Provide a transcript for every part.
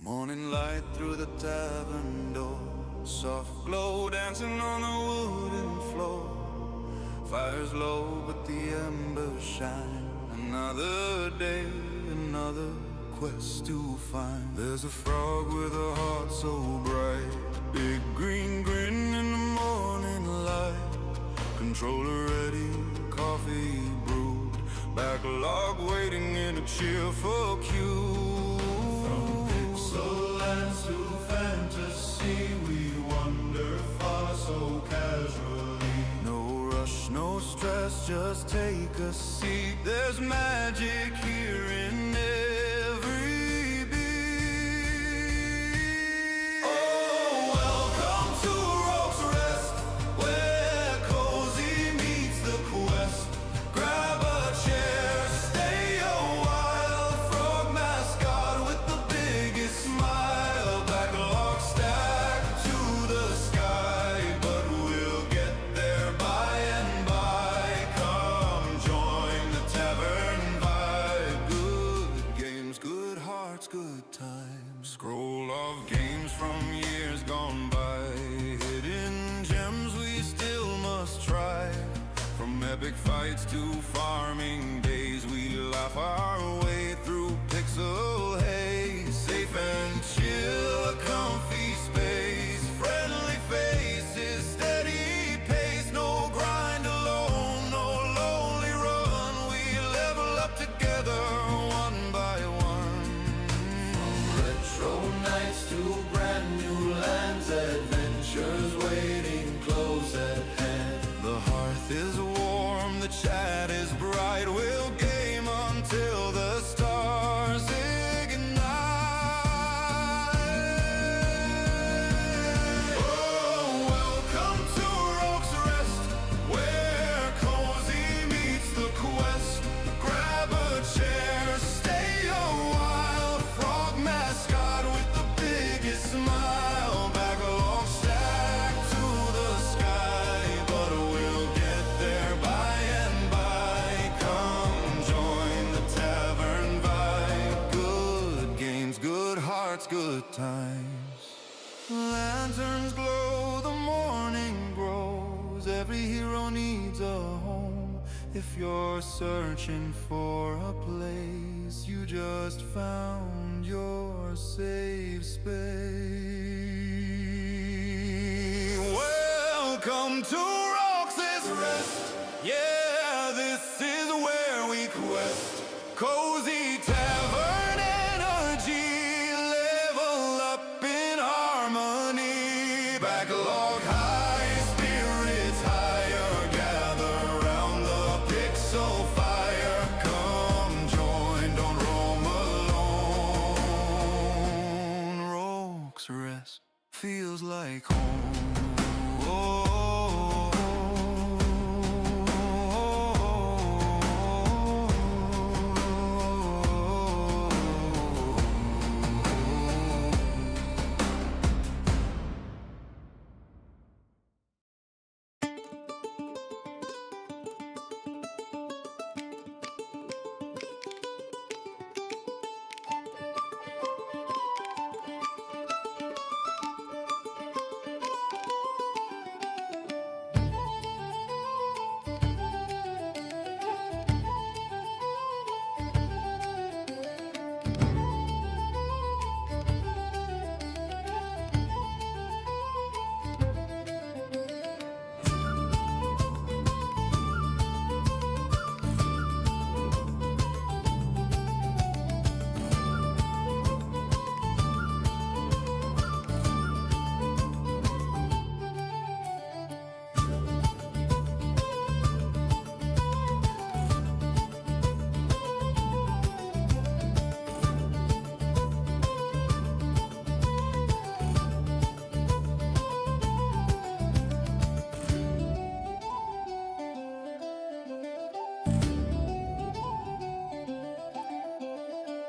Morning light through the tavern door, soft glow dancing on the wooden floor. Fire's low but the embers shine. Another day, another quest to find. There's a frog with a heart so bright, big green grin in the morning light. Controller ready, coffee brewed, backlog waiting in a cheerful queue. Lands to fantasy, we wander far so casually. No rush, no stress, just take a seat. There's magic here in every beat. Oh, welcome to Rogue's Rest, where cozy meets the quest. Grab a chair, stay a while. Frog mascot with the biggest smile. Scroll of games from years gone by, hidden gems we still must try. From epic fights to farming days, we laugh our way through pixel haze. Safe and chill, a comfy space, friendly faces, steady pace. No grind alone, no lonely run. We level up together one by one. Retro nights to brand new lands, adventures waiting close at hand. The hearth is warm, the chat is bright. We'll game until the stars ignite. Oh, welcome to Rogue's Rest, where cozy meets the quest. Grab a chair, stay a while. Frog mascot with the biggest smile. Backlog stacked to the sky, but we'll get there by and by. Come join the tavern vibe. Good games, good hearts, good times. Lanterns glow, the morning grows. Every hero needs a home. If you're searching for a place, you just found your safe space. Welcome to Rogue's Rest. Yeah, this is where we quest. Cozy tavern energy, level up in harmony. Backlog high, spirits higher. Gather round the pixel fire. Come join, don't roam alone. Rogue's Rest feels like home. Oh.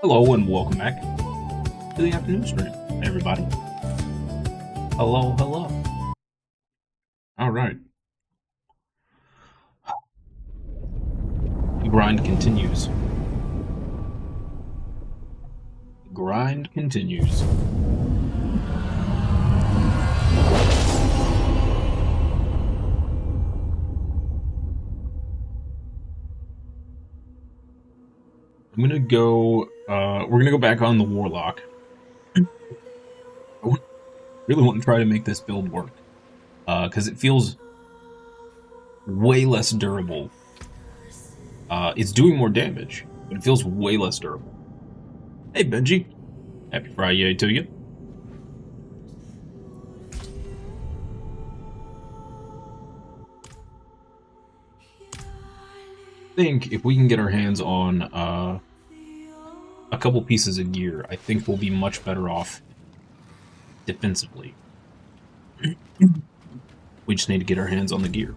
Hello and welcome back to the afternoon stream, everybody. Hello, hello. All right. The grind continues. grind continues. I'm gonna go, we're gonna go back on the Warlock. I really want to try to make this build work, because it feels way less durable. It's doing more damage, but it feels way less durable. Hey Benji, happy Friday to you. I think if we can get our hands on a couple pieces of gear, I think we'll be much better off defensively. We just need to get our hands on the gear,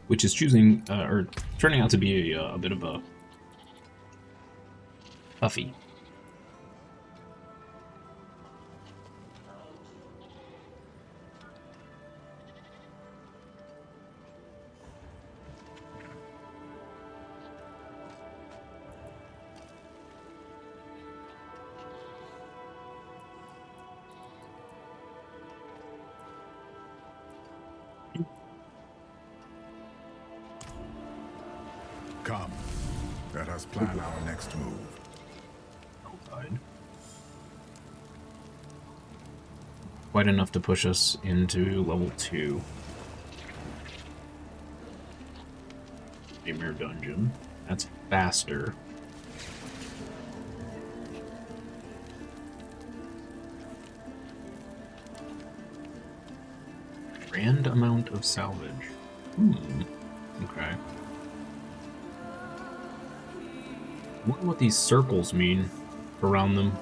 which is choosing or turning out to be a bit of a puffy. Come, let us plan our next move. Quite enough to push us into level 2. Nightmare Dungeon. That's faster. Grand amount of salvage. Okay. I wonder what these circles mean around them.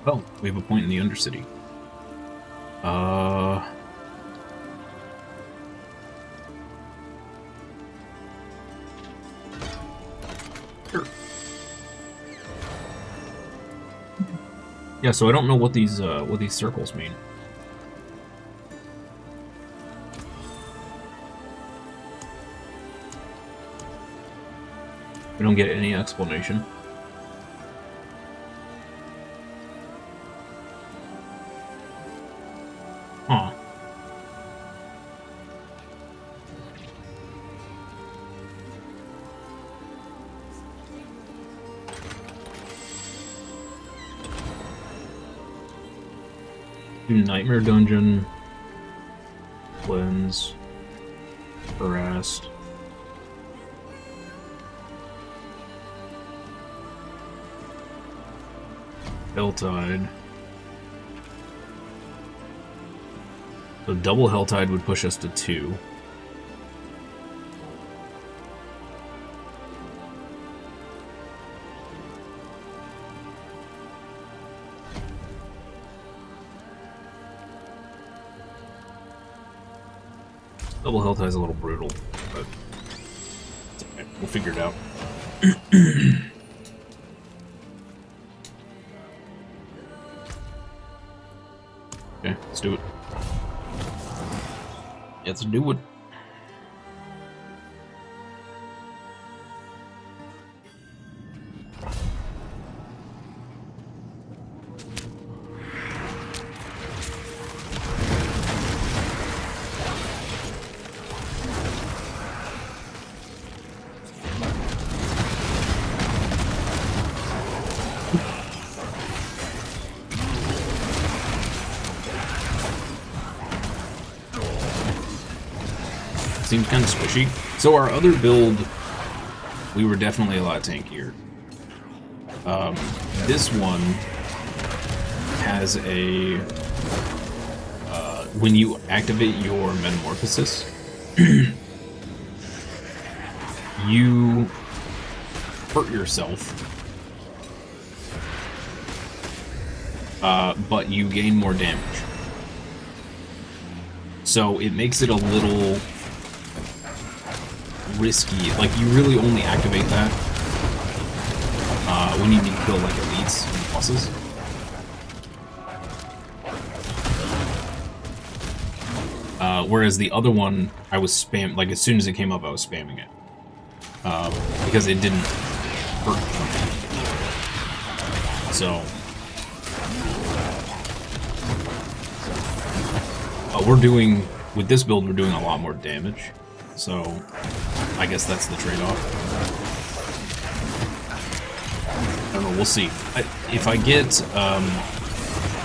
Oh, we have a point in the Undercity. Sure. Yeah, so I don't know what these circles mean. We don't get any explanation. Huh. Nightmare Dungeon. Cleanse. Harassed. Helltide. So double Helltide would push us to 2. Double Helltide is a little brutal, but it's okay. We'll figure it out. Okay, let's do it. Let's do it. Seems kind of squishy. So our other build, we were definitely a lot tankier. This one has a... when you activate your Metamorphosis, you hurt yourself, but you gain more damage. So it makes it a little risky. Like, you really only activate that when you need to kill, like, elites and bosses. Whereas the other one, I was like as soon as it came up, I was spamming it. Because it didn't hurt me. So, we're doing, with this build, we're doing a lot more damage. So, I guess that's the trade-off. I don't know, we'll see. If I get,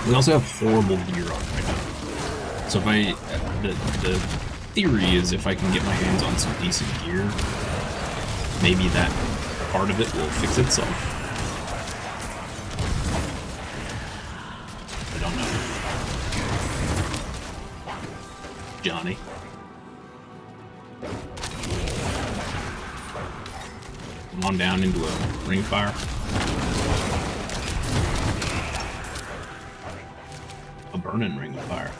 we also have horrible gear on right now. So if the theory is if I can get my hands on some decent gear, maybe that part of it will fix itself. I don't know. Johnny. Come on down into a ring of fire. A burning ring of fire.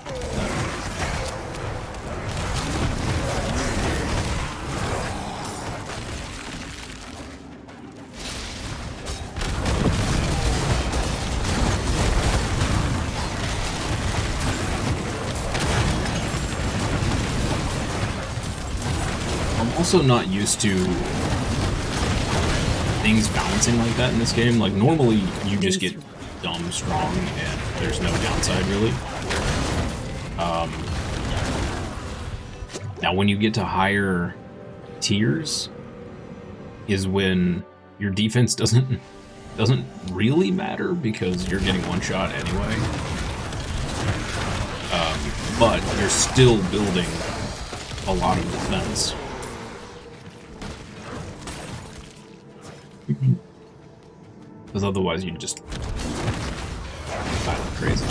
I'm also not used to things balancing like that in this game. Like, normally you just get dumb strong and there's no downside really. Now when you get to higher tiers is when your defense doesn't really matter because you're getting one shot anyway. But you're still building a lot of defense. Because otherwise you'd just battle crazy.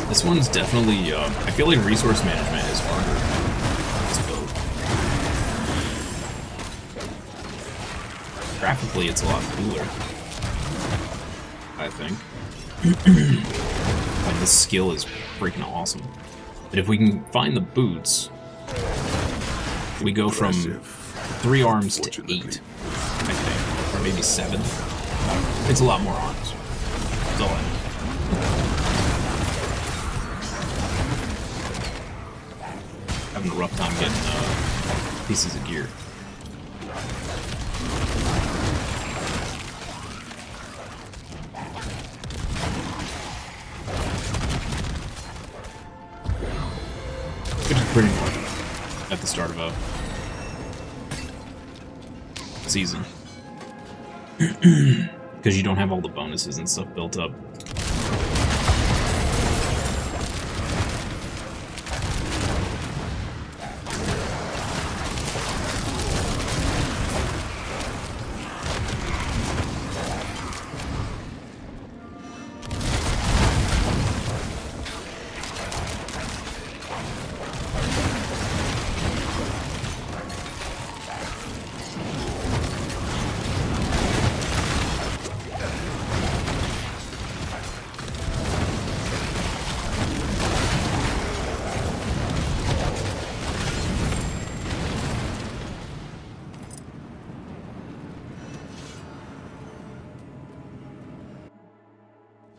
This one's definitely, I feel like resource management is harder in this build. Graphically, it's a lot cooler, I think. Like, the skill is freaking awesome. But if we can find the boots, we go from 3 arms to 8, I think, or maybe 7. It's a lot more arms. That's all I know. Having a rough time getting pieces of gear. Which is pretty normal at the start of a season. Because you don't have all the bonuses and stuff built up.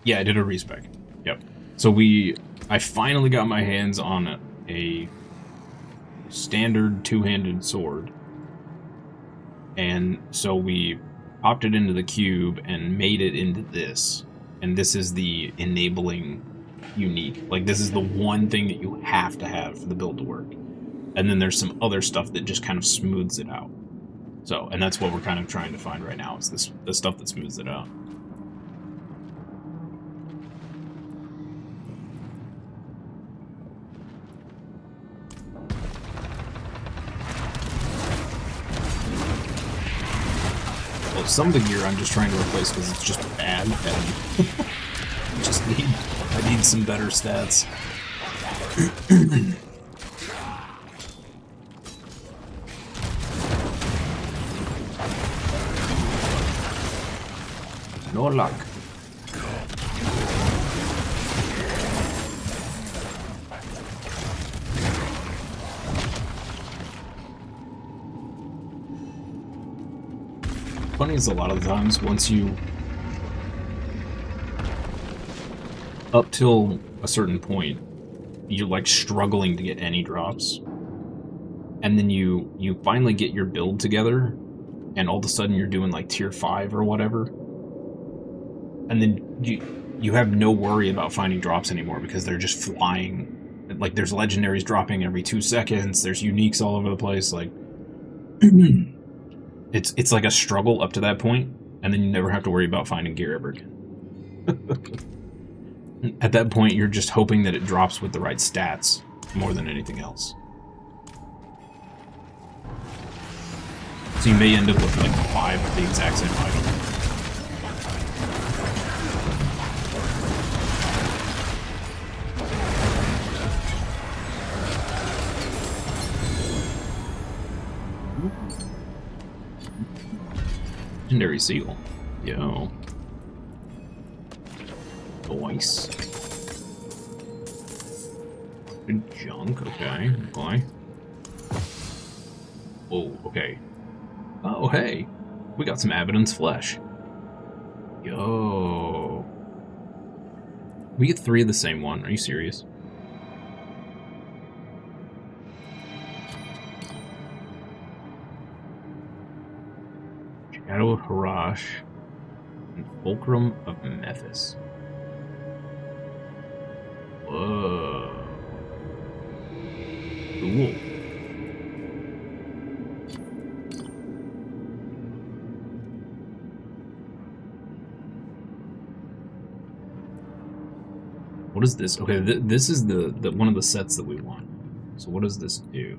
Yeah, I did a respec. Yep. So I finally got my hands on a standard two-handed sword. And so we popped it into the cube and made it into this. And this is the enabling unique. Like, this is the one thing that you have to have for the build to work. And then there's some other stuff that just kind of smooths it out. So, and that's what we're kind of trying to find right now, is the stuff that smooths it out. Some of the gear I'm just trying to replace because it's just bad, and I need some better stats. No luck. funny is a lot of the times once you... Up till a certain point, you're like struggling to get any drops. And then you finally get your build together, and all of a sudden you're doing like tier 5 or whatever. And then you have no worry about finding drops anymore because they're just flying. Like there's legendaries dropping every 2 seconds, there's uniques all over the place, like it's like a struggle up to that point, and then you never have to worry about finding gear ever again. At that point, you're just hoping that it drops with the right stats more than anything else. So you may end up with like 5 of the exact same item. Legendary seal. Yo. Nice. Good junk, okay. Why? Oh, okay. Oh, hey. We got some Abaddon's flesh. Yo. We get 3 of the same one. Are you serious? Shadow of Harash and Fulcrum of Mephisto. Whoa. Cool. What is this? Okay, this is the one of the sets that we want. So what does this do?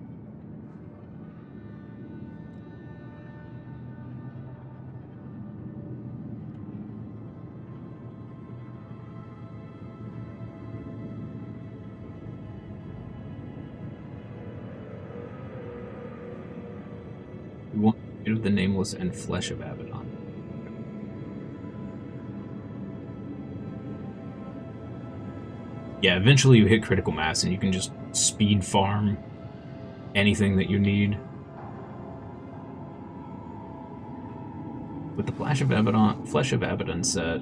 We want of the Nameless and Flesh of Abaddon. Yeah, eventually you hit critical mass and you can just speed farm anything that you need. With the Flesh of Abaddon set,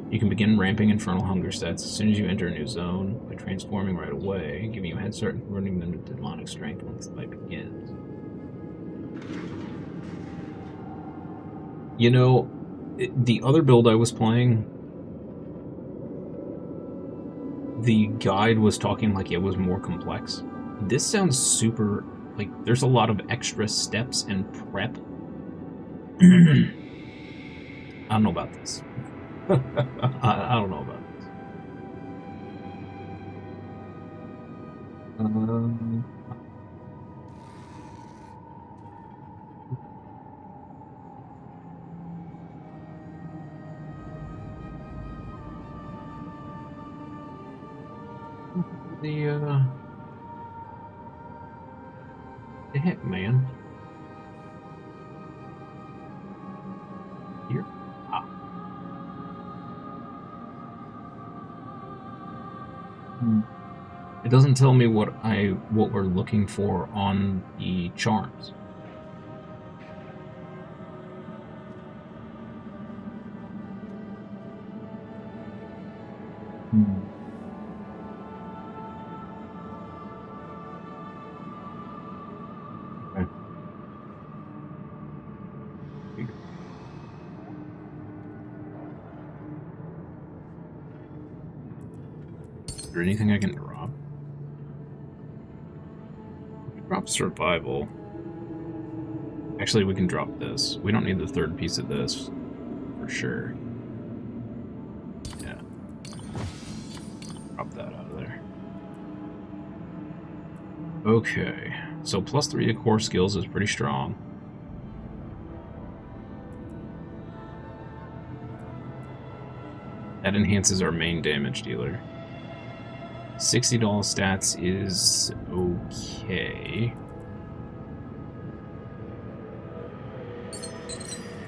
you can begin ramping Infernal Hunger stats as soon as you enter a new zone by transforming right away, giving you a head start and converting them to demonic strength once the fight begins. You know, the other build I was playing, the guide was talking like it was more complex. This sounds super, like, there's a lot of extra steps and prep. I don't know about this. I don't know about this. The heck, man. Here. Ah. It doesn't tell me what we're looking for on the charms. Is there anything I can drop? Drop survival. Actually, we can drop this. We don't need the third piece of this, for sure. Yeah. Drop that out of there. Okay. So +3 to core skills is pretty strong. That enhances our main damage dealer. $60 stats is okay.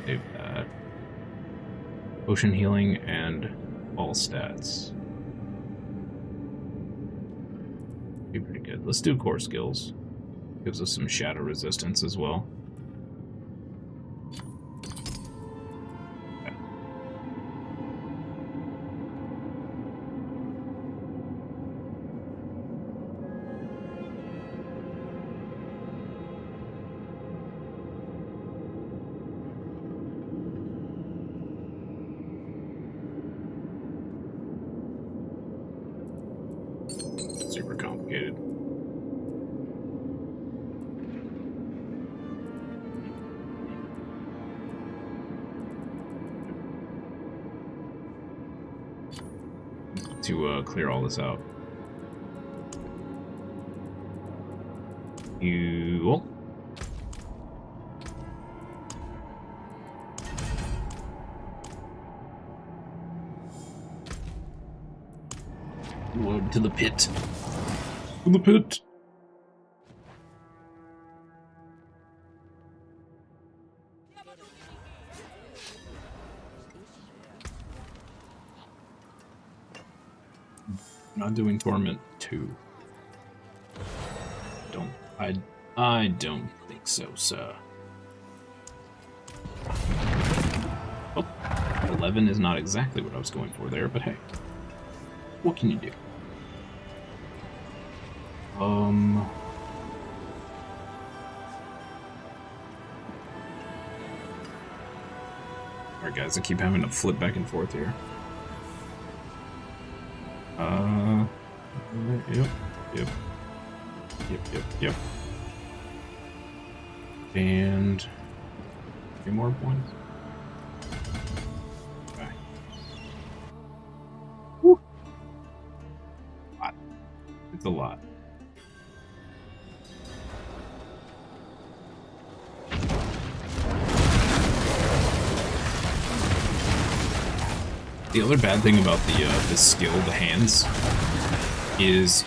Save that. Potion healing and all stats. Be pretty good. Let's do core skills. Gives us some shadow resistance as well. super complicated. To clear all this out. You. To the pit. To the pit. Not doing Torment 2. I don't think so, sir. Oh, 11 is not exactly what I was going for there, but hey. What can you do? Alright guys, I keep having to flip back and forth here. Yep. And 3 more points. Okay. Woo. It's a lot. The other bad thing about the skill, the hands, is,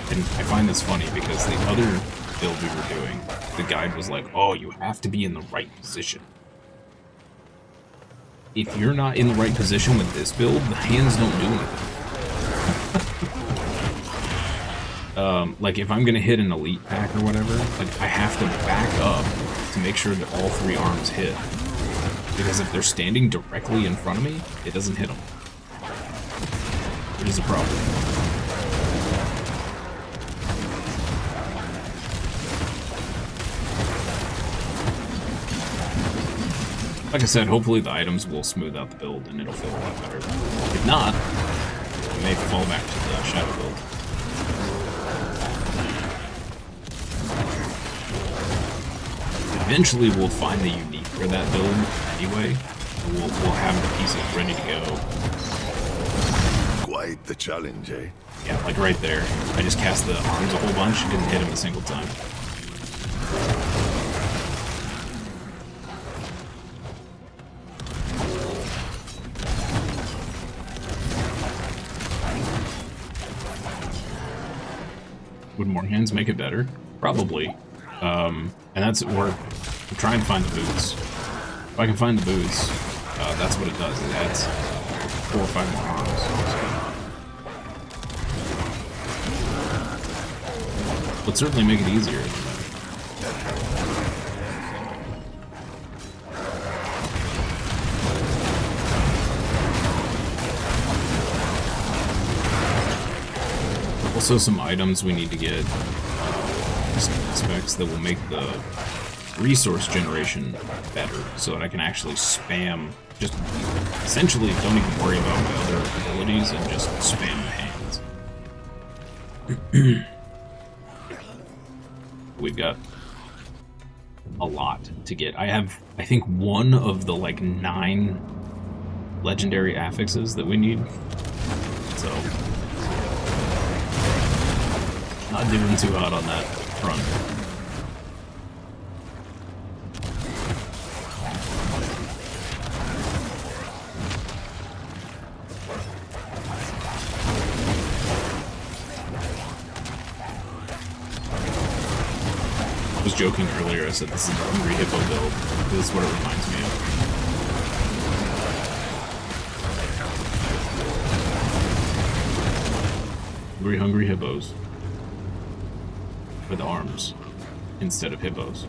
and I find this funny because the other build we were doing, the guide was like, oh, you have to be in the right position. If you're not in the right position with this build, the hands don't do anything. Like if I'm gonna hit an elite pack or whatever, like I have to back up to make sure that all 3 arms hit. Because if they're standing directly in front of me, it doesn't hit them. It is a problem. Like I said, hopefully the items will smooth out the build and it'll feel a lot better. If not, we may fall back to the shadow build. Eventually we'll find the unique for that build anyway. We'll have the pieces ready to go. Quite the challenge, eh? Yeah, like right there. I just cast the arms a whole bunch and didn't hit him a single time. Would more hands make it better? Probably. And that's at work. I'm trying to find the boots. If I can find the boots, that's what it does. It adds 4 or 5 more arms. So. Would certainly make it easier. Also, some items we need to get specs that will make the resource generation better, so that I can actually spam, just essentially don't even worry about my other abilities and just spam the hands. We've got a lot to get. I have, I think, one of the like 9 legendary affixes that we need, so not doing too hot on that front. I was joking earlier, I said this is a Hungry Hippo build. This is what it reminds me of. Hungry hippos. With arms instead of hippos.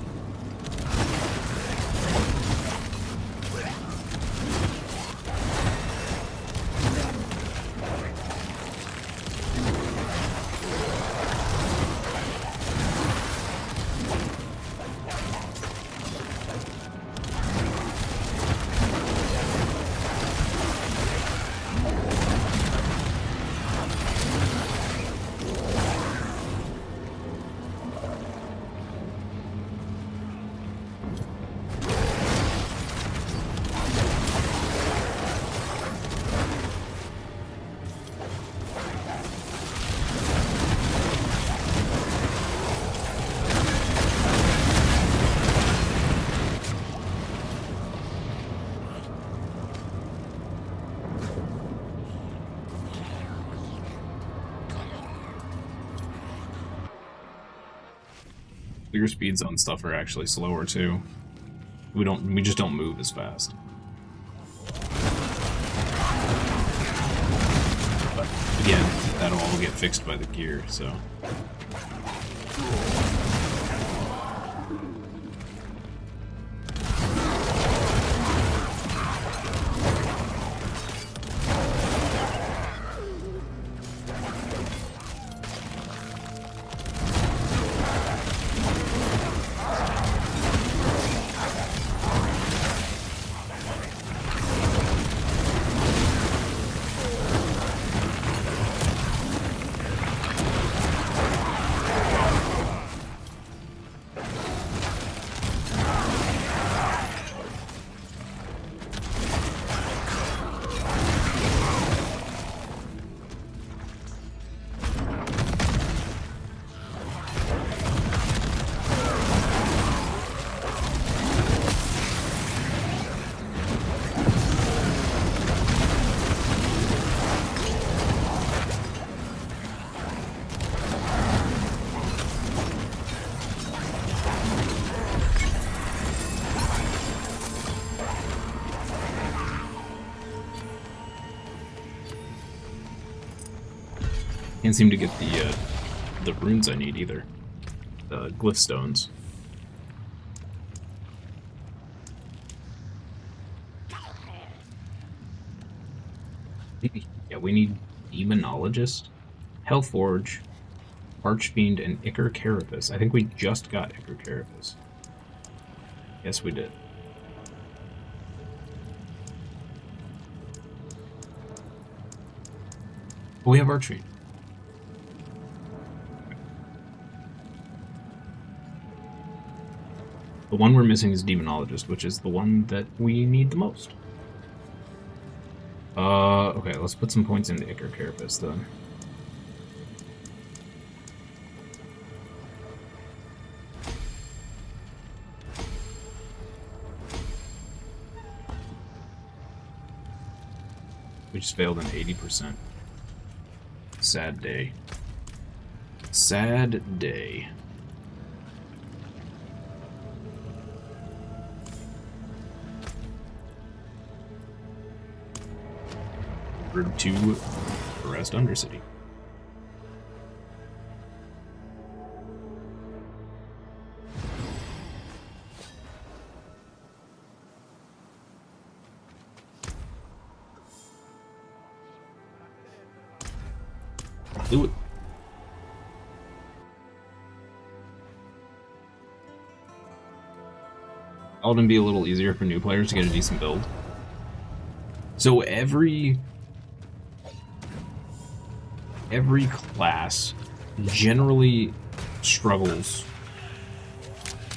Clear speeds on stuff are actually slower too. We just don't move as fast. But again, that'll all get fixed by the gear, so. Can't seem to get the runes I need either. The glyph stones. Yeah, we need Demonologist, Hellforge, Archfiend, and Ichor Carapace. I think we just got Ichor Carapace. Yes, we did. Oh, we have Archfiend. The one we're missing is Demonologist, which is the one that we need the most. Okay, let's put some points into Ichor Carapace then. We just failed an 80%. Sad day. Sad day. To arrest Undercity. Do it. Paladin be a little easier for new players to get a decent build. So every class generally struggles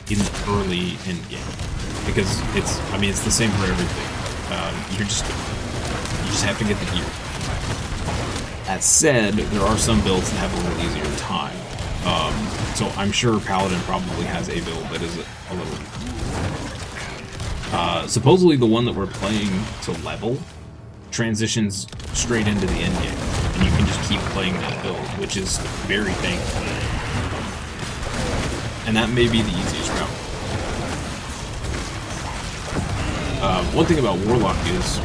in the early endgame because it's the same for everything. You just have to get the gear. That said, there are some builds that have a little easier time. So I'm sure Paladin probably has a build that is a little easier. Supposedly the one that we're playing to level transitions straight into the endgame. And you can just keep playing that build, which is very thankful. And that may be the easiest route. One thing about Warlock is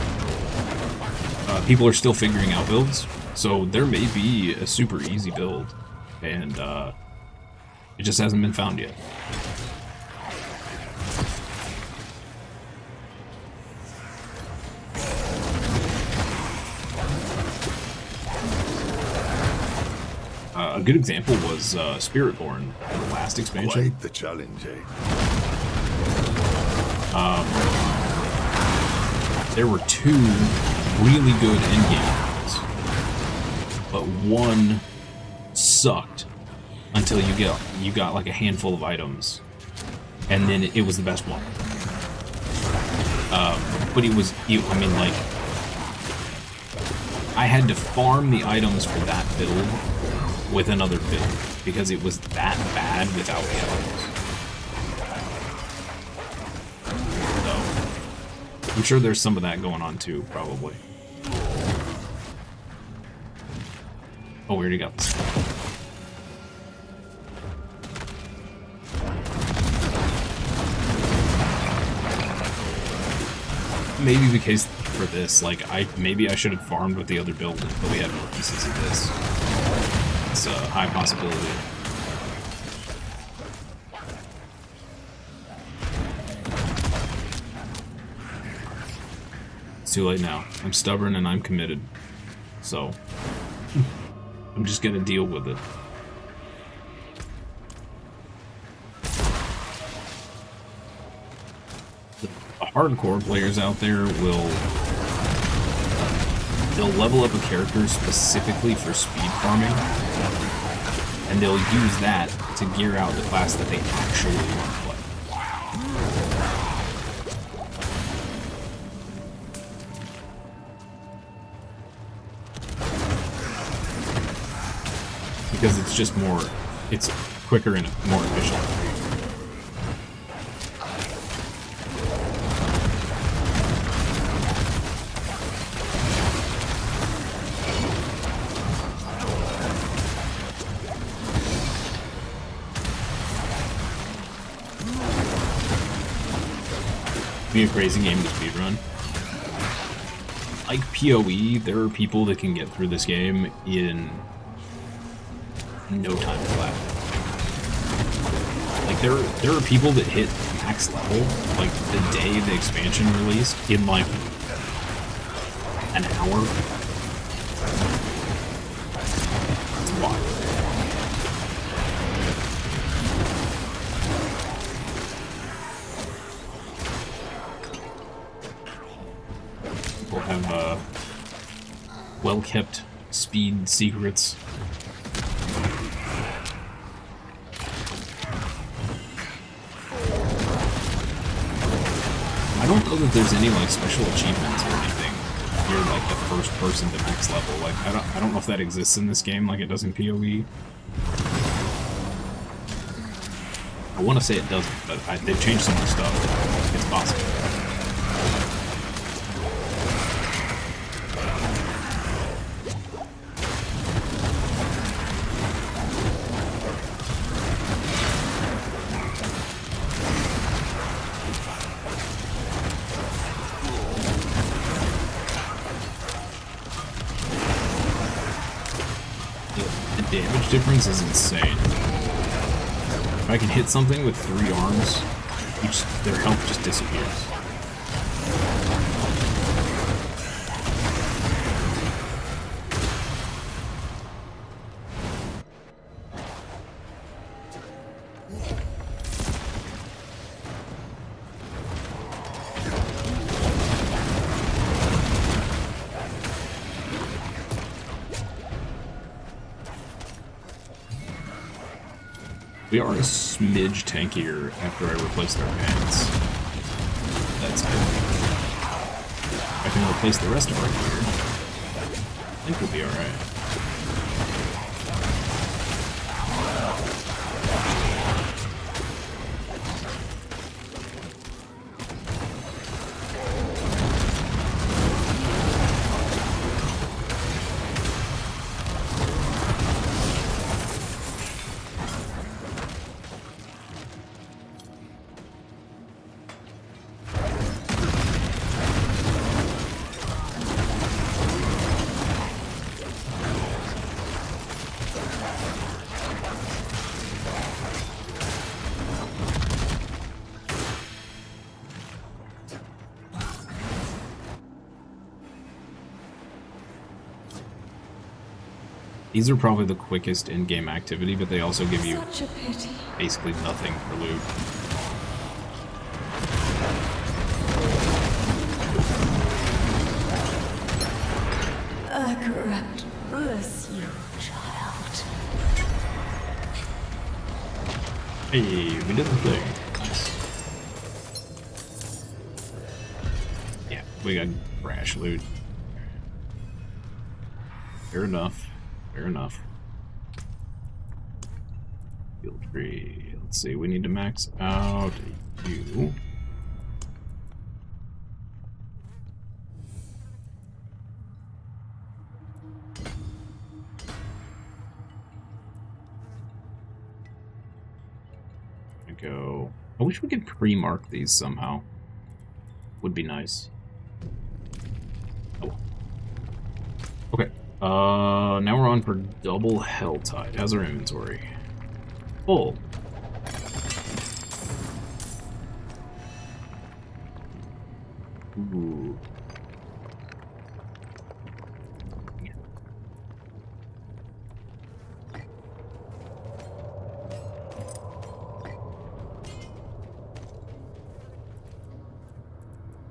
people are still figuring out builds, so there may be a super easy build, and it just hasn't been found yet. A good example was Spiritborn in the last expansion. Quite the challenge, eh? There were two really good endgame builds, but one sucked until you got like a handful of items, and then it was the best one. But I had to farm the items for that build with another build because it was that bad without the items. So I'm sure there's some of that going on too, probably. Oh, we already got this. may be the case for this. Like, maybe I should have farmed with the other build until we had more pieces of this. It's a high possibility. It's too late now. I'm stubborn and I'm committed. So, I'm just gonna deal with it. Hardcore players out there they'll level up a character specifically for speed farming, and they'll use that to gear out the class that they actually want to play. Because it's just it's quicker and more efficient. Be a crazy game to speedrun. Like PoE, there are people that can get through this game in no time flat. Like there are people that hit max level like the day the expansion released in like an hour. It's wild. People have well-kept speed secrets. I don't know that there's any like special achievements or anything. You're like the first person to max level. Like I don't know if that exists in this game like it does in PoE. I want to say it doesn't, but they've changed some of the stuff. It's possible. Damage difference is insane. If I can hit something with 3 arms, their health just disappears. We are a smidge tankier after I replaced our pants. That's good. I can replace the rest of our gear. I think we'll be alright. These are probably the quickest in-game activity, but they also give you basically nothing for loot. Correct. Bless you, child. Hey, we did the thing. Nice. Yeah, we got trash loot. Fair enough. Fair enough. Field tree. Let's see, we need to max out you. Go. I wish we could pre-mark these somehow. Would be nice. Okay. Now we're on for double Helltide. How's our inventory? Full. Ooh.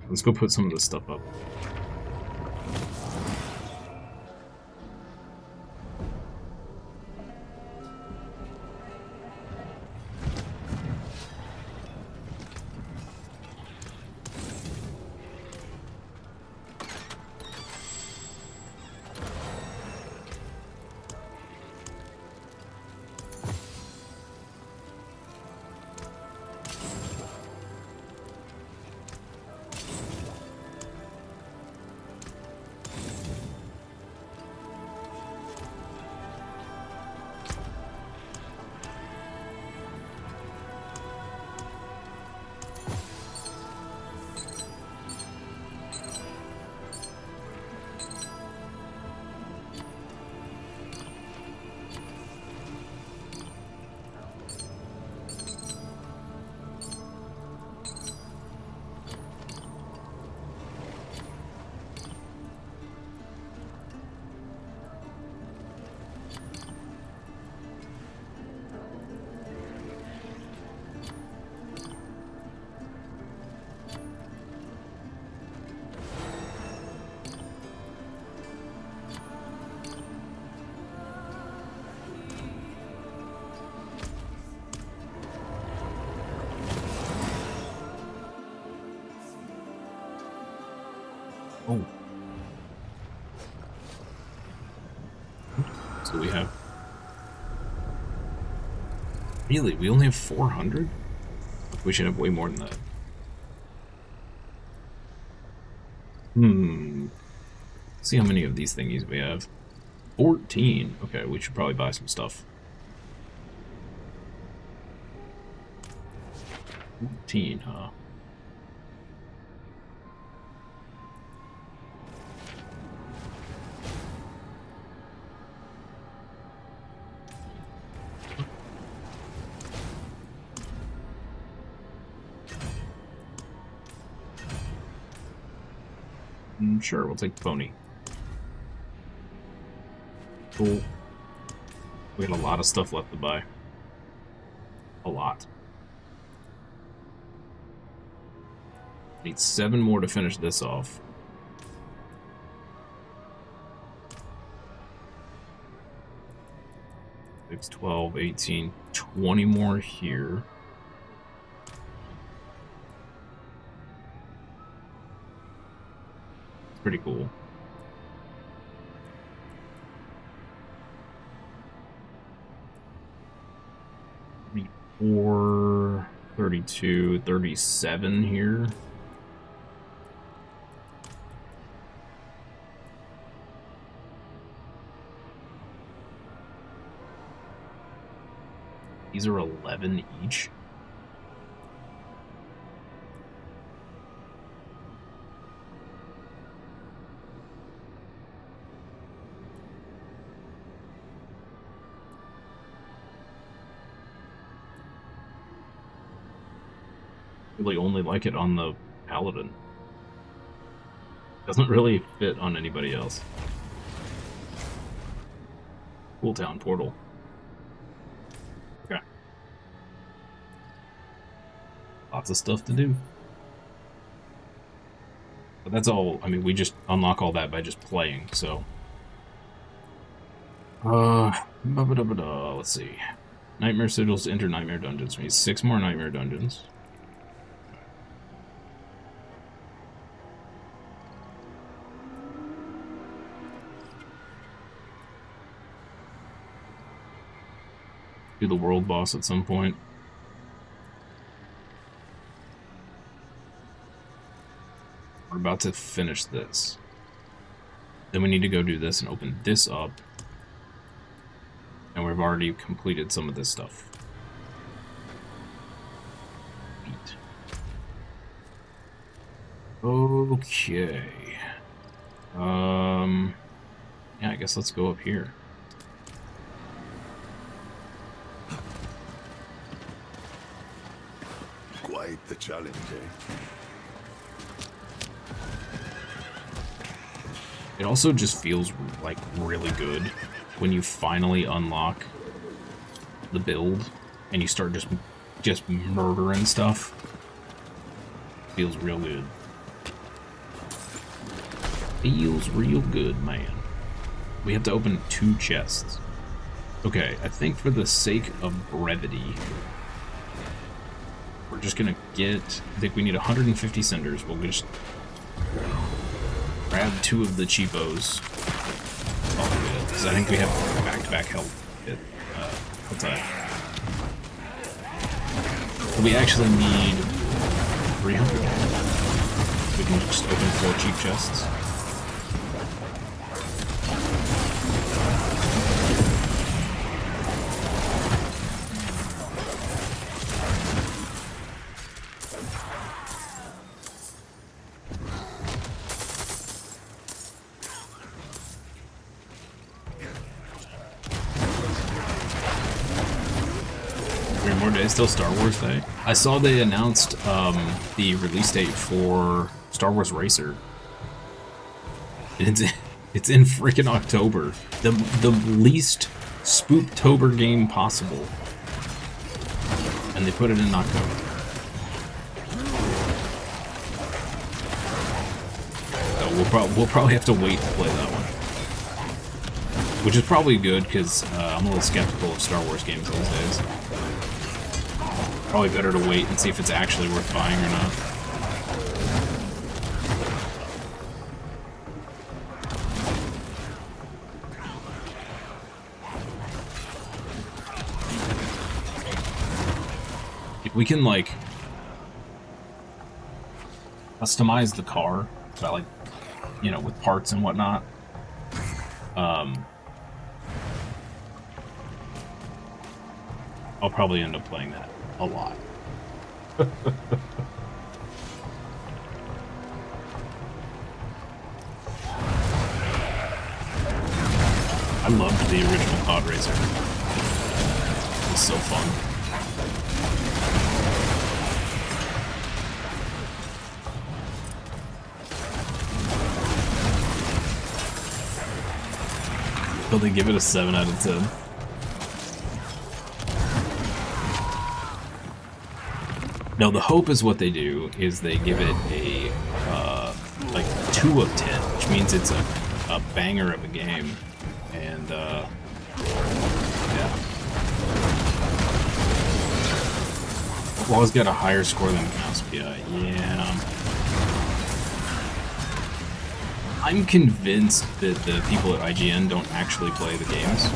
Let's go put some of this stuff up. Oh. So we have... Really? We only have 400? We should have way more than that. See how many of these thingies we have. 14. Okay, we should probably buy some stuff. 14, huh? Sure, we'll take the pony. Cool. We got a lot of stuff left to buy. A lot. Need 7 more to finish this off. It's 12, 18, 20 more here. Pretty cool. 34, 32, 37 here. These are 11 each. Really only like it on the Paladin. Doesn't really fit on anybody else. Cool Town portal. Okay. Lots of stuff to do. But that's all, I mean, we just unlock all that by just playing, so. Let's see. Nightmare sigils to enter nightmare dungeons. We need 6 more nightmare dungeons. Do the world boss at some point. We're about to finish this. Then we need to go do this and open this up. And we've already completed some of this stuff. Neat. Okay. guess let's go up here. Quite the challenge, eh? It also just feels like really good when you finally unlock the build and you start just murdering stuff. Feels real good. Feels real good, man. We have to open 2 chests. Okay, I think for the sake of brevity, we're just gonna get... I think we need 150 cinders. We'll just grab 2 of the cheapos. Because I think we have back-to-back health hit. What's that? We actually need 300. We can just open 4 cheap chests. Still Star Wars Day. I saw they announced the release date for Star Wars Racer. It's in freaking October. The least Spooktober game possible. And they put it in October. So we'll probably have to wait to play that one. Which is probably good because I'm a little skeptical of Star Wars games these days. Probably better to wait and see if it's actually worth buying or not. If we can, like, customize the car, but, like, you know, with parts and whatnot, I'll probably end up playing that a lot. I loved the original Pod Racer. It was so fun. So they give it a 7 out of 10. No, the hope is what they do is they give it a like 2 of 10, which means it's a banger of a game, and yeah. Wall's got a higher score than Mouse PI. Yeah. I'm convinced that the people at IGN don't actually play the games.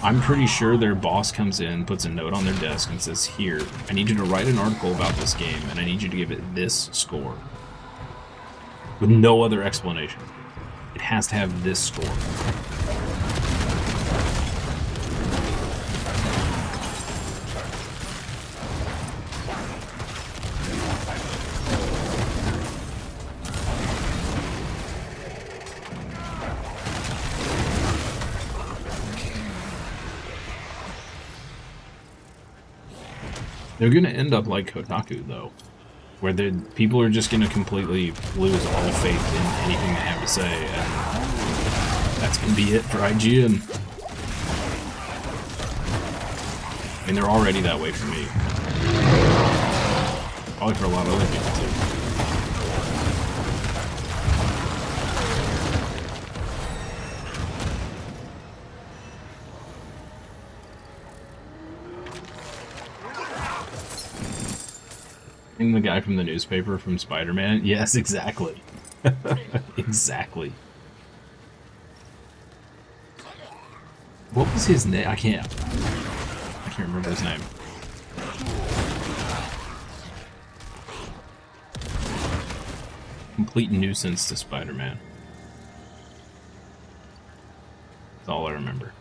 I'm pretty sure their boss comes in, puts a note on their desk, and says, "Here, I need you to write an article about this game, and I need you to give it this score." With no other explanation. It has to have this score. They're gonna end up like Kotaku, though, where people are just gonna completely lose all faith in anything they have to say, and that's gonna be it for IGN. I mean, they're already that way for me. Probably for a lot of other people, too. The guy from the newspaper from Spider-Man? Yes, exactly. Exactly. What was his name? I can't remember his name. Complete nuisance to Spider-Man. That's all I remember.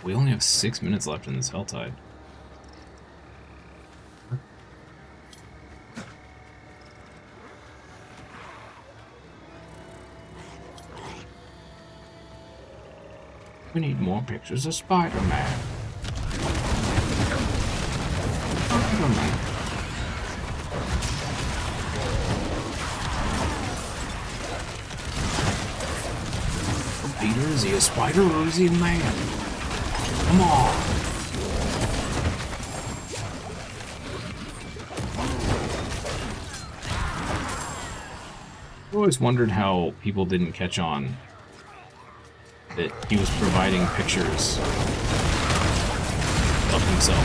We only have 6 minutes left in this Helltide. We need more pictures of Spider-Man. Spider-Man. Peter, is he a spider or is he a man? Come on. I've always wondered how people didn't catch on that he was providing pictures of himself.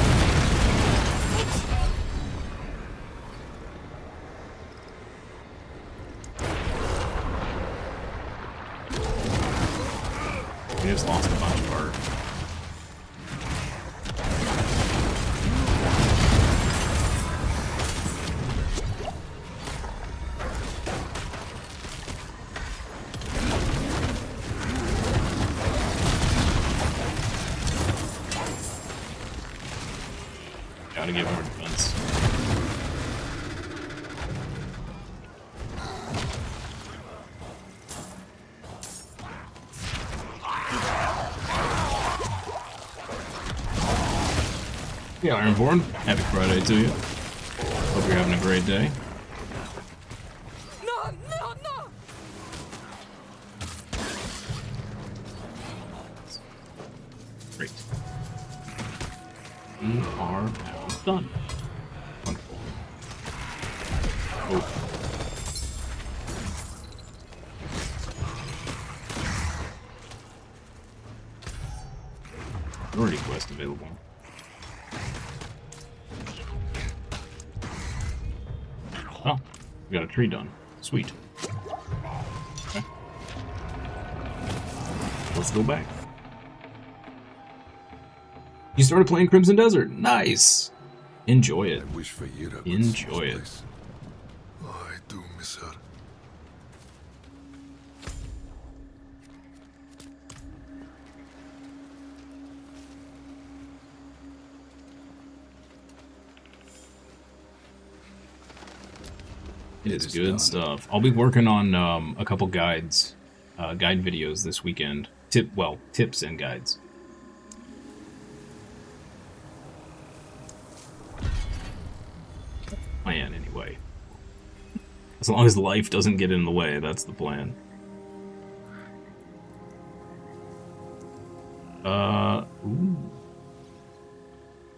We just lost a bunch of art. Gotta get more defense. Yeah, Ironborn, happy Friday to you. Hope you're having a great day. No, no, no! Great. We are now done. Wonderful. Oh. Already quest available. Oh, we got a tree done. Sweet. Okay. Let's go back. You started playing Crimson Desert. Nice. Enjoy it. I wish Feyera would Enjoy see it. this place. Oh, I do miss her. It is good stuff. I'll be working on a couple guides, guide videos this weekend. Tips and guides. Plan anyway. As long as life doesn't get in the way, that's the plan. Ooh.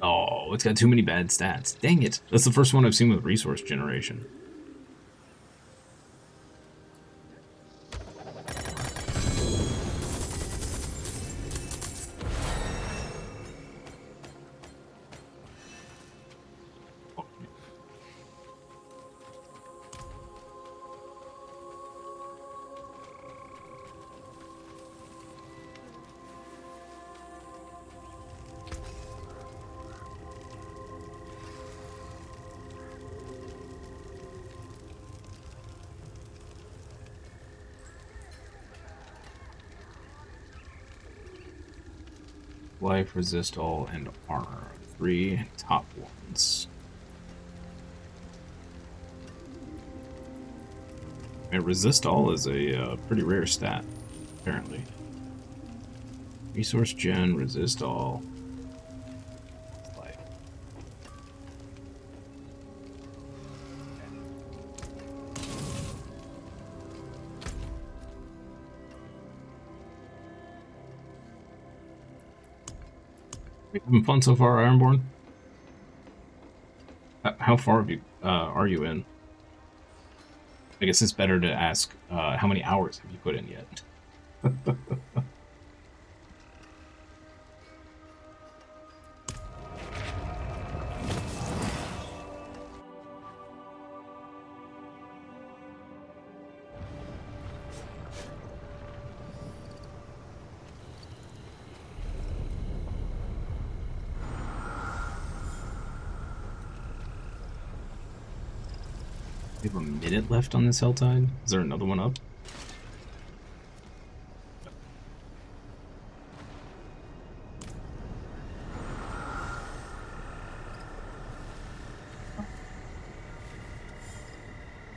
Oh, it's got too many bad stats. Dang it. That's the first one I've seen with resource generation. Life, resist all, and armor. 3 top ones. And resist all is a pretty rare stat, apparently. Resource gen, resist all. Life. Having fun so far, Ironborn? How far have you, are you in? I guess it's better to ask, how many hours have you put in yet? We have a minute left on this Helltide. Is there another one up?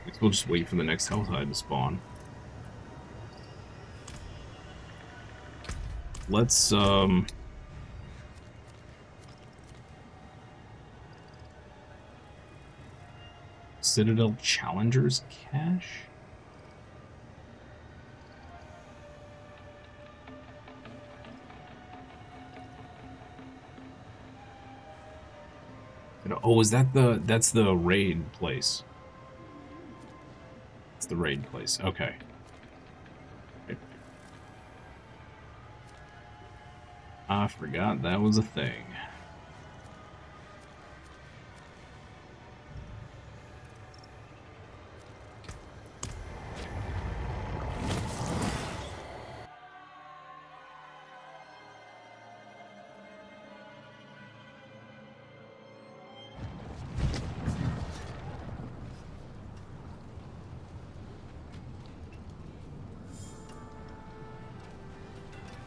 I guess we'll just wait for the next Helltide to spawn. let's Citadel Challengers cache. Oh, is that that's the raid place? It's the raid place. Okay. I forgot that was a thing.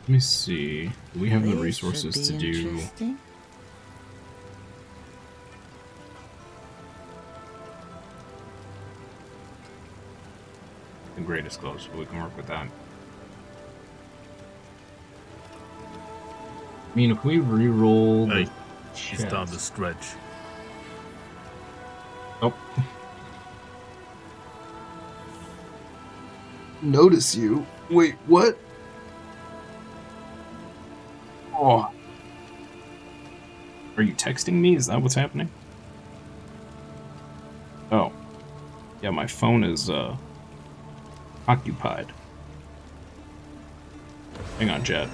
Let me see. Do we have the resources to do? The greatest close, but we can work with that. I mean, if we re-roll Hey, the it's time to stretch. Oh. Notice you. Wait, what? Oh. Are you texting me? Is that what's happening? Oh. Yeah, my phone is, occupied. Hang on, chat.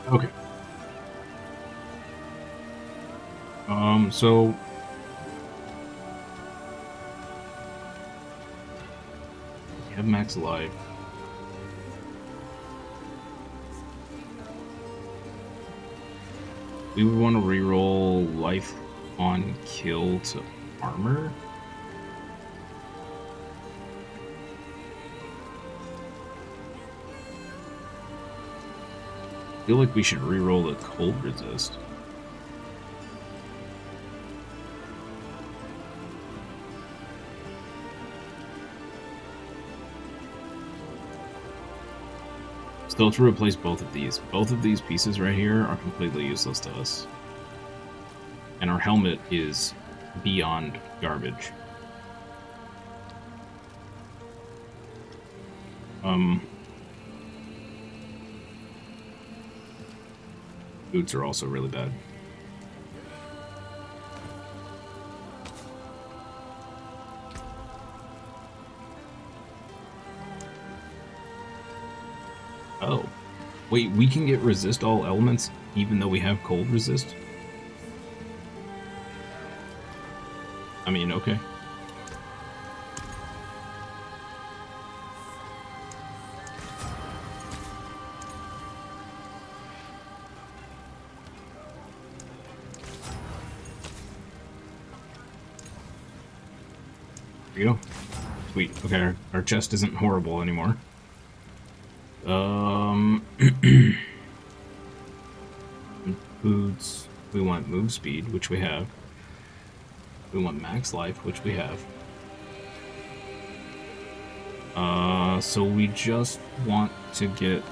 Okay. So we have max life. We would want to reroll life on kill to armor. I feel like we should reroll the cold resist. So let's replace both of these. Both of these pieces right here are completely useless to us. And our helmet is beyond garbage. Boots are also really bad. Oh. Wait, we can get resist all elements even though we have cold resist? I mean, okay. There you go. Sweet. Okay, our chest isn't horrible anymore. Boots. We want move speed, which we have. We want max life, which we have. So we just want to get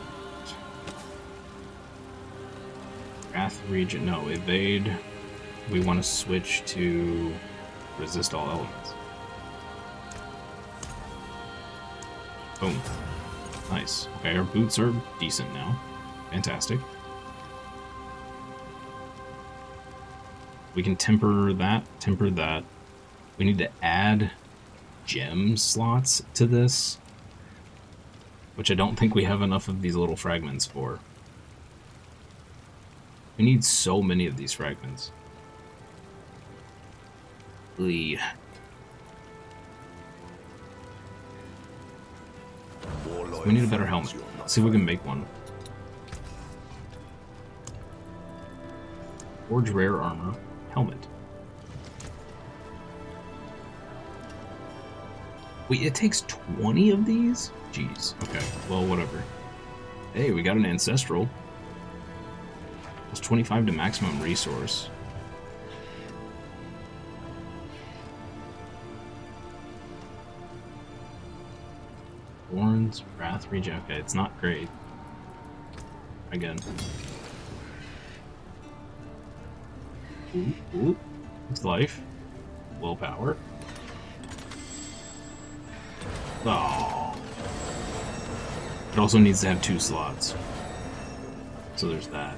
Wrath Region. No, evade. We want to switch to resist all elements. Boom. Nice. Okay, our boots are decent now. Fantastic. We can temper that, temper that. We need to add gem slots to this, which I don't think we have enough of these little fragments for. We need so many of these fragments. We need a better helmet. Let's see if we can make one. Forge rare armor helmet. Wait, it takes 20 of these? Jeez. Okay, well, whatever. Hey, we got an ancestral. Plus 25 to maximum resource. Thorns, Wrath, Regen. Okay, it's not great. Again. Ooh. It's life. Willpower. Oh. It also needs to have 2 slots. So there's that.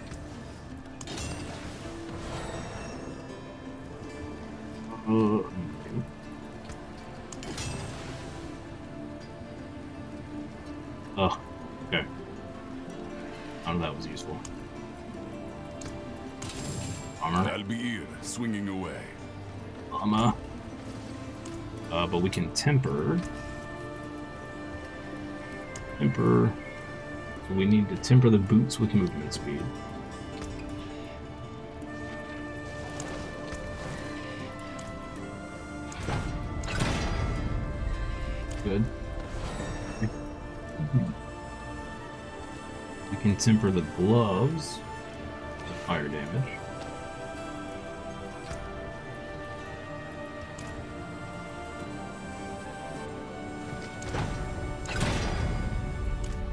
Oh, okay. None of that was useful. Armor. I'll be here, swinging away. Armor. But we can temper. Temper. So we need to temper the boots with movement speed. Good. We can temper the gloves with fire damage.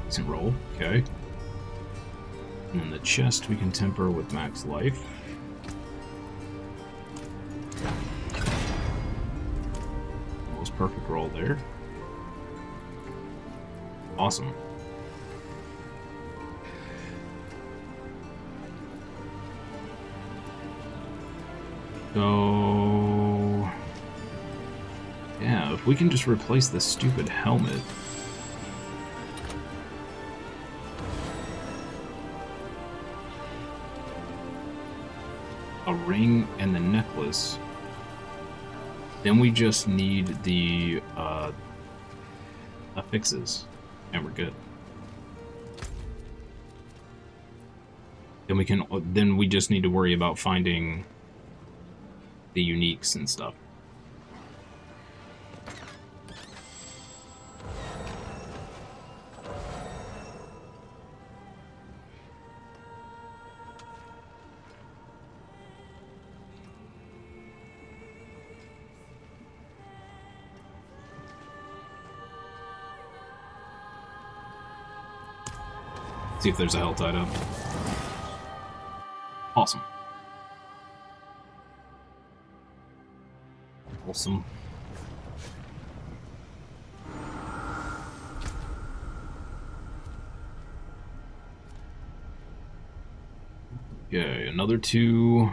Decent roll, okay. And then the chest we can temper with max life. Almost perfect roll there. Awesome. So, yeah, if we can just replace this stupid helmet. A ring and the necklace. Then we just need the affixes, and we're good. Then we just need to worry about finding the uniques and stuff. See if there's a hell tied up. Awesome. Awesome. Okay, another 2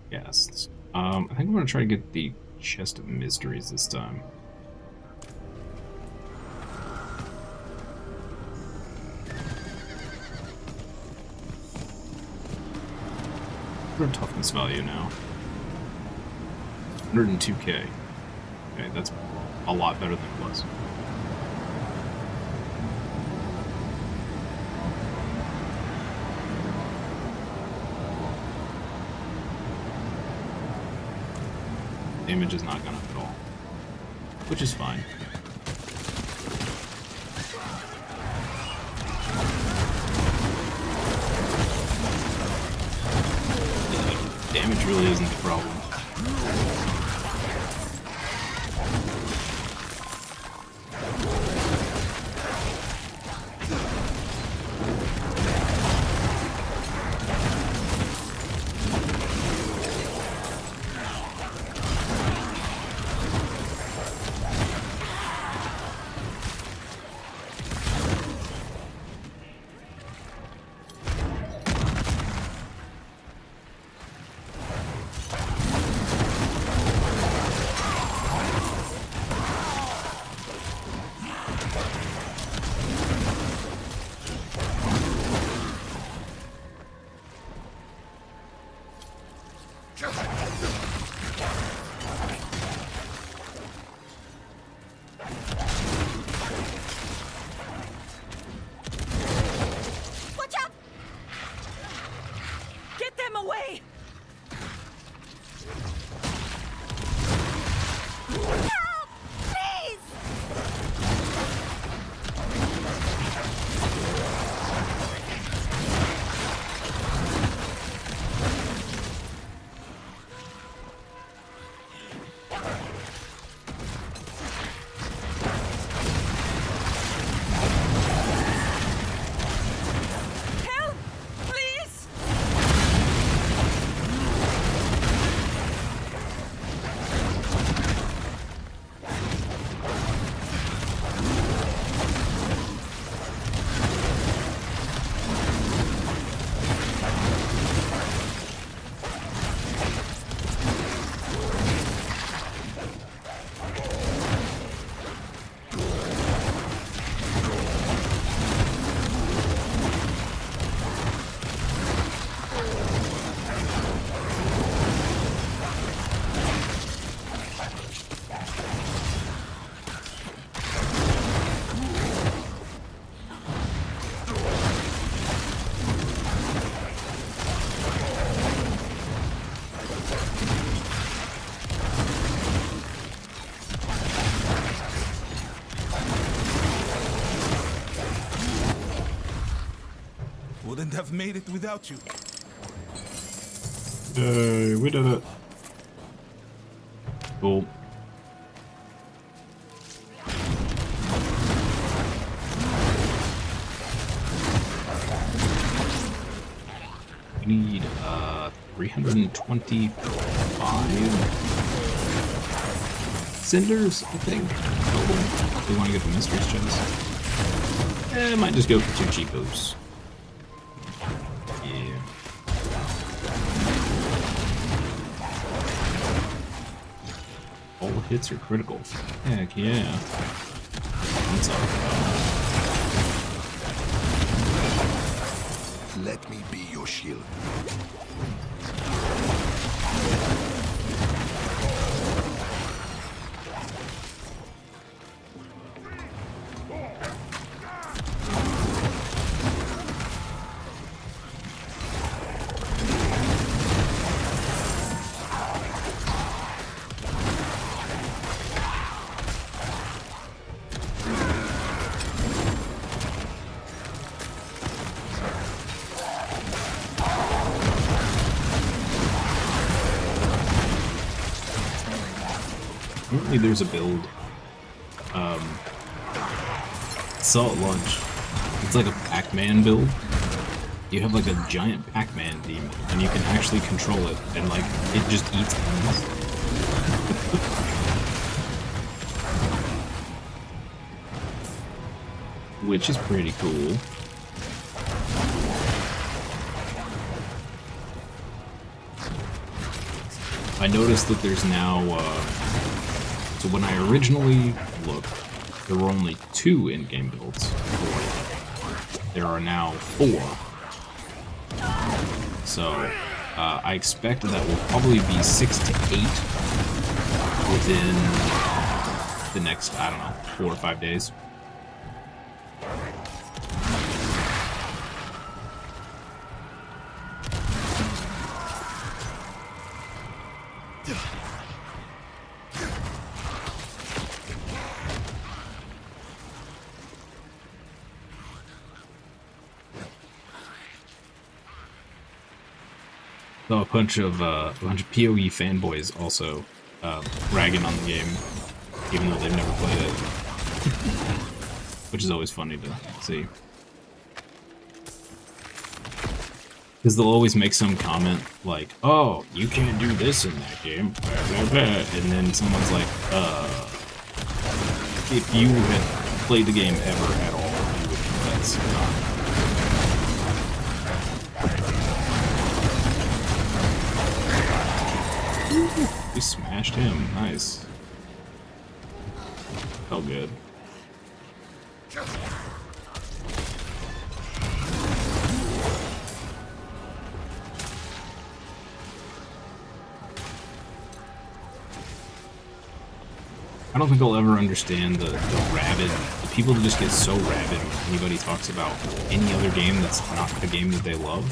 guests. I think I'm gonna try to get the chest of mysteries this time. What's our toughness value now? 102k. Okay, that's a lot better than it was. Damage is not gone up at all, which is fine. Damage really isn't the problem. wouldn't have made it without you. We did it. Cool. We need 325 cinders, I think. Oh, we want to get the mysteries chest. I might just go for 2 cheapos. Yeah. All hits are critical. Heck yeah. What's up? Let me be your shield. Apparently there's a build. Saw at lunch. It's like a Pac-Man build. You have like a giant Pac-Man demon, and you can actually control it, and like it just eats enemies. Which is pretty cool. I noticed that there's now, so when I originally looked, there were only 2 in-game builds. There are now 4. So, I expect that will probably be 6 to 8 within the next, I don't know, 4 or 5 days. Saw a bunch of PoE fanboys also ragging on the game, even though they've never played it, which is always funny to see. Because they'll always make some comment like, "Oh, you can't do this in that game," and then someone's like, "If you had played the game ever at all, you would know that's not." We smashed him. Nice. Felt good. I don't think I'll ever understand the rabid, the people that just get so rabid when anybody talks about any other game that's not the game that they love.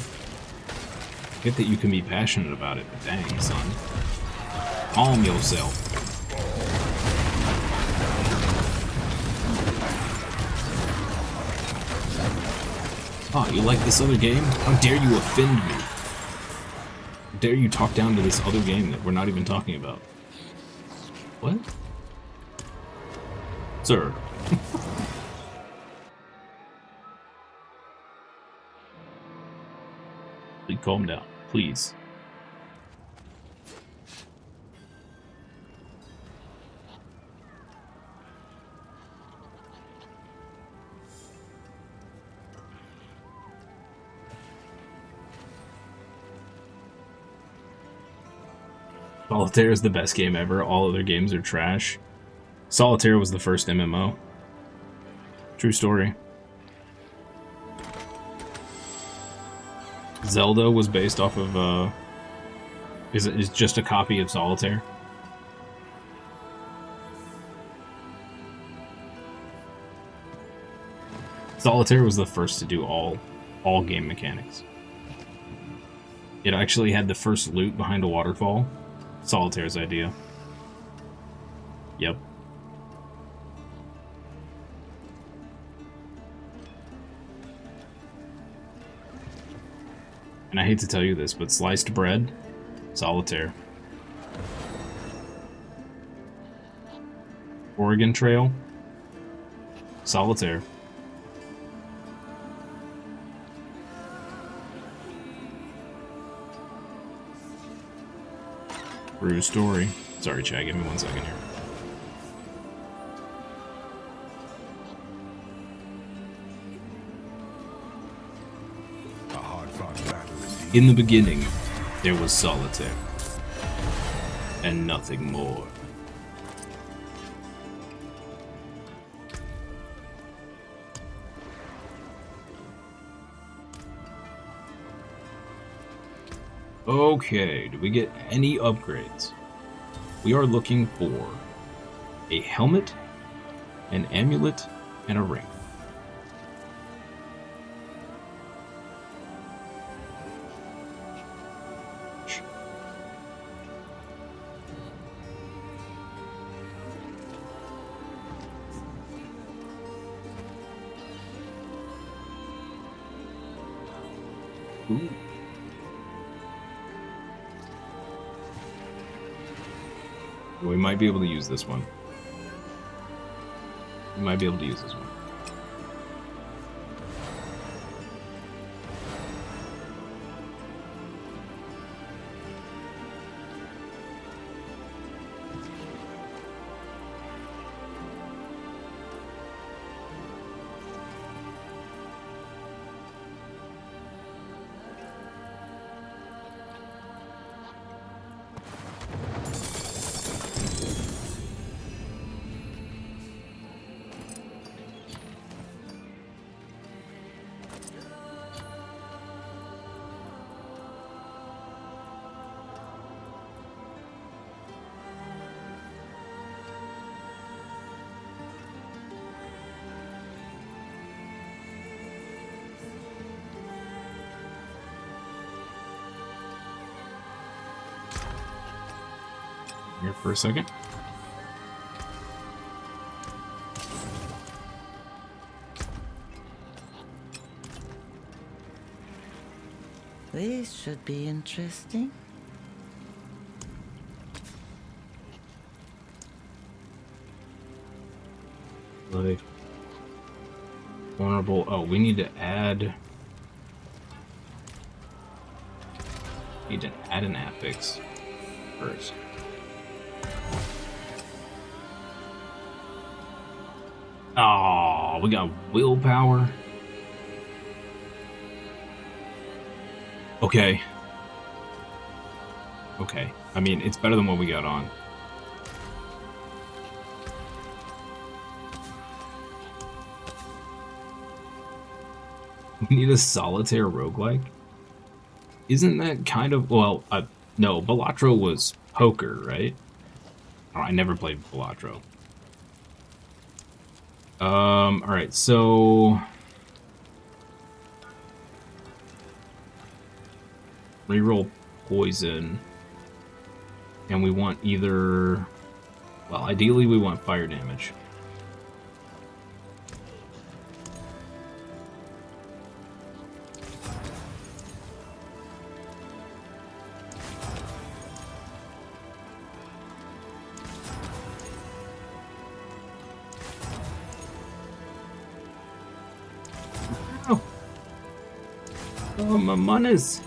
I get that you can be passionate about it, but dang, son. Calm yourself. Oh, you like this other game? How dare you offend me? How dare you talk down to this other game that we're not even talking about? What? Sir. Please calm down, please. Solitaire is the best game ever. All other games are trash. Solitaire was the first MMO. True story. Zelda was based off of, is just a copy of Solitaire. Solitaire was the first to do all game mechanics. It actually had the first loot behind a waterfall. Solitaire's idea. Yep. And I hate to tell you this, but sliced bread, solitaire. Oregon Trail, solitaire. True story. Sorry, Chad, give me 1 second here. A hard-fought battle indeed. In the beginning, there was solitaire. And nothing more. Okay, do we get any upgrades? We are looking for a helmet, an amulet, and a ring. Ooh. We might be able to use this one. We might be able to use this one. Here for a second. This should be interesting. Like vulnerable. Oh, we need to add. Need to add an affix first. Oh, we got willpower. Okay. Okay. I mean, it's better than what we got on. We need a solitaire roguelike? Isn't that kind of... Well, no, Balatro was poker, right? Oh, I never played Balatro. Alright, so... Reroll poison. And we want either... Well, ideally we want fire damage. Oh, my monies.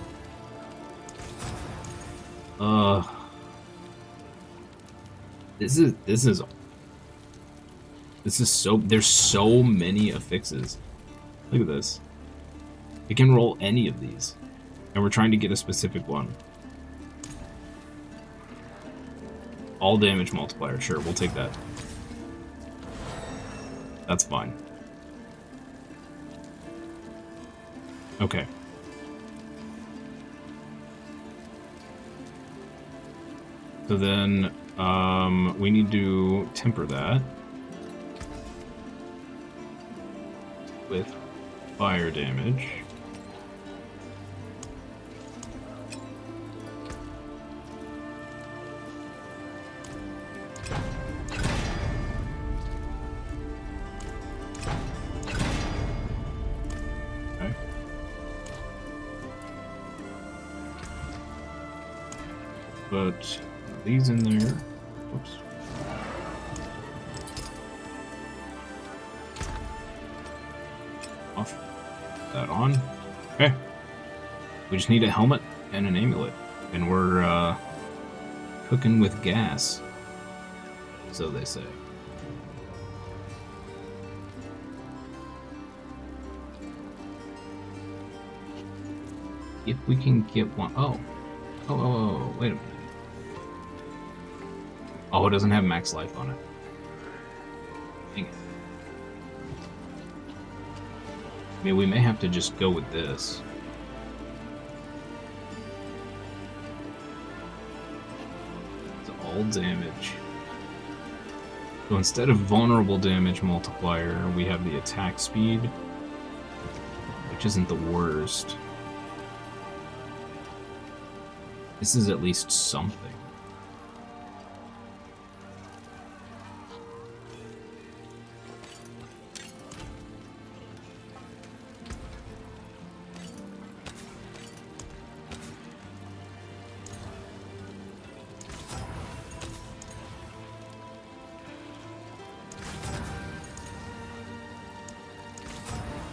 This is so, there's so many affixes. Look at this. It can roll any of these. And we're trying to get a specific one. All damage multiplier, sure, we'll take that. That's fine. Okay. So then, we need to temper that with fire damage. Okay. Put these in there. Whoops. Off. That on. Okay. We just need a helmet and an amulet. And we're cooking with gas. So they say. If we can get one. Oh, wait a minute. Oh, it doesn't have max life on it. Dang it. I mean, we may have to just go with this. It's all damage. So instead of vulnerable damage multiplier, we have the attack speed, which isn't the worst. This is at least something.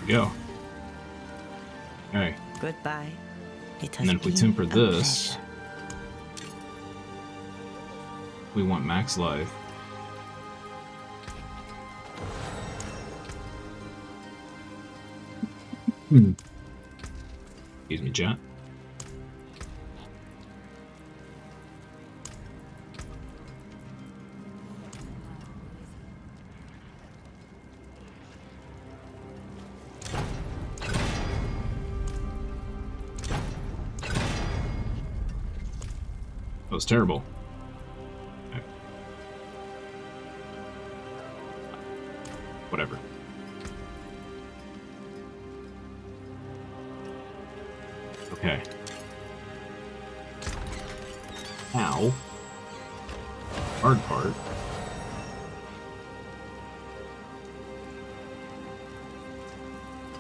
Go. Okay. Goodbye. It has And then if we been temper a this, pleasure. we want max life. Excuse me, chat. That was terrible. Okay. Whatever. Okay. Now, hard part.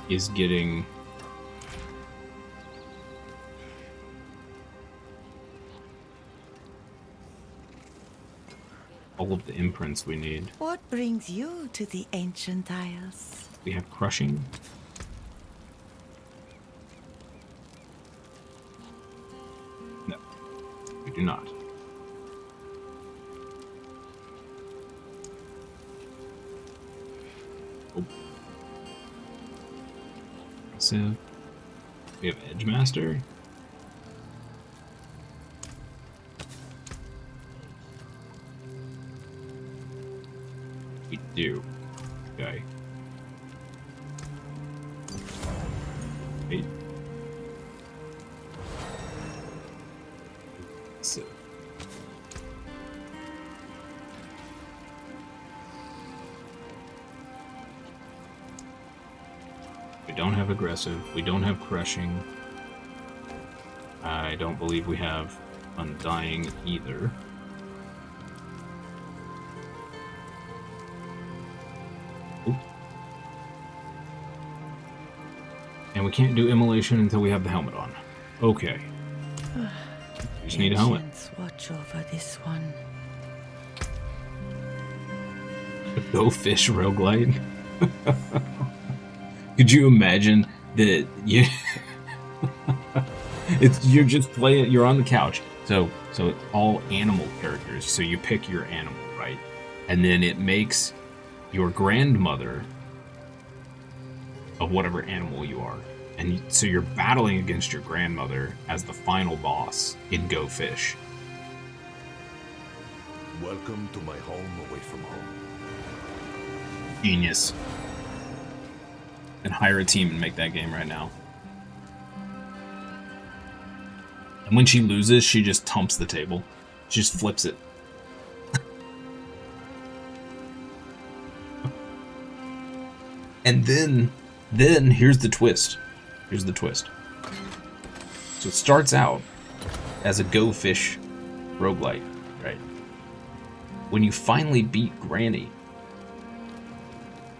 Is getting all of the imprints we need. What brings you to the ancient isles? We have crushing. No, we do not. Oh. So we have Edge Master. We do. Okay. Wait. So. We don't have aggressive. We don't have crushing. I don't believe we have undying either. Oop. And we can't do immolation until we have the helmet on. Okay. We just need a helmet. Ancients watch over this one. Go fish roguelite. Could you imagine that you you're just playing, you're on the couch. So it's all animal characters. So you pick your animal, right? And then it makes your grandmother of whatever animal you are. And so you're battling against your grandmother as the final boss in Go Fish. Welcome to my home away from home. Genius. And hire a team and make that game right now. And when she loses, she just tumps the table. She just flips it. And then here's the twist. Here's the twist. So it starts out as a Go Fish roguelite, right? When you finally beat Granny,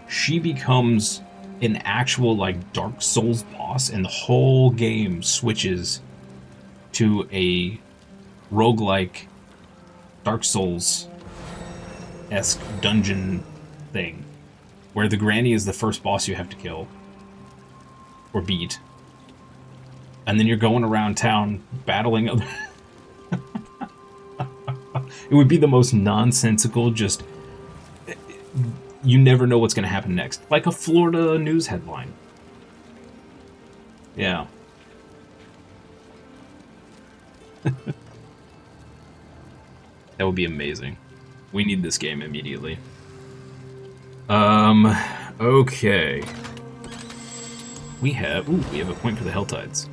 she becomes an actual like Dark Souls boss, and the whole game switches to a roguelike Dark Souls-esque dungeon thing, where the granny is the first boss you have to kill or beat, and then you're going around town battling other. It would be the most nonsensical, just you never know what's going to happen next, like a Florida news headline. Yeah. That would be amazing. We need this game immediately. Okay. We have a point for the Helltides.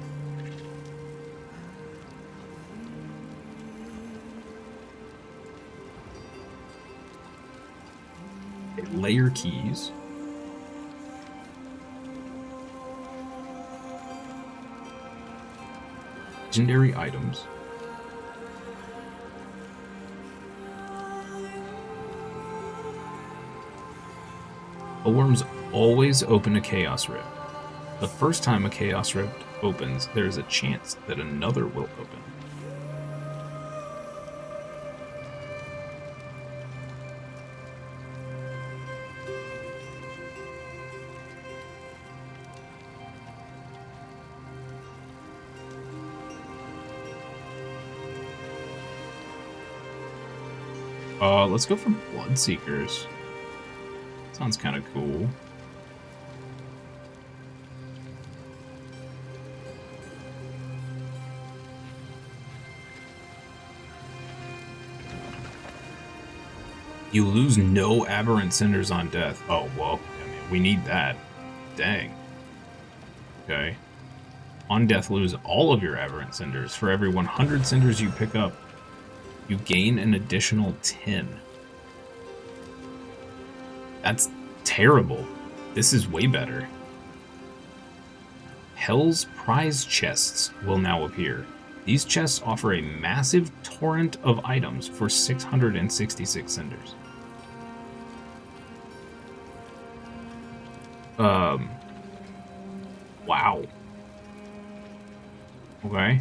Okay, layer keys. Legendary items. Worms always open a Chaos Rift. The first time a Chaos Rift opens, there is a chance that another will open. Let's go for Bloodseekers. Sounds kind of cool. You lose no aberrant cinders on death. Oh, well, I mean, we need that. Dang. Okay. On death, lose all of your aberrant cinders. For every 100 cinders you pick up, you gain an additional 10. That's terrible. This is way better. Hell's prize chests will now appear. These chests offer a massive torrent of items for 666 cinders. Wow. Okay.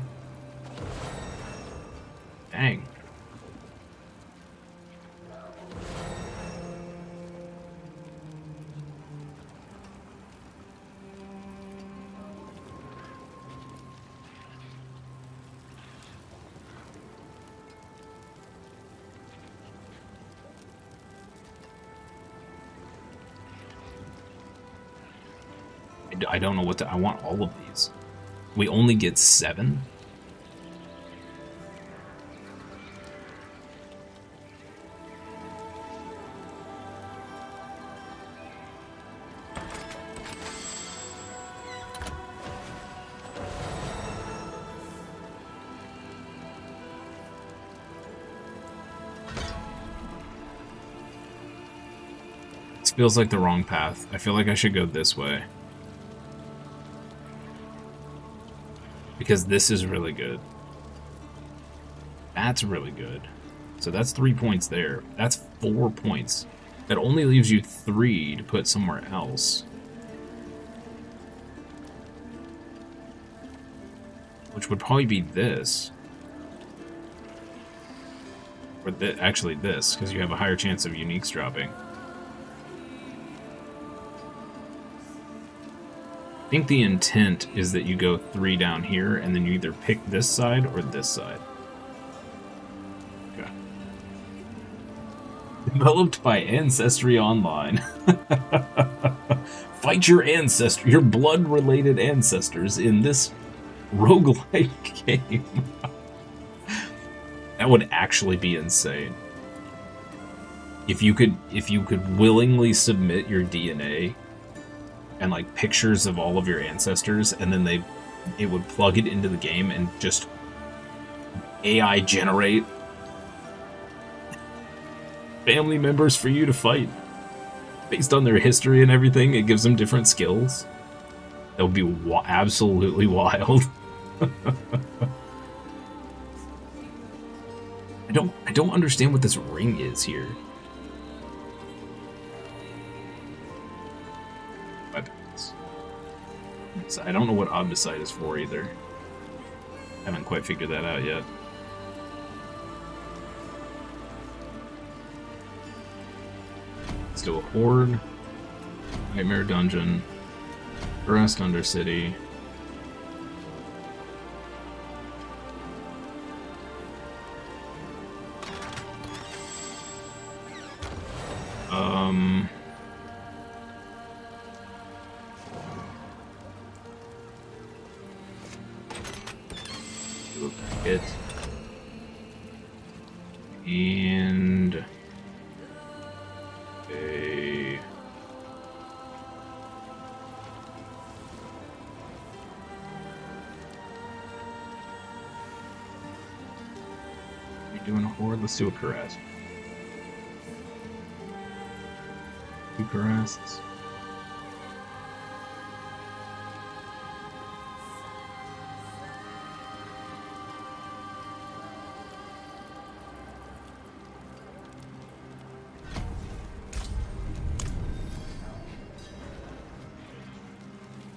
Dang. I don't know what to... I want all of these. We only get 7? This feels like the wrong path. I feel like I should go this way. Because this is really good. That's really good. So that's 3 points there. That's 4 points. That only leaves you 3 to put somewhere else. Which would probably be this. Or actually this, because you have a higher chance of uniques dropping. I think the intent is that you go 3 down here, and then you either pick this side or this side. Okay. Developed by Ancestry Online. Fight your your blood-related ancestors in this roguelike game. That would actually be insane. If you could willingly submit your DNA and like pictures of all of your ancestors, and then it would plug it into the game and just AI generate family members for you to fight based on their history and everything. It gives them different skills. That would be absolutely wild. I don't understand what this ring is here. I don't know what Omnicide is for either. Haven't quite figured that out yet. Let's do a Horde, Nightmare Dungeon, Rest Undercity. It and a we doing a Horde? Let's do a Caress. 2 Caresses.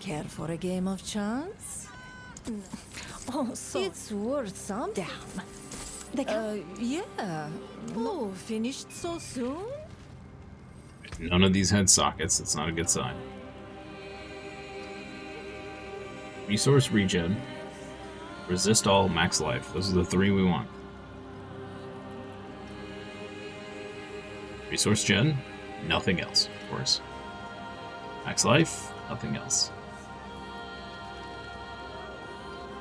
Care for a game of chance? Oh, so it's worth some. Damn. Yeah. Oh, finished so soon? None of these had sockets. That's not a good sign. Resource regen. Resist all, max life. Those are the 3 we want. Resource gen. Nothing else, of course. Max life. Nothing else.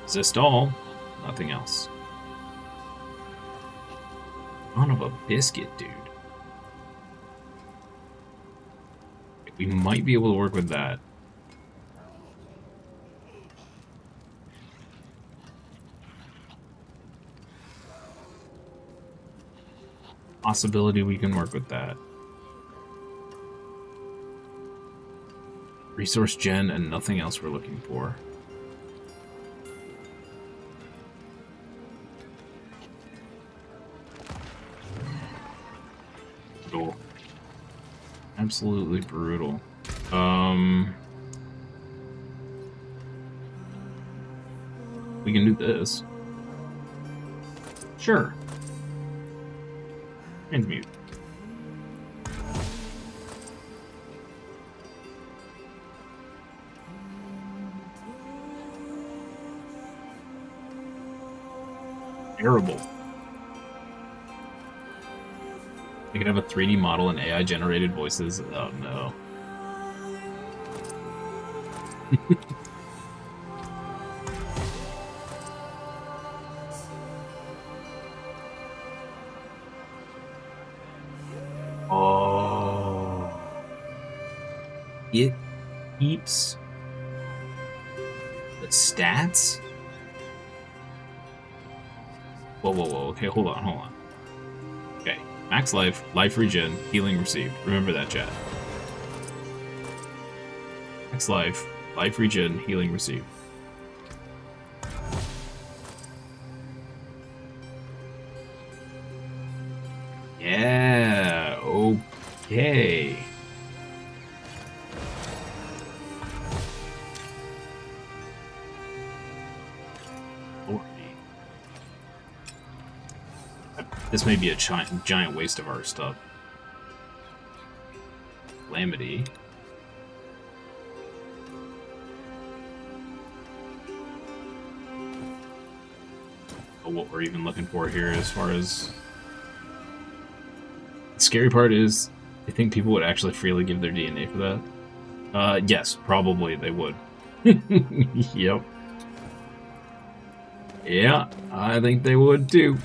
Resist all. Nothing else. Son of a biscuit, dude. We might be able to work with that. Possibility we can work with that. Resource gen and nothing else we're looking for. Brutal. Absolutely brutal. We can do this. Sure. Transmute. Terrible. We can have a 3D model and AI generated voices. Oh no. Oh. It keeps the stats? Whoa, whoa, whoa. Okay, hold on, hold on. Okay. Max life, life regen, healing received. Remember that, chat. Max life, life regen, healing received. Yeah, okay. This may be a giant waste of our stuff. Calamity. What we're even looking for here as far as... The scary part is, I think people would actually freely give their DNA for that. Yes, probably they would. Yep. Yeah, I think they would too.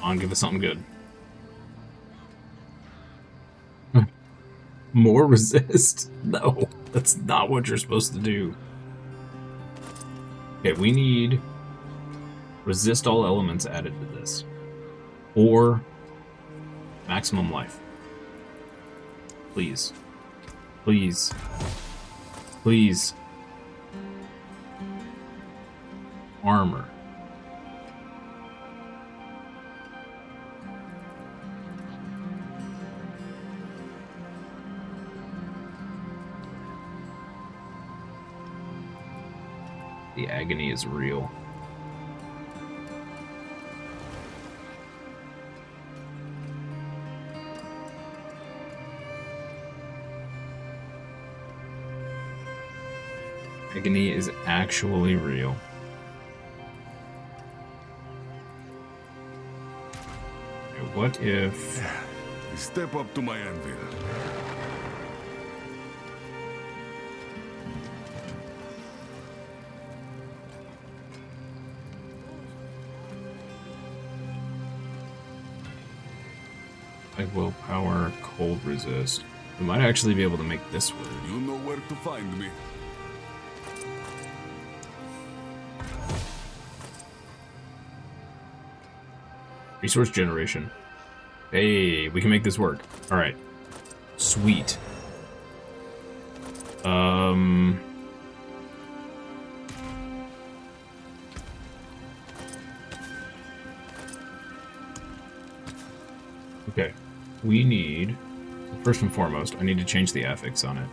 On, give us something good. More resist? No, that's not what you're supposed to do. Okay, we need resist all elements added to this. Or Maximum life. Please. Please. Please. Armor. The agony is real. Agony is actually real. Okay, what if... Step up to my anvil. I willpower, cold resist. We might actually be able to make this work. You know where to find me. Resource generation. Hey, we can make this work. Alright. Sweet. Okay. We need... First and foremost, I need to change the affix on it.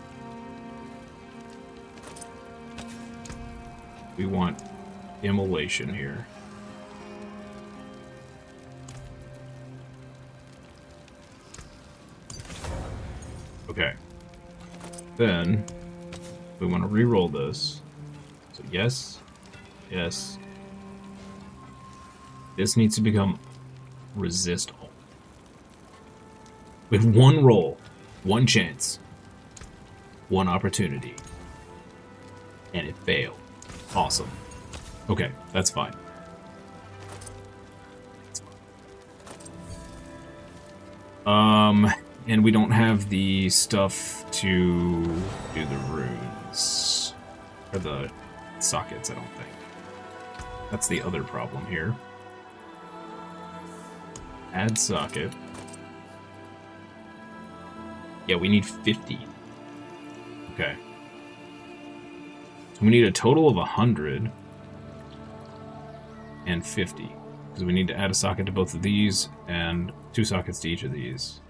We want immolation here. Okay. Then, we want to re-roll this. So yes, yes. This needs to become resist all. We have one roll, one chance, one opportunity, and it failed. Awesome. Okay, that's fine. And we don't have the stuff to do the runes. Or the sockets, I don't think. That's the other problem here. Add socket. Yeah, we need 50. Okay. So we need a total of 100 and 50. Because we need to add a socket to both of these and 2 sockets to each of these.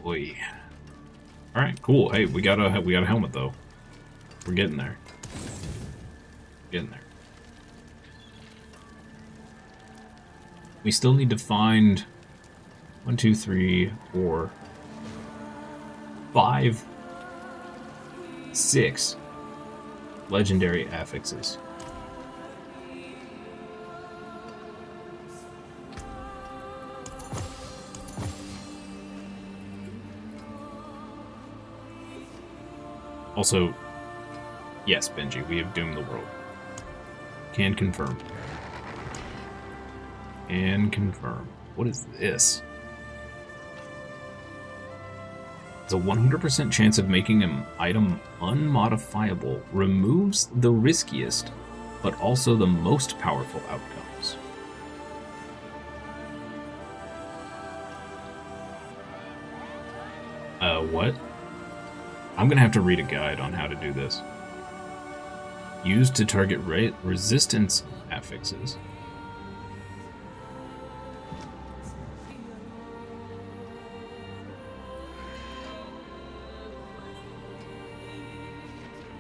Boy. Alright, cool. Hey, we got a helmet though. We're getting there. Getting there. We still need to find 1, 2, 3, 4, 5, 6 legendary affixes. Also, yes, Benji, we have doomed the world. Can confirm. And confirm. What is this? It's a 100% chance of making an item unmodifiable. Removes the riskiest, but also the most powerful outcomes. What? I'm gonna have to read a guide on how to do this. Used to target resistance affixes.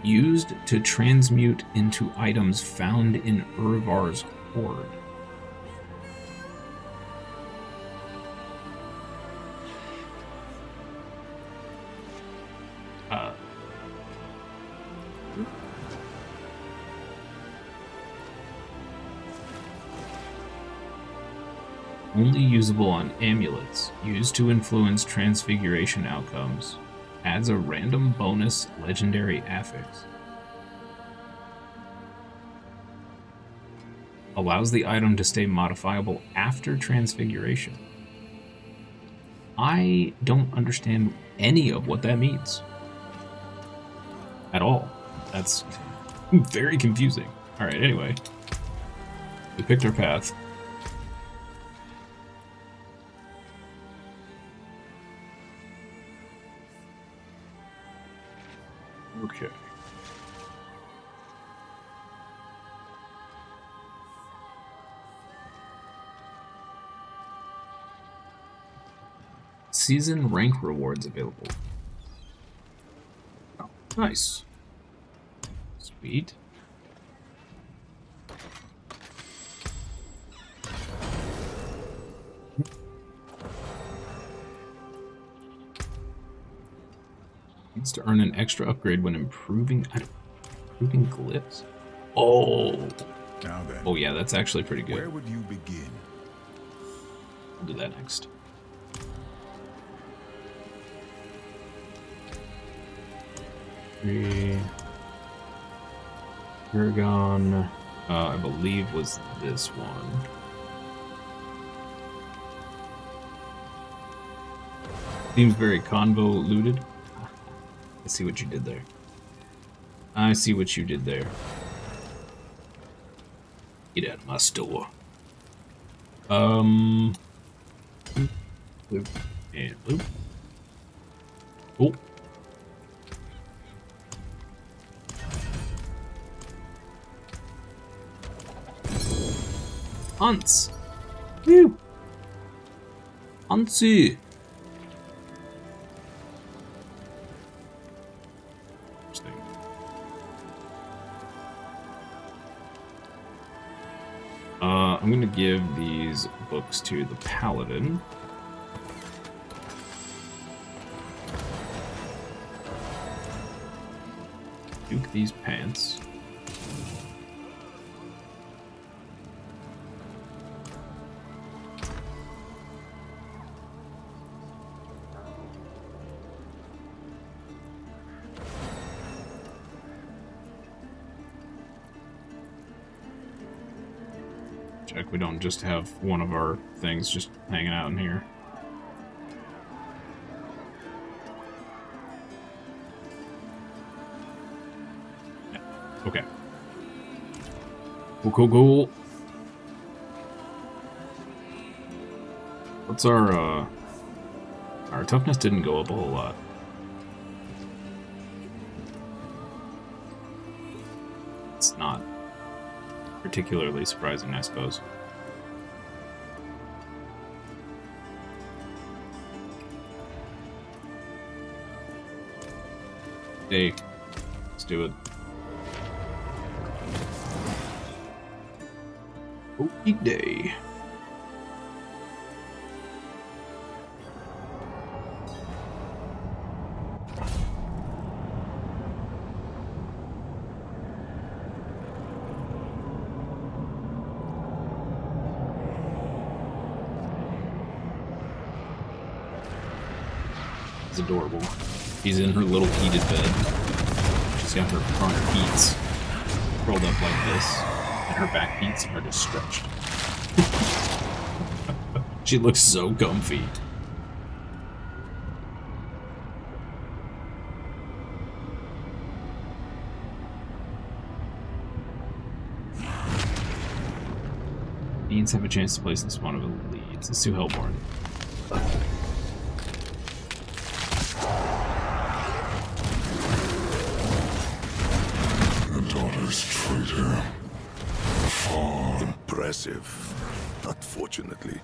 Used to transmute into items found in Urvar's hoard. Only usable on amulets. Used to influence transfiguration outcomes. Adds a random bonus legendary affix. Allows the item to stay modifiable after transfiguration. I don't understand any of what that means. At all. That's very confusing. Alright, anyway. We picked our path. Okay. Season rank rewards available. Oh, nice. Sweet. Needs to earn an extra upgrade when improving glyphs. Oh. Now then, Oh yeah, that's actually pretty good. where would you begin? We'll do that next. Paragon, I believe was this one. Seems very convoluted. I see what you did there. I see what you did there. Get out of my store. Loop and loop. Oh. Hunts. Woo. Huntsie. Interesting. I'm gonna give these books to the Paladin. Duke these pants. Check we don't just have one of our things just hanging out in here. Yeah. Okay. Cool. What's our toughness didn't go up a whole lot. It's not particularly surprising, I suppose. Hey, let's do it. Okie day. Adorable. She's in her little heated bed. She's got her front feet rolled up like this, and her back feet are just stretched. She looks so comfy. Beans have a chance to place in spawn of the leads. It's too hellborn. Traitor. Far. Impressive, unfortunately.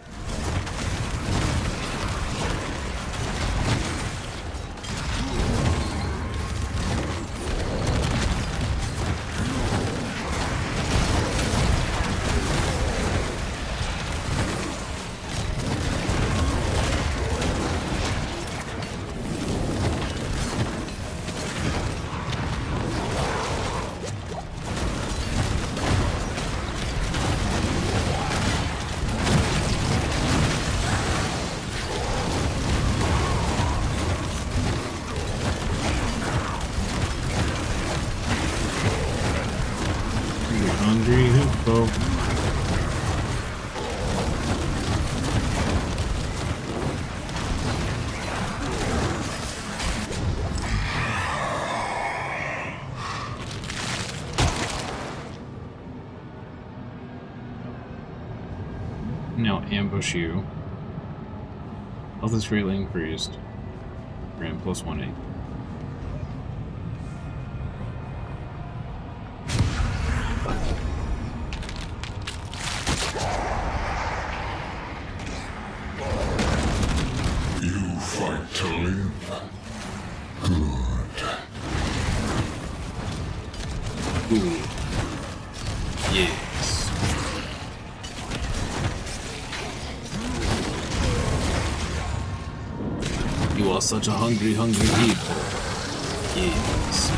Hungry hippo. Now ambush you. Health is greatly increased. Ram plus 1/8. cool. Yes. You are such a hungry, hungry people. Yes.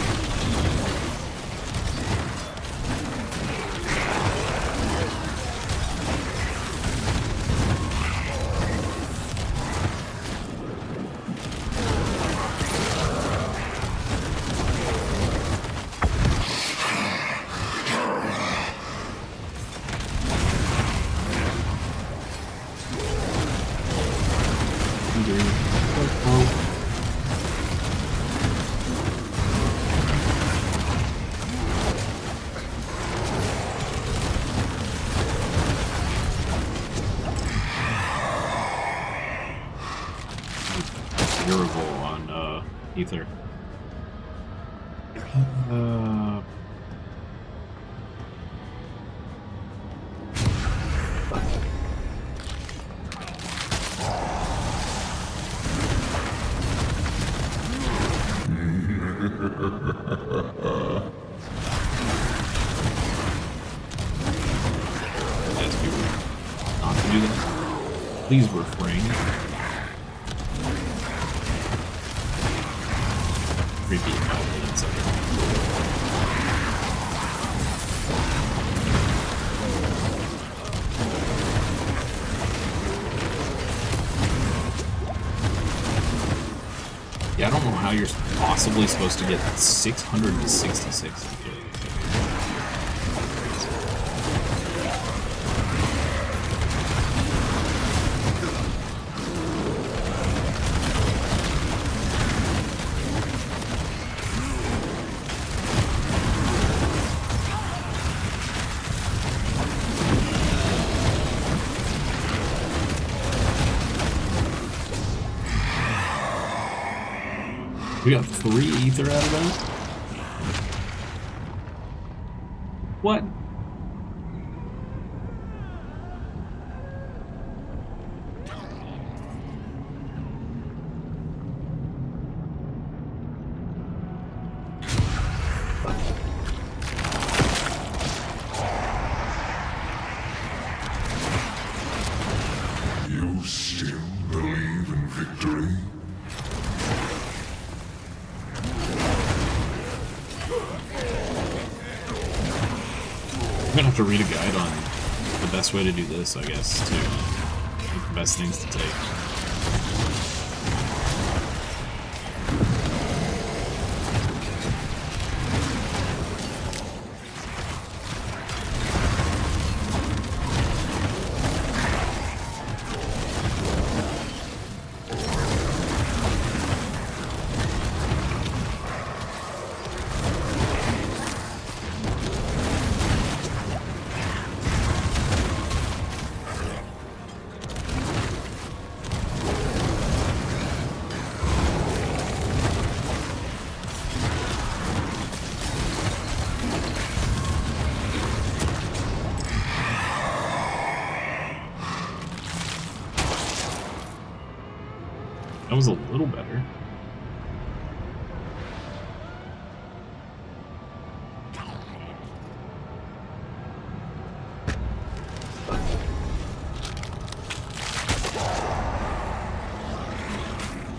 On Ether. Ask people not to do that. Please refrain. Creepy intelligence. Yeah, I don't know how you're possibly supposed to get 666. We got 3 ether out of that? What? You still believe in victory? I'm gonna have to read a guide on the best way to do this, I guess, to the best things to take. That was a little better.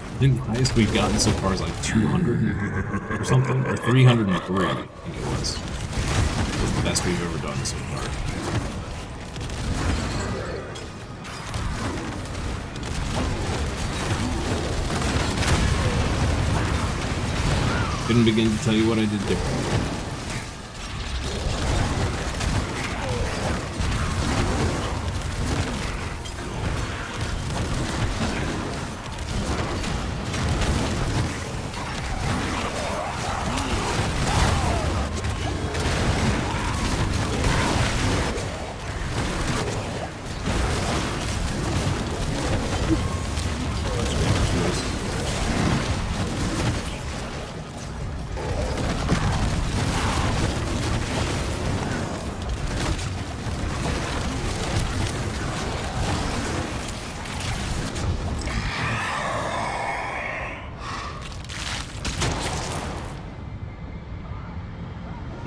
I think the highest we've gotten so far is like 200 or something, or 303, I think it was. It was the best we've ever done so far. Couldn't begin to tell you what I did differently.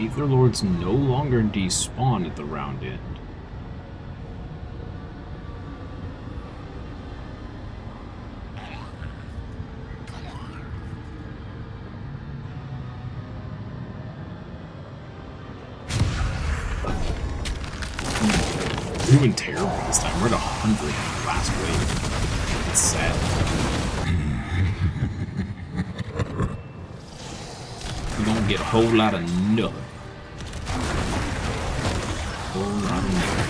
Aether Lords no longer despawn at the round end. We're doing terrible this time. We're at 100 in the last wave. It's sad. We don't get a whole lot of nothing. Whole lot of nothing.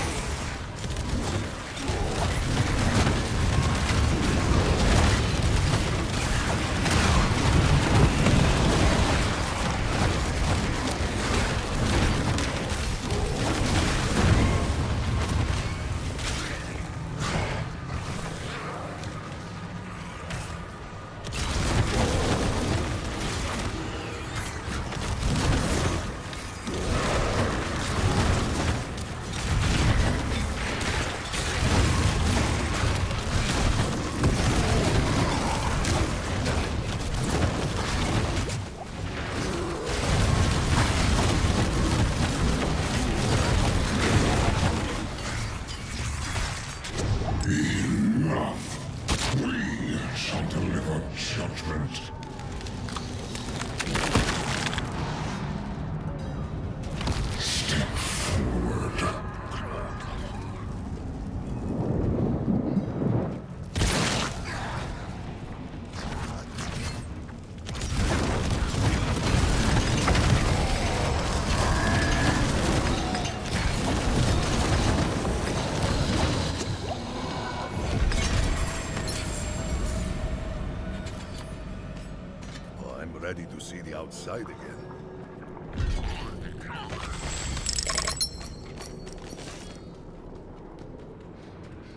Ready to see the outside again.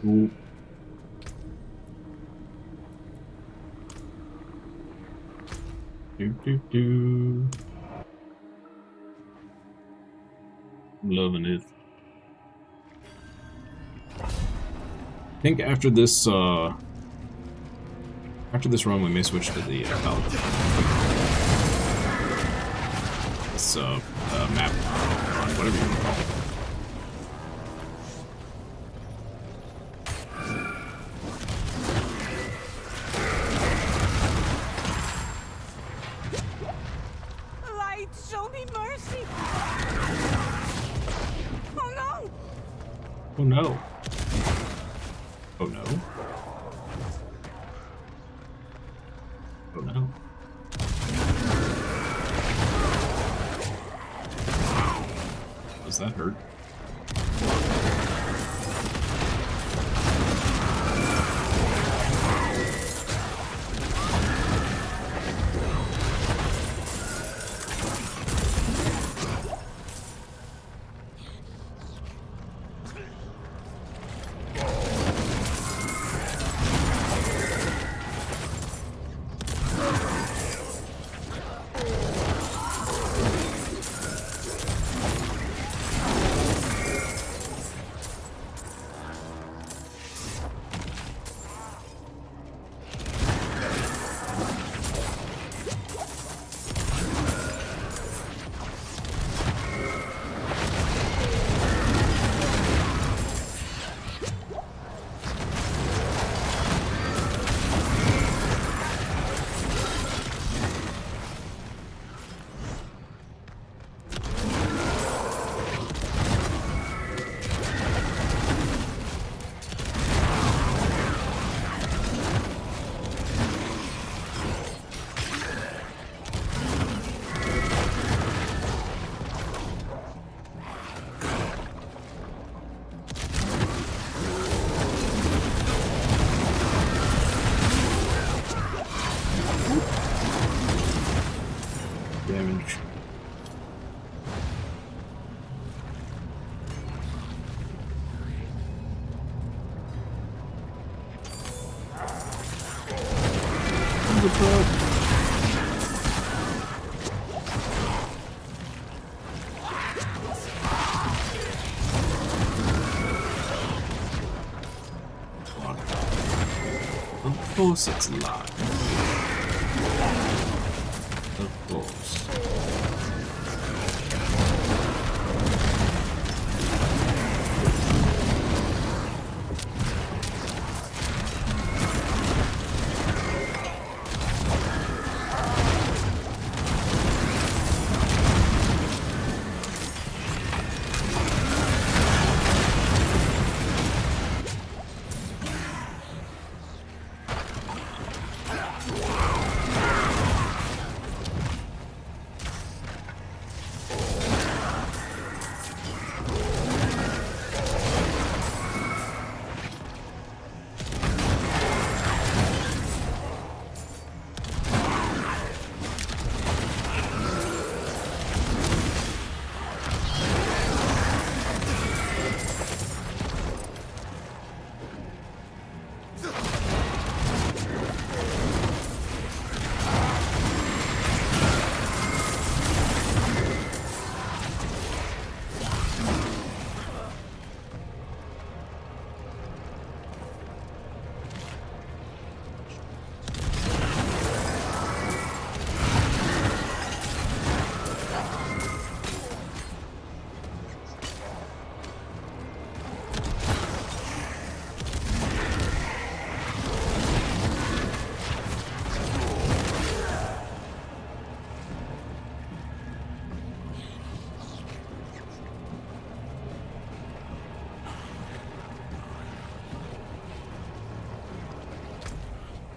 Ooh. Do. I'm loving it. I think after this run, we may switch to the Paladin. This map run, whatever you want to call it. Light, show me mercy! Oh no! Oh no. Oh no. Oh no. Does that hurt? Damage. The truck. Of course it's live. Of course.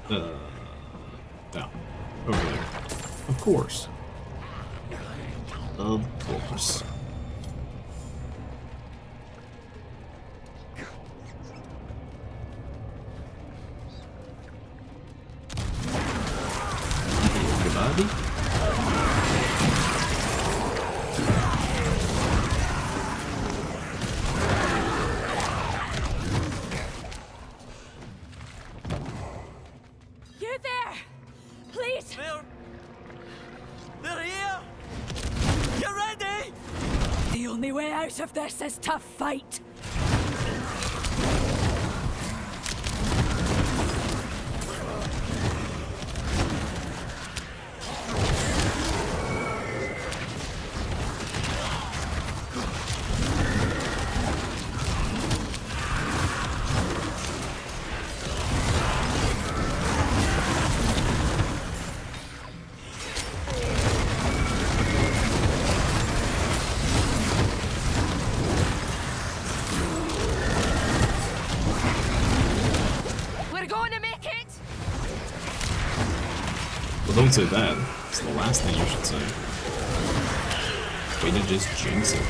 Yeah. Over there. Of course. Of course. Goodbye. You there! Please! They're here! You ready? The only way out of this is to fight. We're going to make it! Well, don't say that. It's the last thing you should say. Way to just jinx it.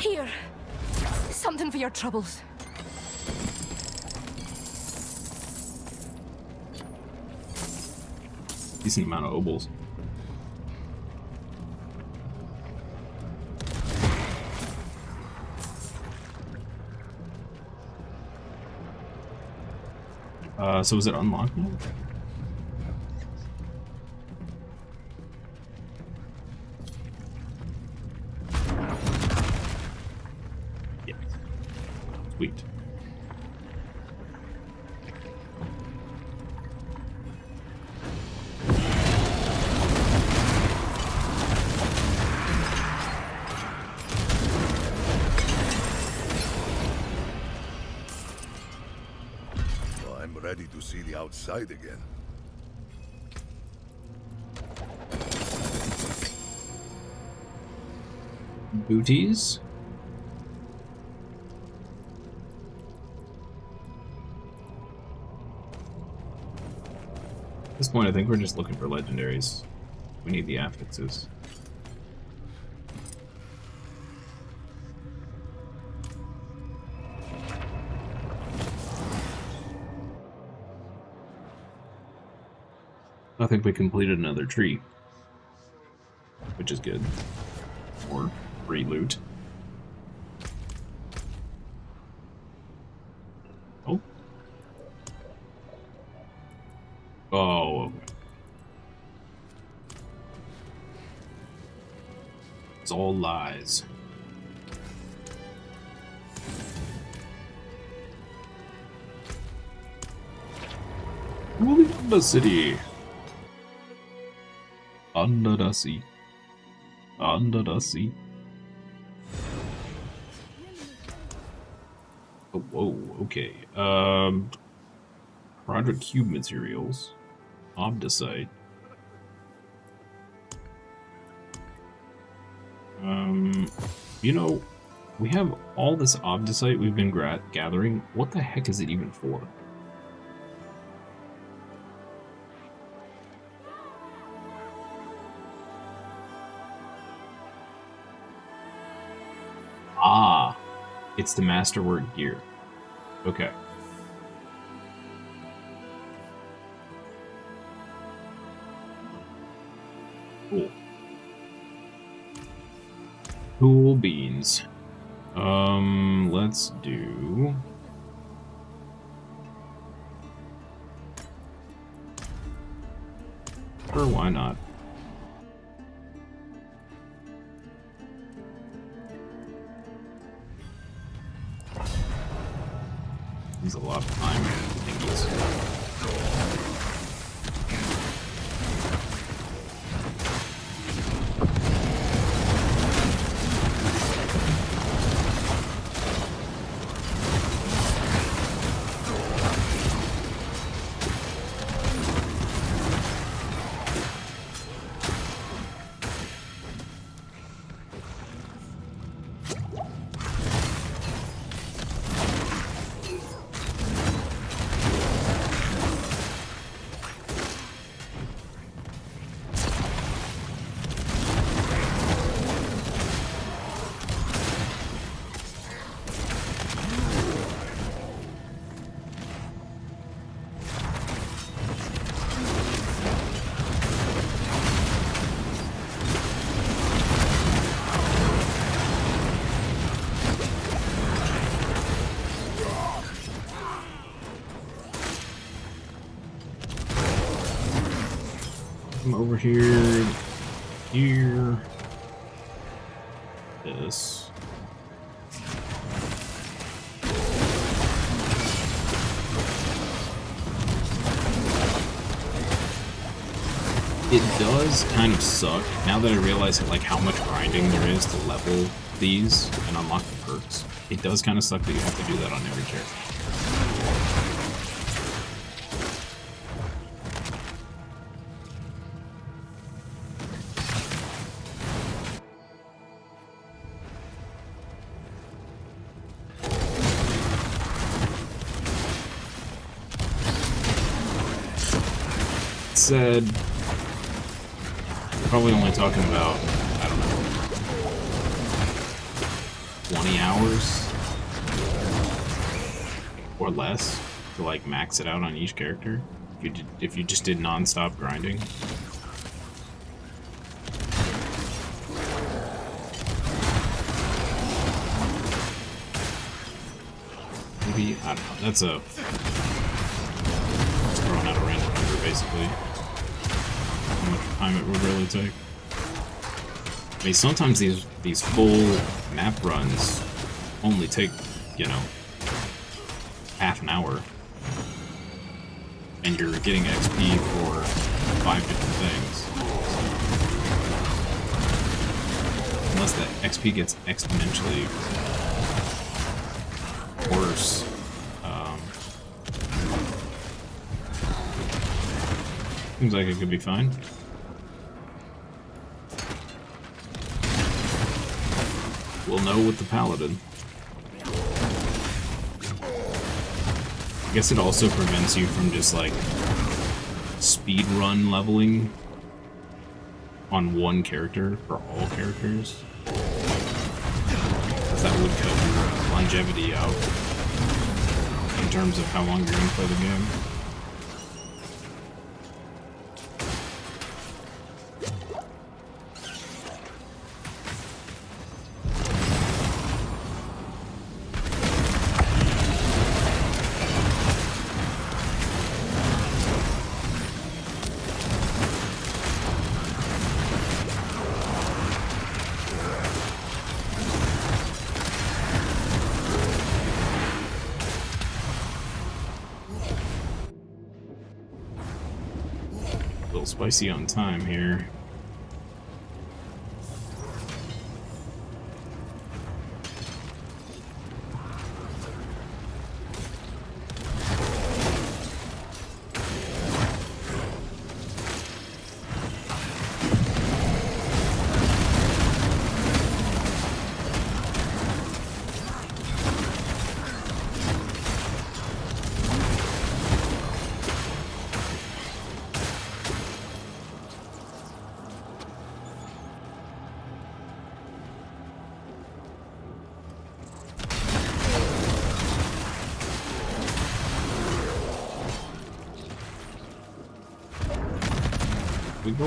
Here. Something for your troubles. Decent amount of obols. So is it unlocked now? Yeah. Sweet. So I'm ready to see the outside again. Booties. At this point, I think we're just looking for legendaries. We need the affixes. I think we completed another tree, which is good. Or free loot. Oh. Oh. Okay. It's all lies. Moving from the city. Under the sea. Under the sea. Oh, whoa, okay. Project Cube materials. Obdicite. You know, we have all this obdicite we've been gathering. What the heck is it even for? Ah, it's the masterwork gear. Okay. Cool. Cool beans. Let's do... Sure, why not? Needs a lot of time. Come over here. Here. This. It does kind of suck, now that I realize like how much grinding there is to level these and unlock the perks. It does kind of suck that you have to do that on every character. Said, probably only talking about, I don't know, 20 hours or less to like max it out on each character if you just did non-stop grinding. Maybe, I don't know, that's a just throwing out a random number basically. How much time it would really take. I mean, sometimes these full map runs only take, you know, half an hour. And you're getting XP for 5 different things. Unless the XP gets exponentially worse. Seems like it could be fine. We'll know with the Paladin. I guess it also prevents you from just like speed run leveling on one character for all characters. Because that would cut your longevity out in terms of how long you're going to play the game. Spicy on time here. We go.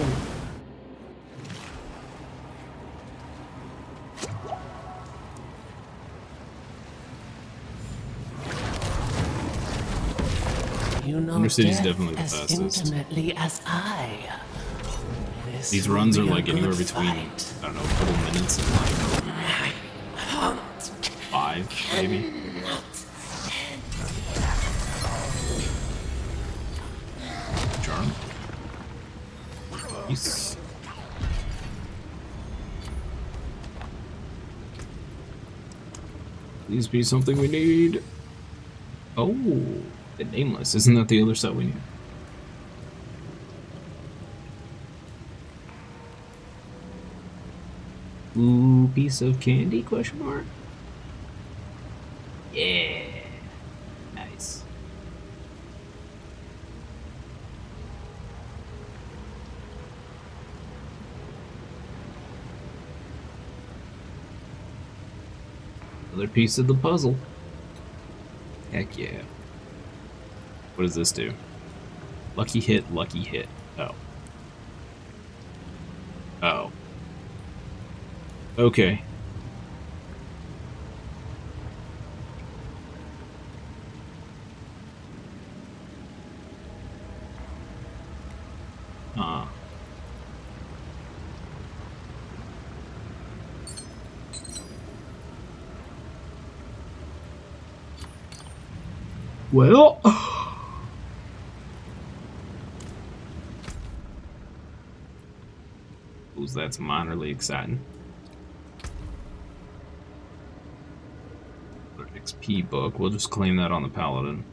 You know Undercity's death definitely the as fastest. intimately as I. These runs are like anywhere between, I don't know, a couple minutes and like 5, maybe. Charm. Peace. Please be something we need. Oh, the Nameless. Isn't that the other set we need? Ooh, piece of candy, question mark? Yeah. Nice. Another piece of the puzzle. Heck yeah. What does this do? Lucky hit, lucky hit. Oh. Oh. Okay. Well, that's minorly exciting. XP book. We'll just claim that on the Paladin.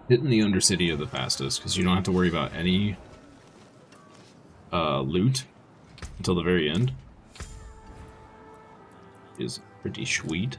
Hitting the Undercity of the fastest, because you don't have to worry about any loot until the very end. Is pretty sweet.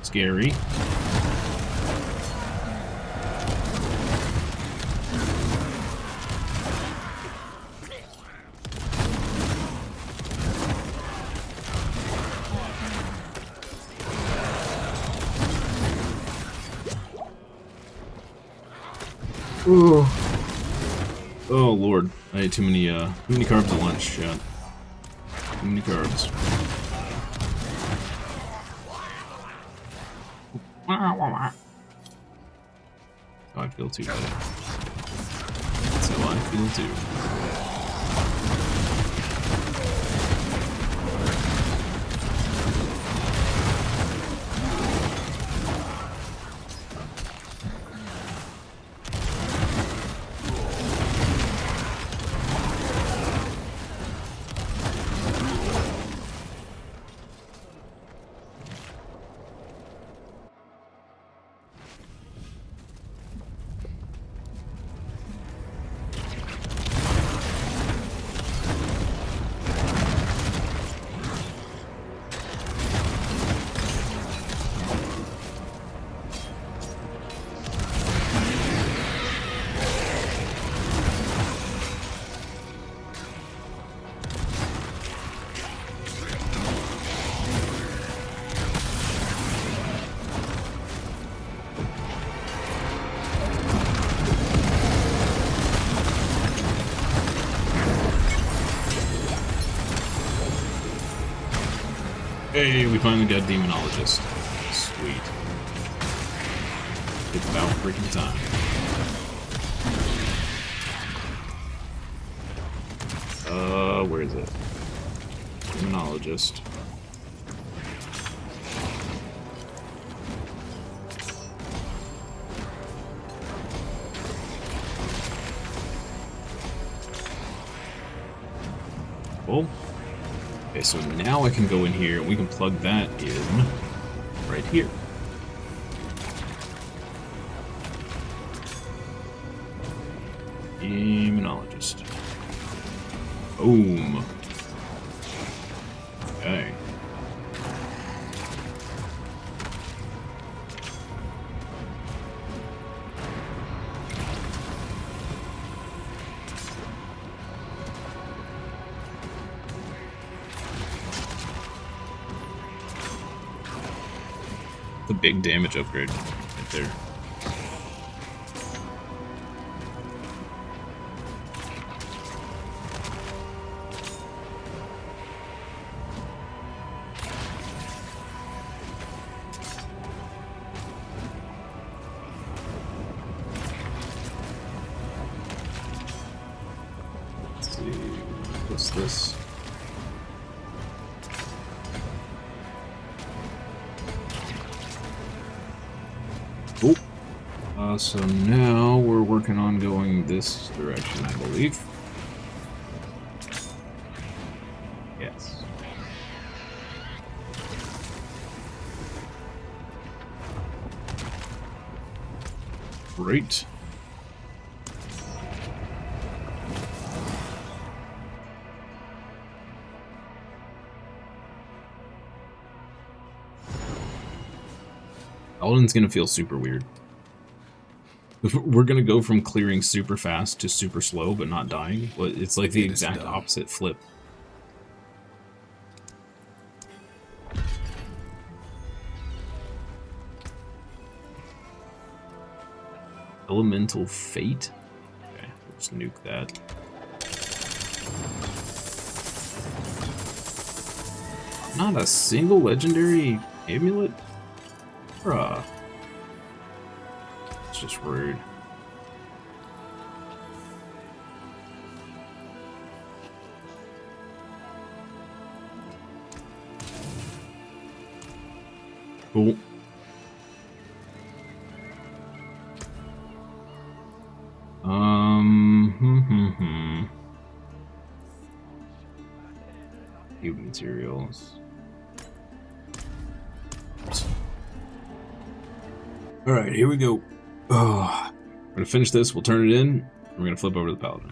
Scary. Ooh. Oh lord, I ate too many carbs at lunch, chat. Too many carbs. I feel too bad. That's how I feel too. Hey, we finally got Demonologist. Sweet. It's about freaking time. Where is it? Demonologist. Cool. Okay, so now I can go in here and we can plug that in right here. Demonologist. Boom. Okay. The big damage upgrade right there. What's this? Oh. So now we're working on going this direction, I believe. Yes. Great. Paladin's gonna feel super weird. We're gonna go from clearing super fast to super slow, but not dying. It's like the exact opposite flip. Elemental Fate? Okay, let's nuke that. Not a single legendary amulet? Bruh. It's just rude. Cool. Cube materials. Alright, here we go. Oh, we're gonna finish this, we'll turn it in, and we're gonna flip over to the Paladin.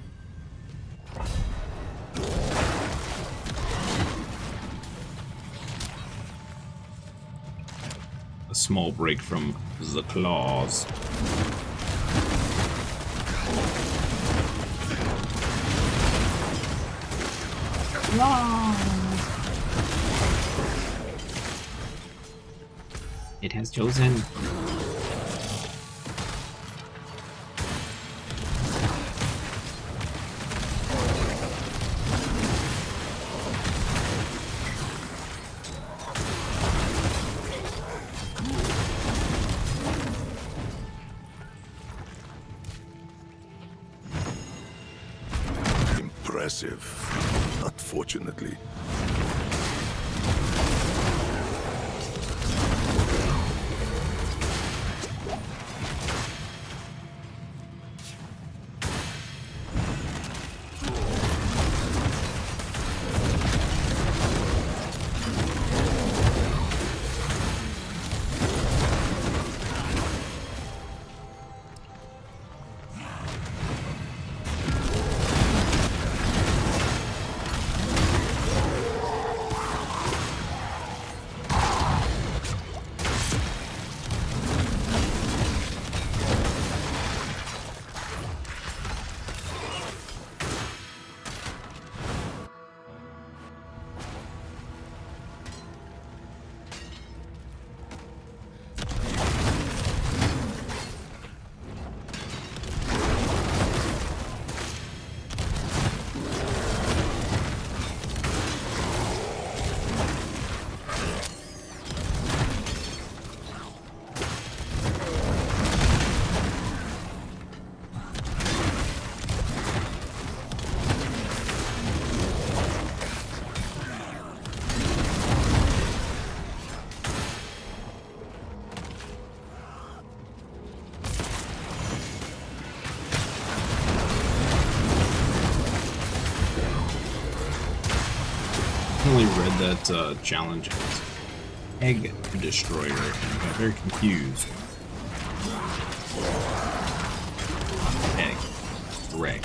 A small break from the claws. It has chosen. Impressive, unfortunately. definitely read that challenge as Egg Destroyer and got very confused. Egg. Reg.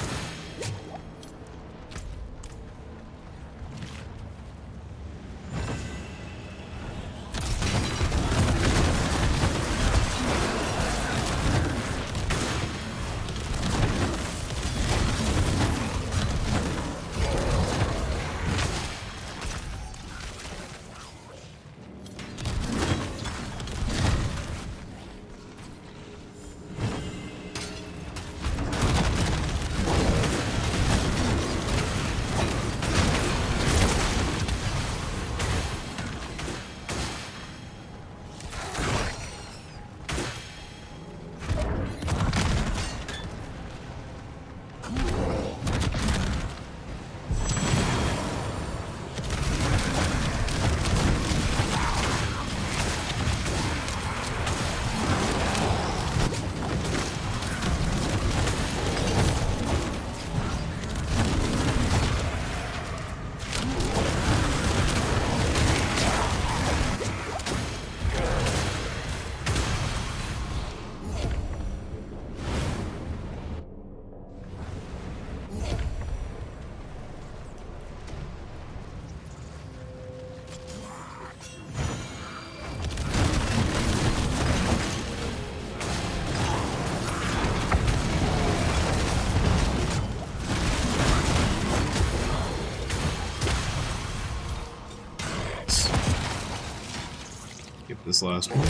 This last one.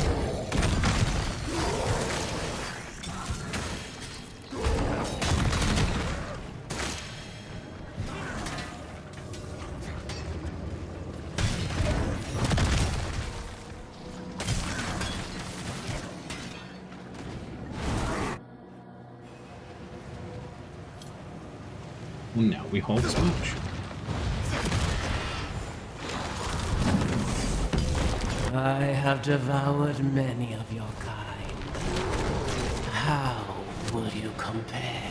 And now we hold this match. I have devoured many of your kind. How will you compare?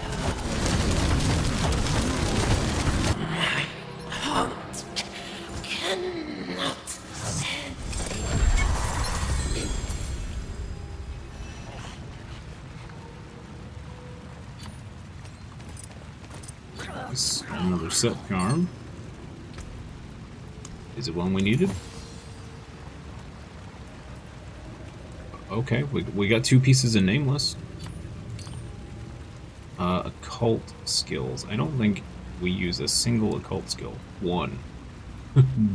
My heart cannot stand. Another set charm. Is it one we needed? Okay, we got 2 pieces of Nameless. Occult skills. I don't think we use a single occult skill. 1.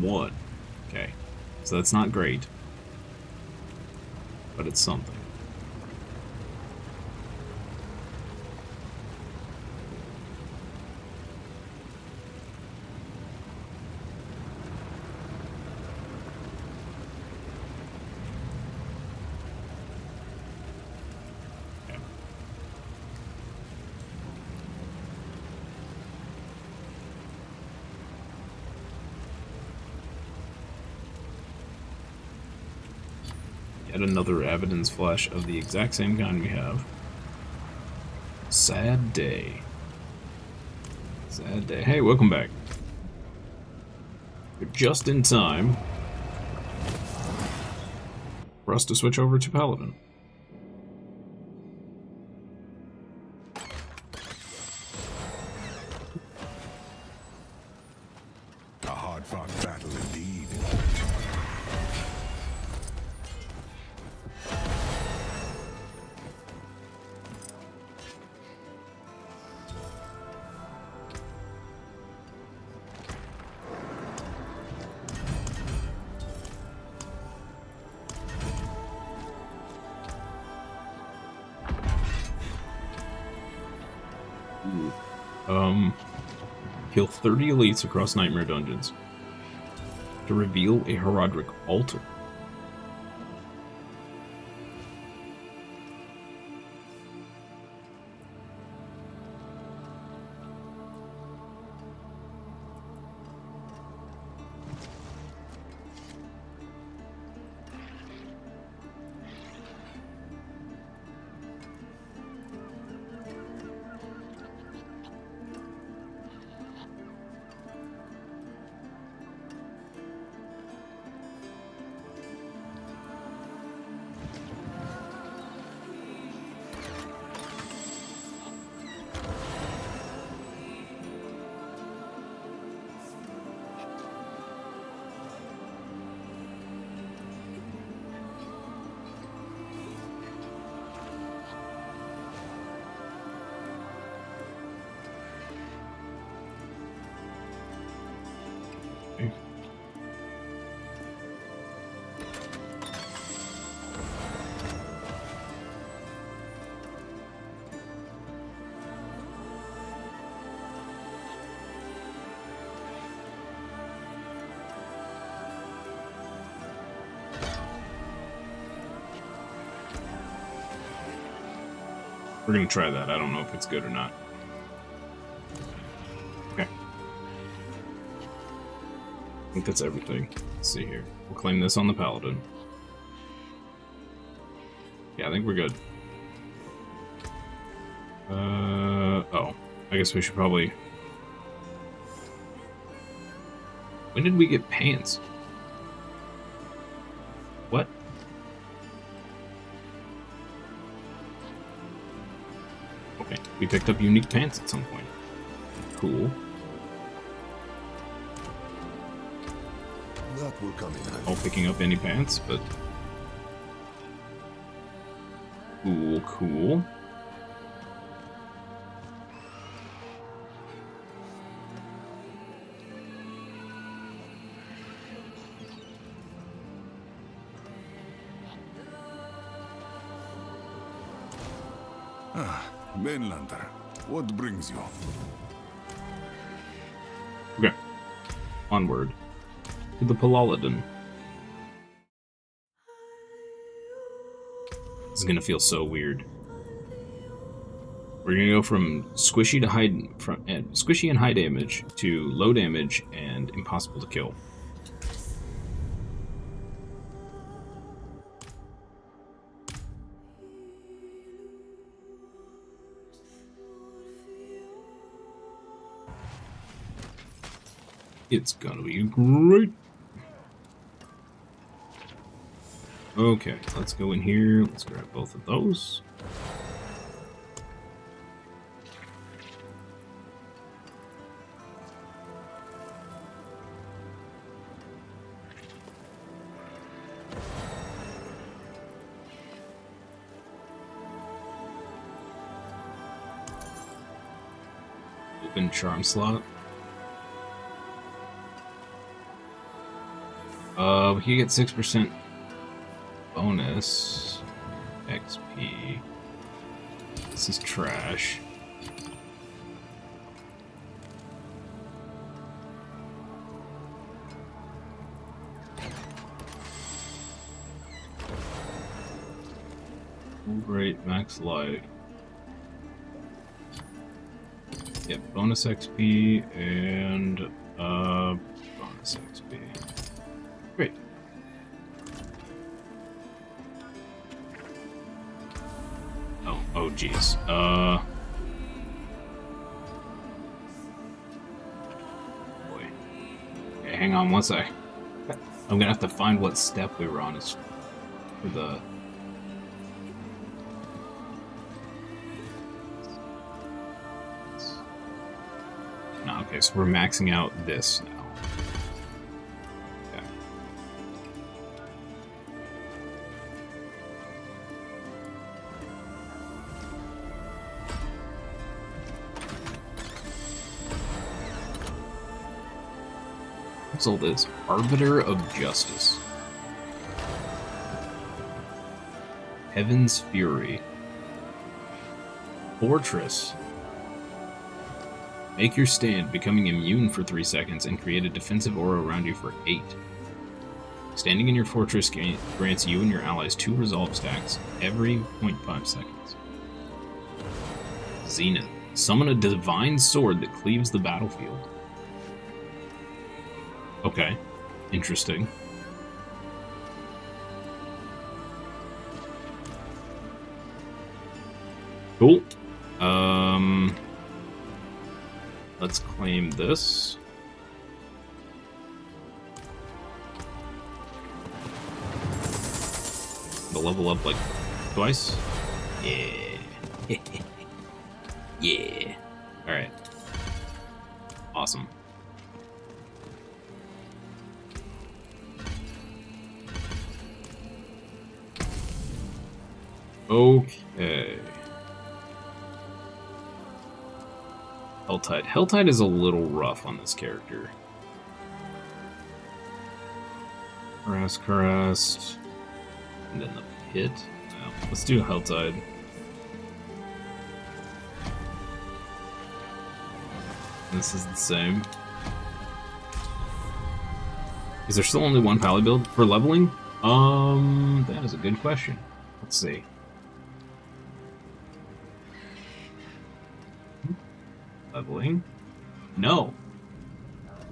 1. Okay. So that's not great. But it's something. Yet another evidence flash of the exact same kind we have. Sad day. Sad day. Hey, welcome back. You're just in time for us to switch over to Paladin. A hard-fought battle indeed. Kill 30 elites across nightmare dungeons to reveal a Herodic altar. Okay. We're gonna try that. I don't know if it's good or not. Okay. I think that's everything. Let's see here. We'll claim this on the Paladin. Yeah, I think we're good. Oh. I guess we should probably... When did we get pants? What? Okay, we picked up unique pants at some point. Cool. That will come in handy. All picking up any pants, but... Cool, cool. Mainlander, what brings you? Okay. Onward. To the Paladin. This is gonna feel so weird. We're gonna go from squishy to high, squishy and high damage to low damage and impossible to kill. It's gonna be great. Okay, let's go in here. Let's grab both of those. Open charm slot. You get 6% bonus XP. This is trash. Great, max life. Yep, bonus XP and bonus XP. Great. Oh geez. Boy. Okay, hang on one sec. I'm gonna have to find what step we were on is for the... No, okay, so we're maxing out this now. Okay. What's all this? Arbiter of Justice. Heaven's Fury. Fortress. Make your stand, becoming immune for 3 seconds, and create a defensive aura around you for 8. Standing in your fortress grants you and your allies 2 resolve stacks every 0.5 seconds. Zenith. Summon a divine sword that cleaves the battlefield. Okay. Interesting. Cool. Let's claim this. To level up like twice. Yeah. Yeah. Alright. Awesome. Okay. Helltide. Helltide is a little rough on this character. Caressed. And then the pit. No, let's do Helltide. This is the same. Is there still only one Pally build for leveling? That is a good question. Let's see. Leveling? No.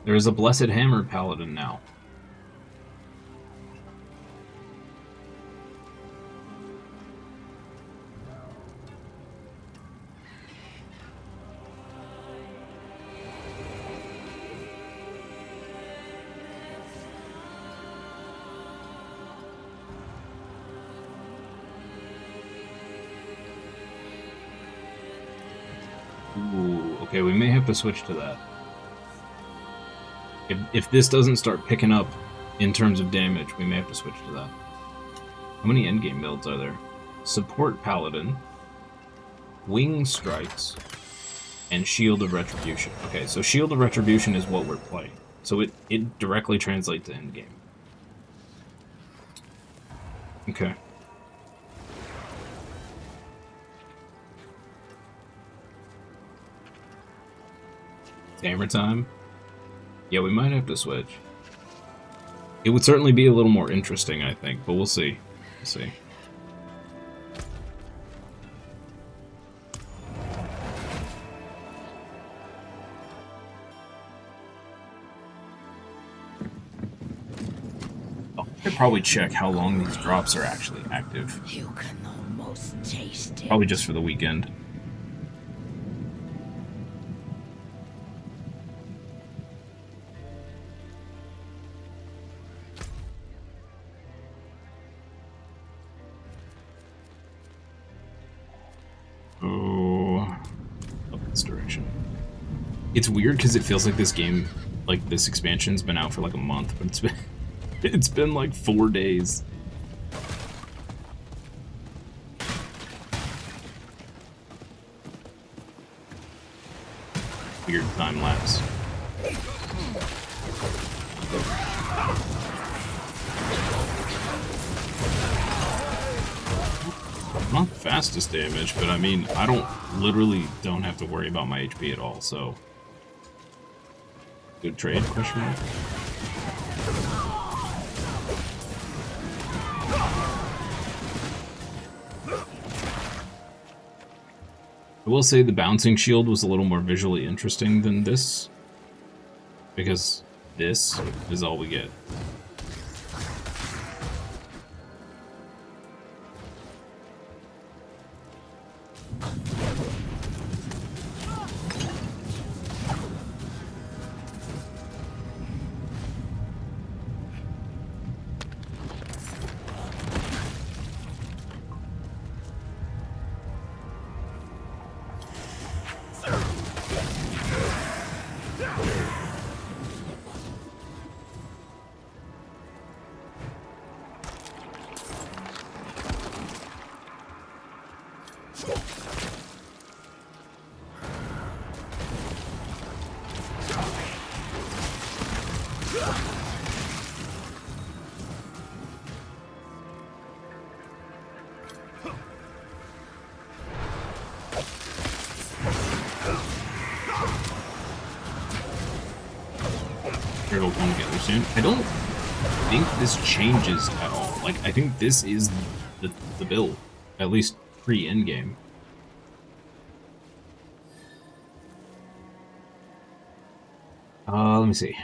There is a Blessed Hammer Paladin now. Ooh, okay, we may have to switch to that. If this doesn't start picking up in terms of damage, we may have to switch to that. How many endgame builds are there? Support Paladin, Wing Strikes, and Shield of Retribution. Okay, so Shield of Retribution is what we're playing. So it directly translates to endgame. Okay. Hammer time? Yeah, we might have to switch. It would certainly be a little more interesting, I think, but we'll see. We'll see. Oh, I should probably check how long these drops are actually active. You can almost taste it. Probably just for the weekend. It's weird because it feels like this game, like this expansion's been out for like a month, but it's been like 4 days. Weird time lapse. Not the fastest damage, but I mean, I literally don't have to worry about my HP at all, so. Good trade, question mark. I will say the bouncing shield was a little more visually interesting than this, because this is all we get. It'll come together soon. I don't think this changes at all. Like, I think this is the build, at least pre-endgame. Let me see.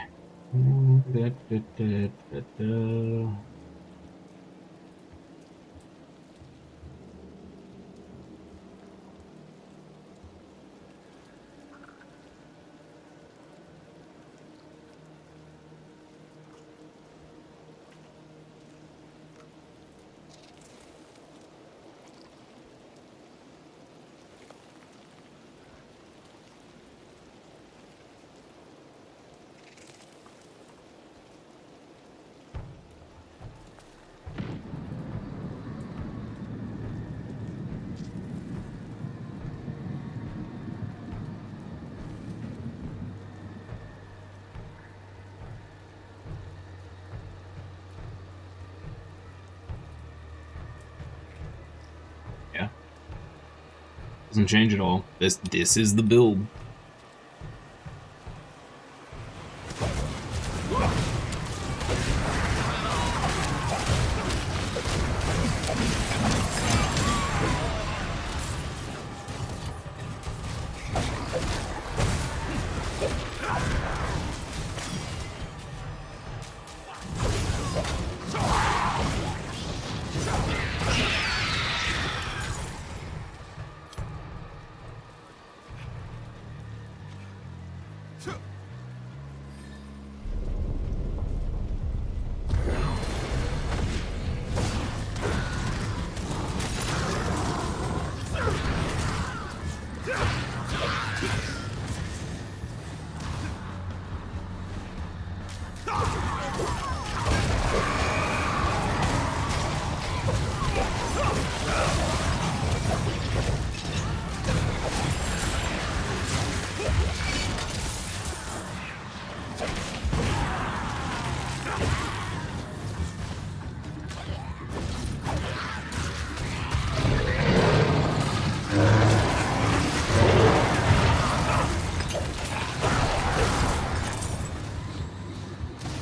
Doesn't change at all. This is the build.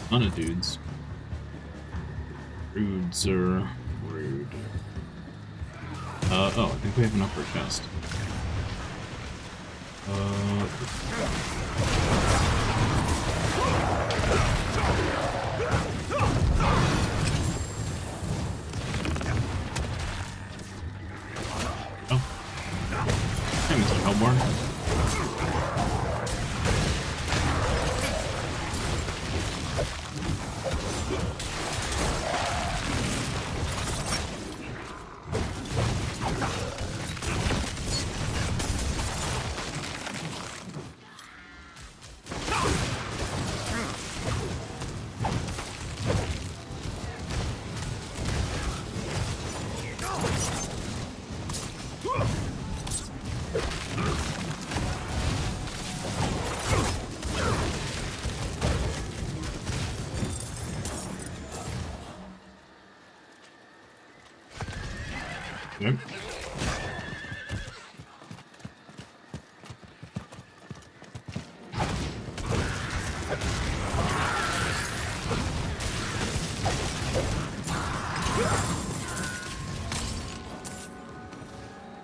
Ton of dudes. Rude, sir. Rude. Oh, I think we have an upper chest. Oh. Hey, Mr. Hellborn. Yep.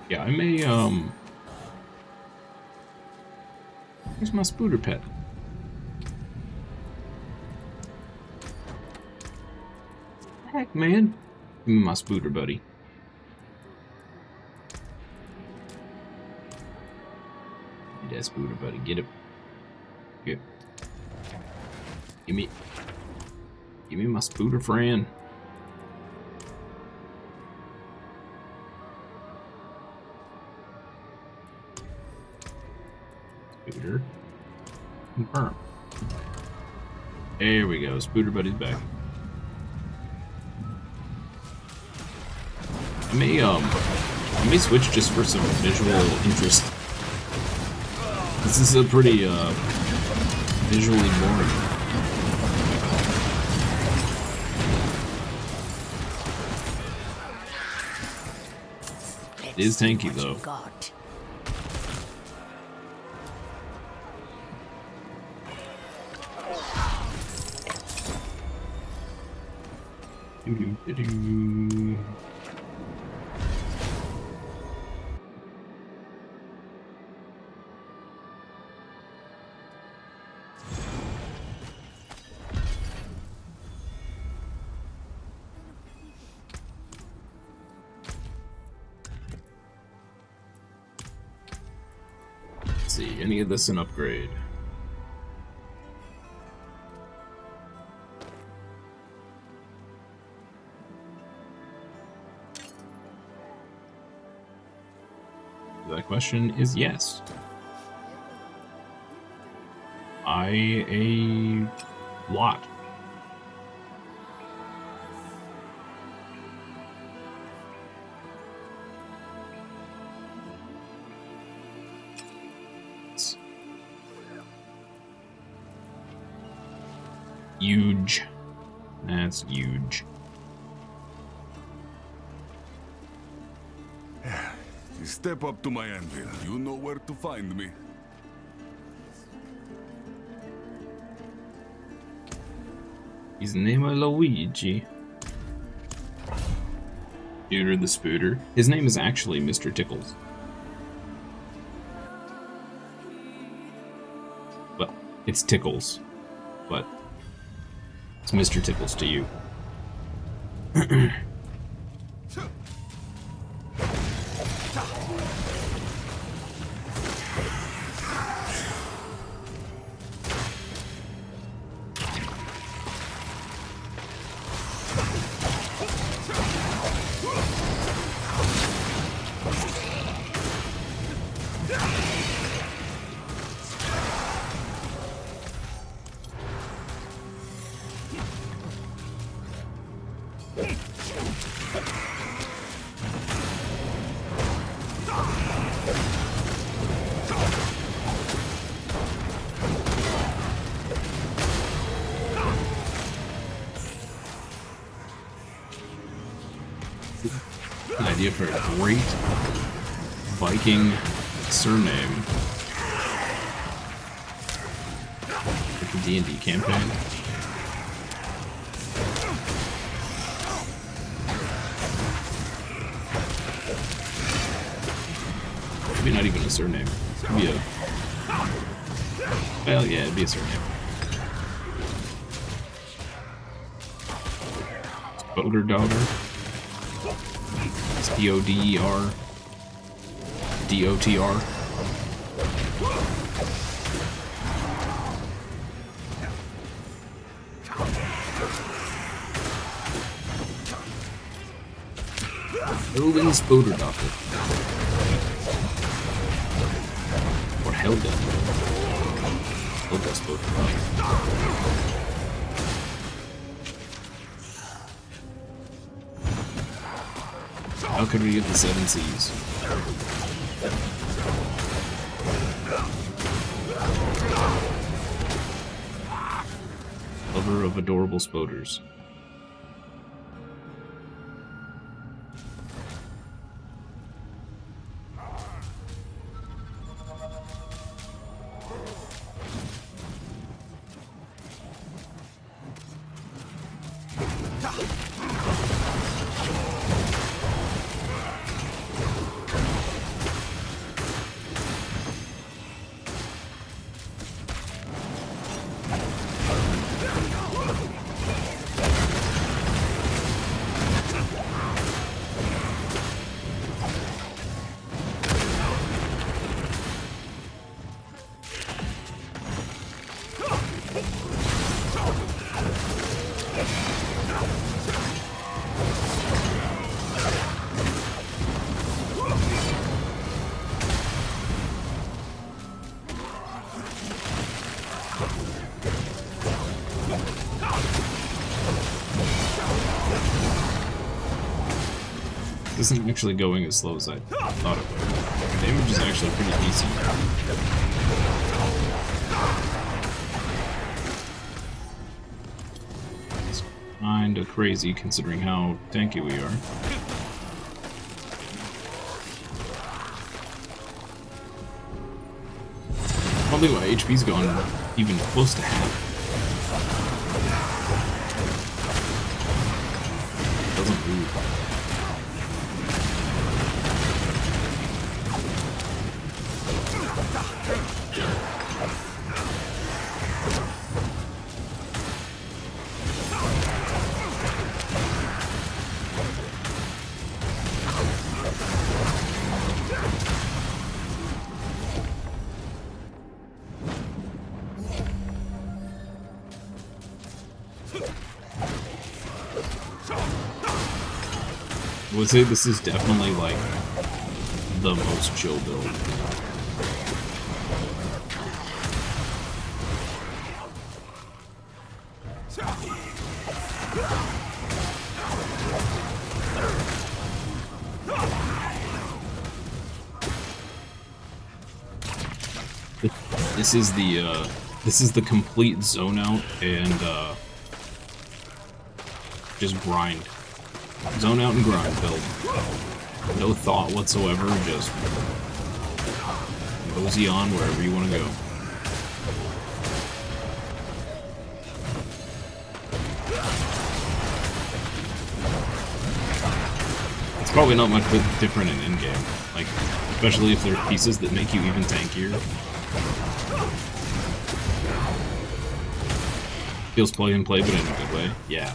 Yeah, I may, where's my spooter pet? Heck, man. Give me my spooter, buddy. That spooter, buddy. Get it. Get. Give me my spooter friend. Spooter. Confirm. There we go. Spooter buddy's back. I may switch just for some visual interest. This is a pretty visually boring. It is tanky though. See, any of this an upgrade? That question is yes. A lot. Huge. That's huge. Yeah, you Step up to my anvil. You know where to find me. His name is Luigi. Shooter the Spooter. His name is actually Mr. Tickles. Well, it's Tickles, but it's Mr. Tickles to you. An idea for a great Viking surname for the D&D campaign. Maybe not even a surname. It'd be a... Well, yeah, it'd be a surname. Spoder Daughter. Spoder. Dotr. Elden Spoder Daughter. Or Helga. Helga Spoder Daughter. How could we get the 7 Cs? Lover of adorable spoders. This isn't actually going as slow as I thought it would. The damage is actually pretty decent. It's kinda crazy considering how tanky we are. I don't think my HP's gone even close to half. It doesn't move. I would say this is definitely like the most chill build. This is the complete zone out and just grind. Zone out and grind build. No thought whatsoever, just mosey on wherever you want to go. It's probably not much different in endgame, like, especially if there's pieces that make you even tankier. Feels plug and play, but in a good way. Yeah.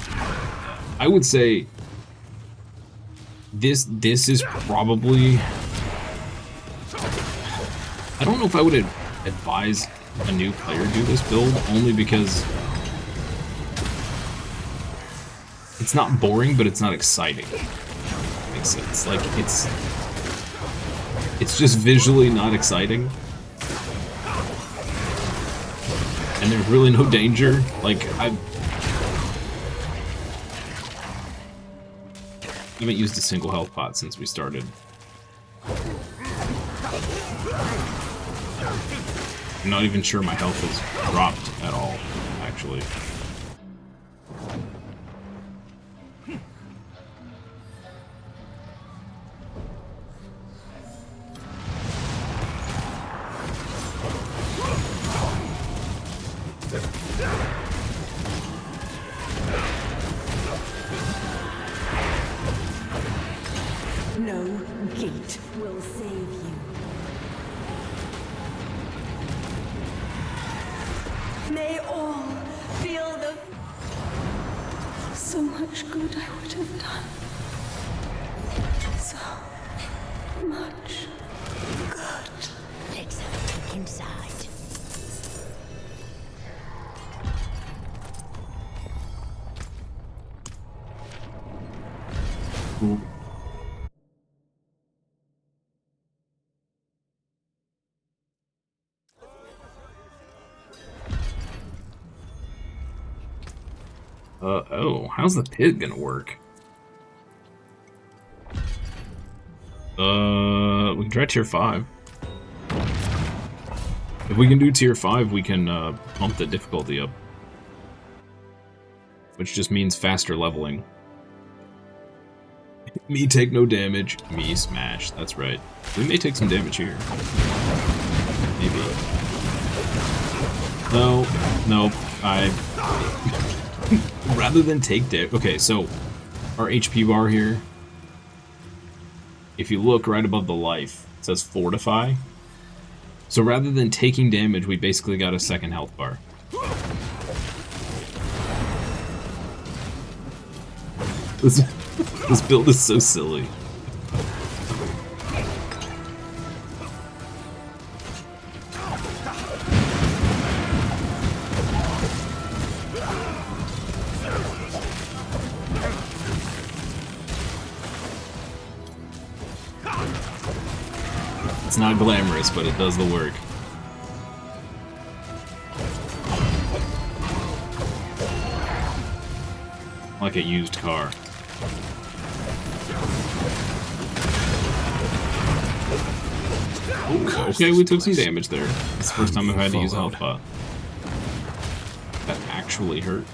I would say this is probably... I don't know if I would advise a new player do this build, only because it's not boring, but it's not exciting. Makes sense. Like, it's just visually not exciting. And there's really no danger. Like, I haven't used a single health pot since we started. I'm not even sure my health has dropped at all, actually. No gate will save you. May all feel the... So much good I would have done. So much good. Let's have a look inside. Oh, how's the pit gonna work? We can try tier 5. If we can do tier 5, we can bump the difficulty up. Which just means faster leveling. Me take no damage, me smash. That's right. We may take some damage here. Maybe. No, nope. Rather than take damage. Okay, so our HP bar here, if you look right above the life, it says Fortify. So rather than taking damage, we basically got a second health bar. This build is so silly. It's not glamorous, but it does the work. Like a used car. Ooh, okay, we took some damage there. It's the first time I've had to use a health pot. That actually hurt.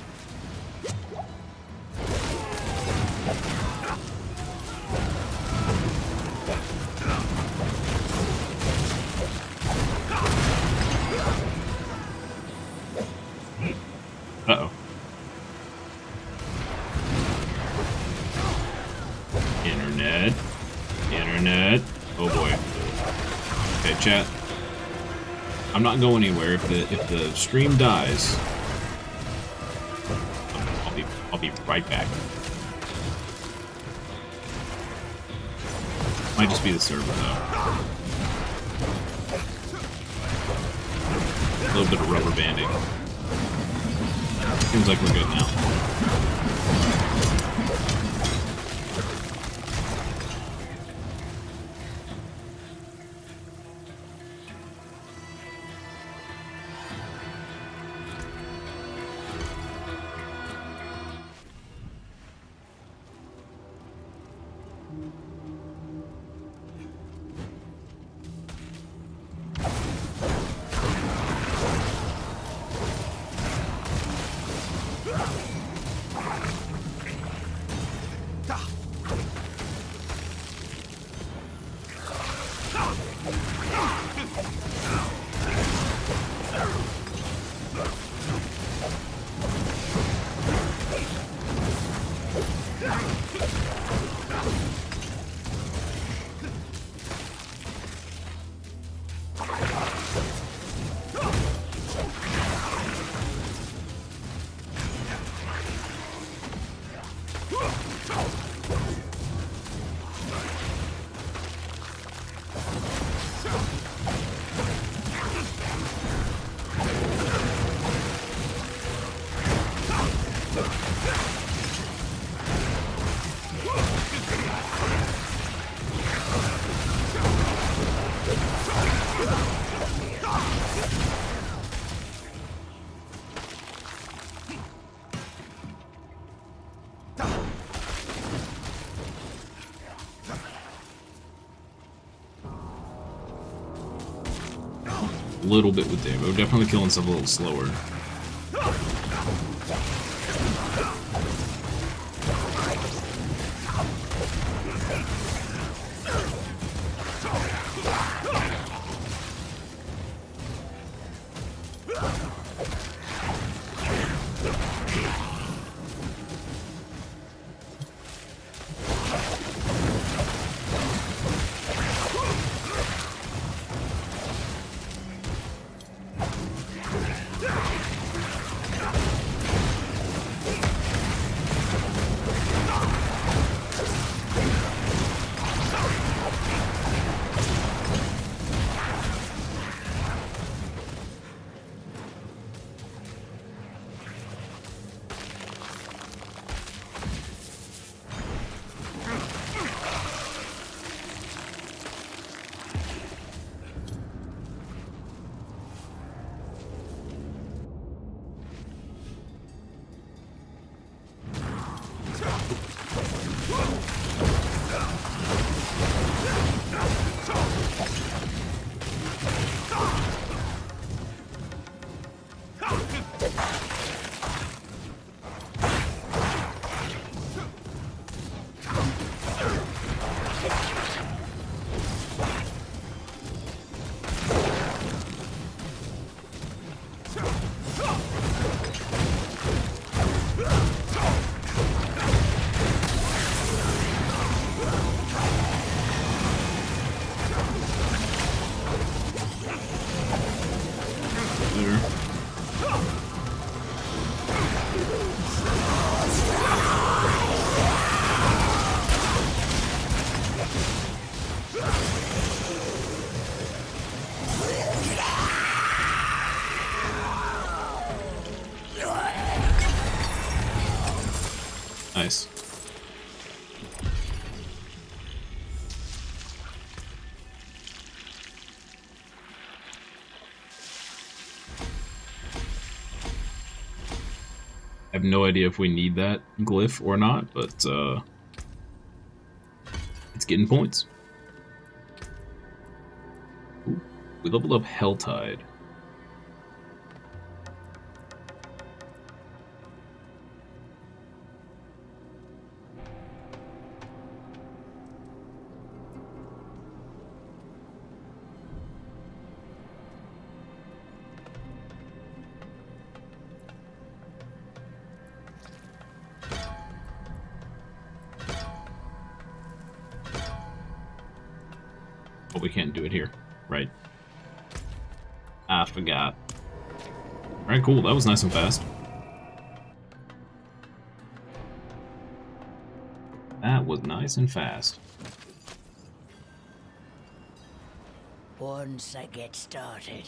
Uh-oh. Internet. Internet. Oh boy. Okay, chat. I'm not going anywhere. If the stream dies, I'll be right back. Might just be the server though. A little bit of rubber banding. Seems like we're good now. A little bit with Davo. Definitely killing stuff a little slower. Nice. I have no idea if we need that glyph or not, but it's getting points. Ooh, we leveled up Helltide. But we can't do it here, right? I forgot. Alright, cool. That was nice and fast. That was nice and fast. Once I get started,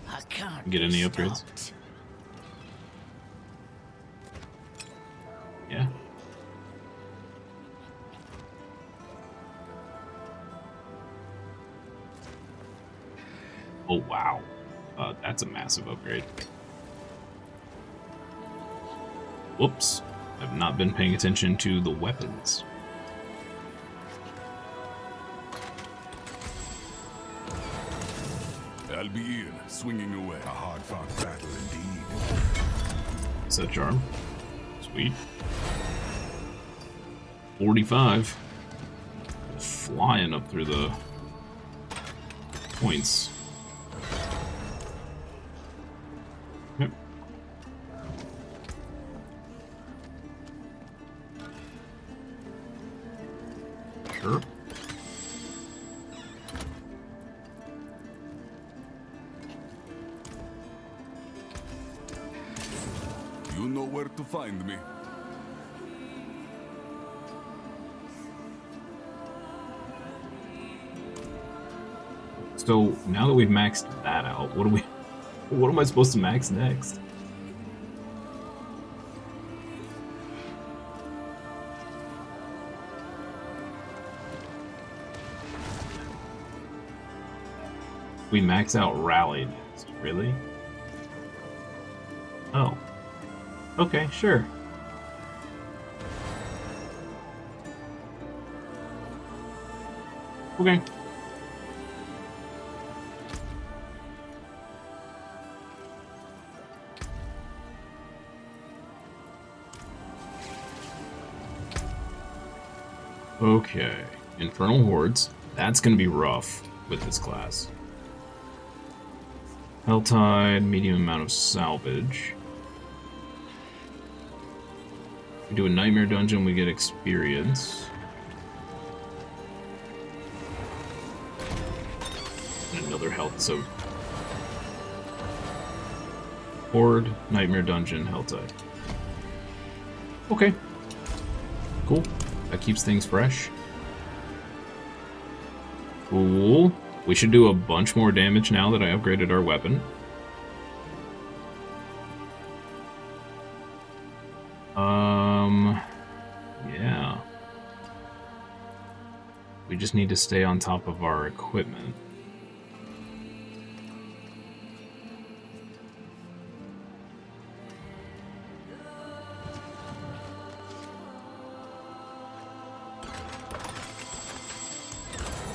I can't Get any be upgrades? stopped. Yeah. Oh, wow. That's a massive upgrade. Whoops. I've not been paying attention to the weapons. I'll be in, swinging away. A hard-fought battle indeed. Set charm. Sweet. 45. Flying up through the points. Yep. Sure. You know where to find me. So now that we've maxed that out, what am I supposed to max next? We max out rallied. Really? Oh. Okay, sure. Okay. Okay. Infernal Hordes. That's gonna be rough with this class. Helltide, medium amount of salvage. We do a Nightmare Dungeon, we get experience. And another health, so... Horde, Nightmare Dungeon, Helltide. Okay. Cool. That keeps things fresh. Cool. We should do a bunch more damage now that I upgraded our weapon. Yeah. We just need to stay on top of our equipment.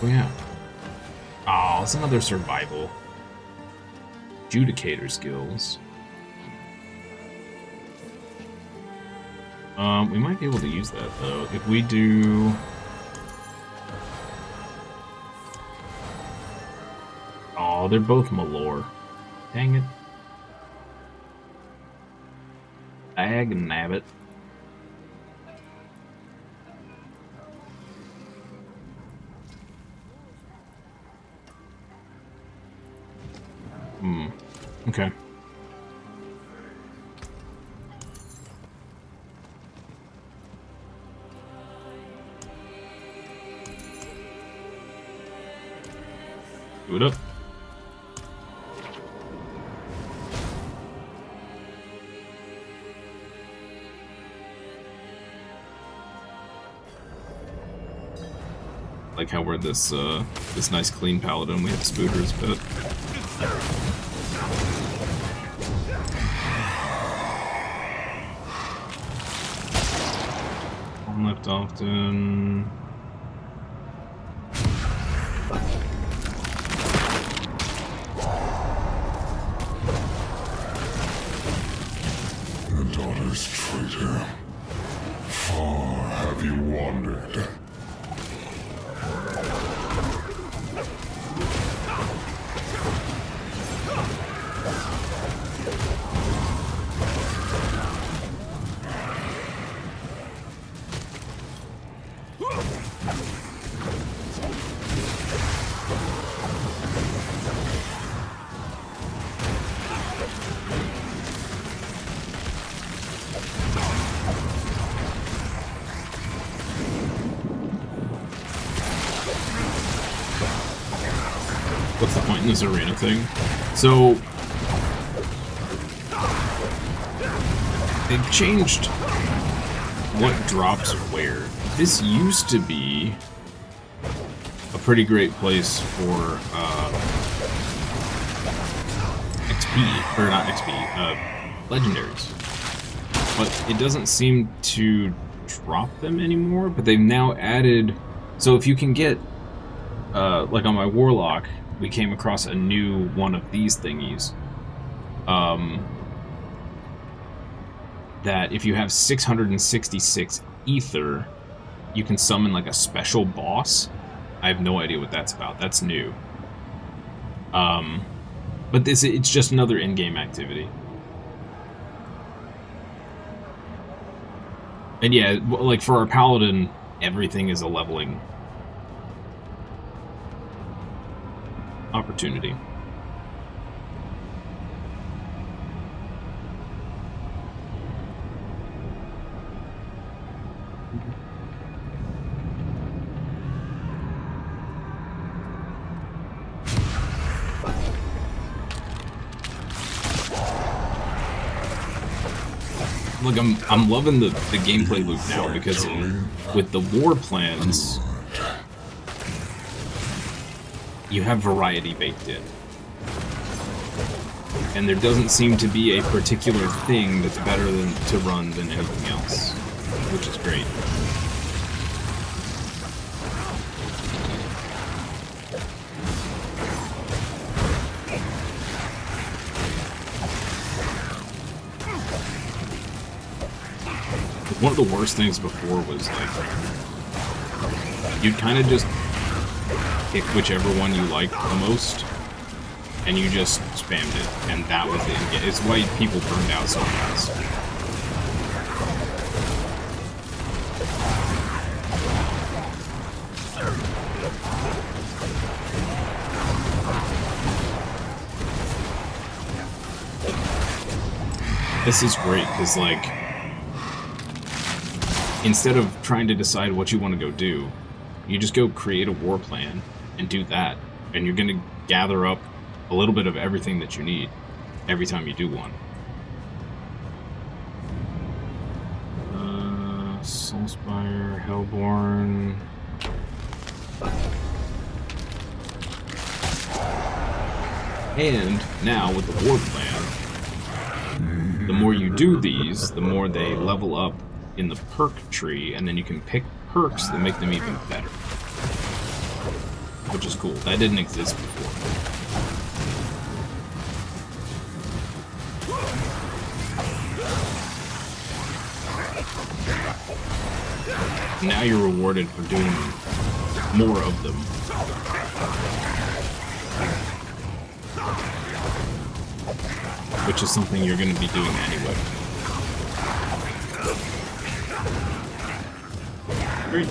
Oh yeah. Oh, it's another survival. Judicator skills. We might be able to use that though. If we do... Oh, they're both Malor. Dang it. Ag nabbit. Okay. Do it up. Like how we're this this nice clean paladin, we have spooters, but left often. The daughter's traitor. Far have you wandered? What's the point in this arena thing? So they've changed what drops where. This used to be a pretty great place for XP, or not XP, legendaries. But it doesn't seem to drop them anymore, but they've now added, so if you can get, like on my Warlock, we came across a new one of these thingies. That if you have 666 ether, you can summon like a special boss. I have no idea what that's about. That's new. But it's just another in-game activity. And yeah, like for our paladin, everything is a leveling opportunity. Look, I'm loving the gameplay loop now, because with the war plans, you have variety baked in. And there doesn't seem to be a particular thing that's better to run than anything else, which is great. One of the worst things before was, like, you'd kind of just pick whichever one you liked the most, and you just spammed it, and that was it. It's why people burned out so fast. This is great, because, like, instead of trying to decide what you want to go do, you just go create a war plan and do that, and you're going to gather up a little bit of everything that you need every time you do one. Soulspire, Hellborn. And now with the war plan, the more you do these, the more they level up in the perk tree, and then you can pick perks that make them even better. Which is cool. That didn't exist before. Now you're rewarded for doing more of them. Which is something you're going to be doing anyway. Great.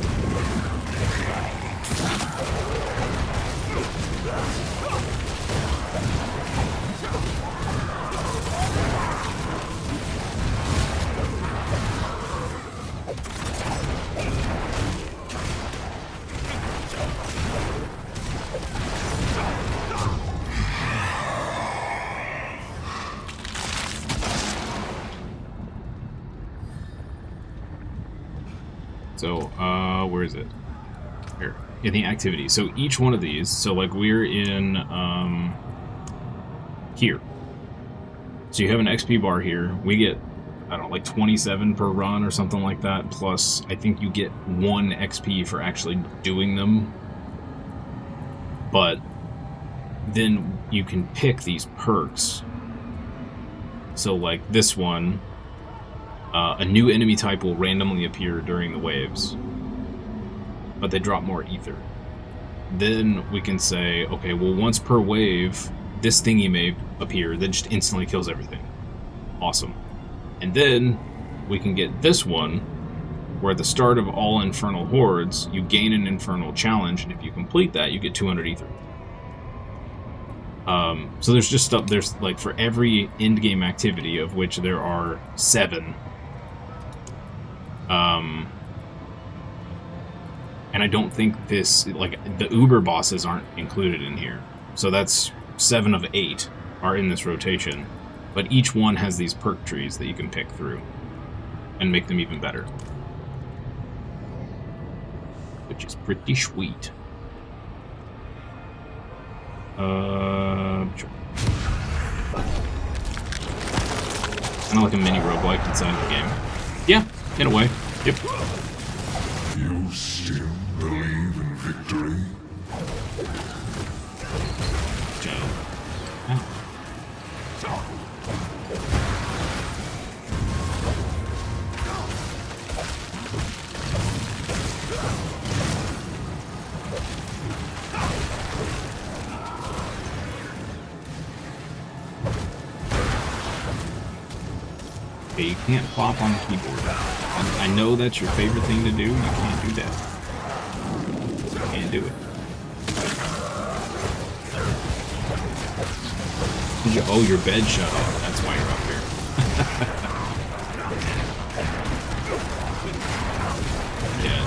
So, where is it? Here. In the activity. So each one of these, so like we're in, here. So you have an XP bar here. We get, I don't know, like 27 per run or something like that. Plus, I think you get 1 XP for actually doing them. But then you can pick these perks. So like this one, a new enemy type will randomly appear during the waves, but they drop more ether. Then we can say, okay, well, once per wave, this thingy may appear that just instantly kills everything. Awesome. And then we can get this one, where at the start of all Infernal Hordes, you gain an Infernal Challenge, and if you complete that, you get 200 ether. So there's just stuff, there's like for every endgame activity, of which there are 7, and I don't think this, like, the Uber bosses aren't included in here. So that's 7 of 8 are in this rotation. But each one has these perk trees that you can pick through and make them even better. Which is pretty sweet. Sure. Kind of like a mini roguelike inside the game. Yeah, in a way. Yep. You still believe in victory? Okay, you can't plop on the keyboard. I know that's your favorite thing to do. You can't do that. You can't do it. Oh, your bed shut off. That's why you're up here. Yeah.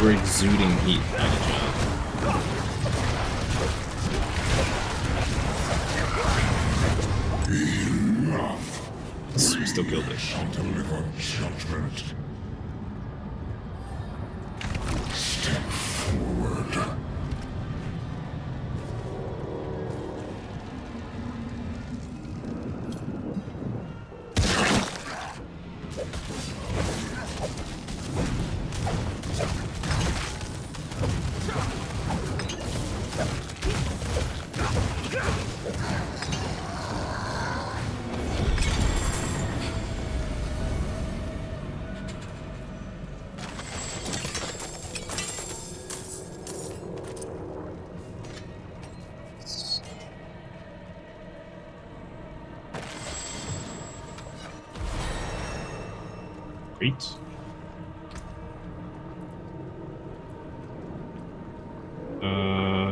You're exuding heat out of job. Still killed it. Shall deliver judgment. Step forward. Great.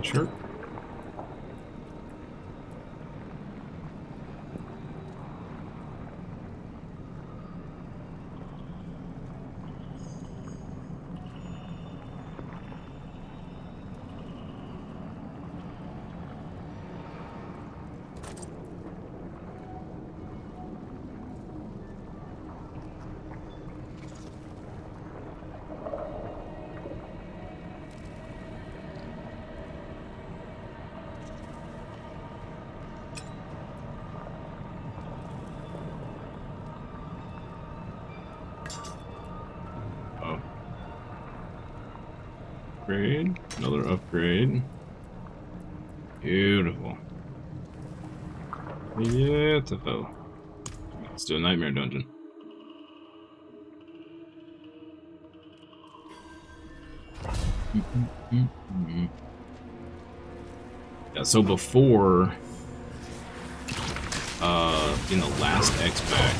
Sure. Upgrade. Another upgrade. Beautiful. Beautiful. Let's do a nightmare dungeon. Yeah, so before, in the last X-Pack,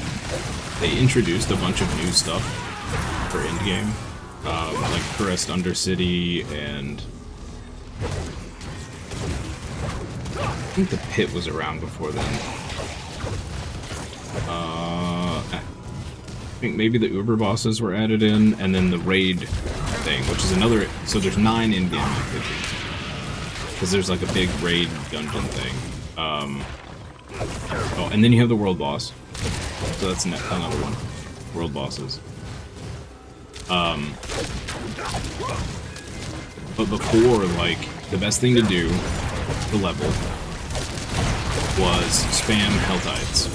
they introduced a bunch of new stuff for endgame. Like Cursed Undercity and I think the pit was around before then. I think maybe the Uber bosses were added in, and then the raid thing, which is another. So there's 9 in-game activities because there's like a big raid dungeon thing. Oh, and then you have the world boss. So that's another one. World bosses. But before, like, the best thing to do to level was spam Helltides.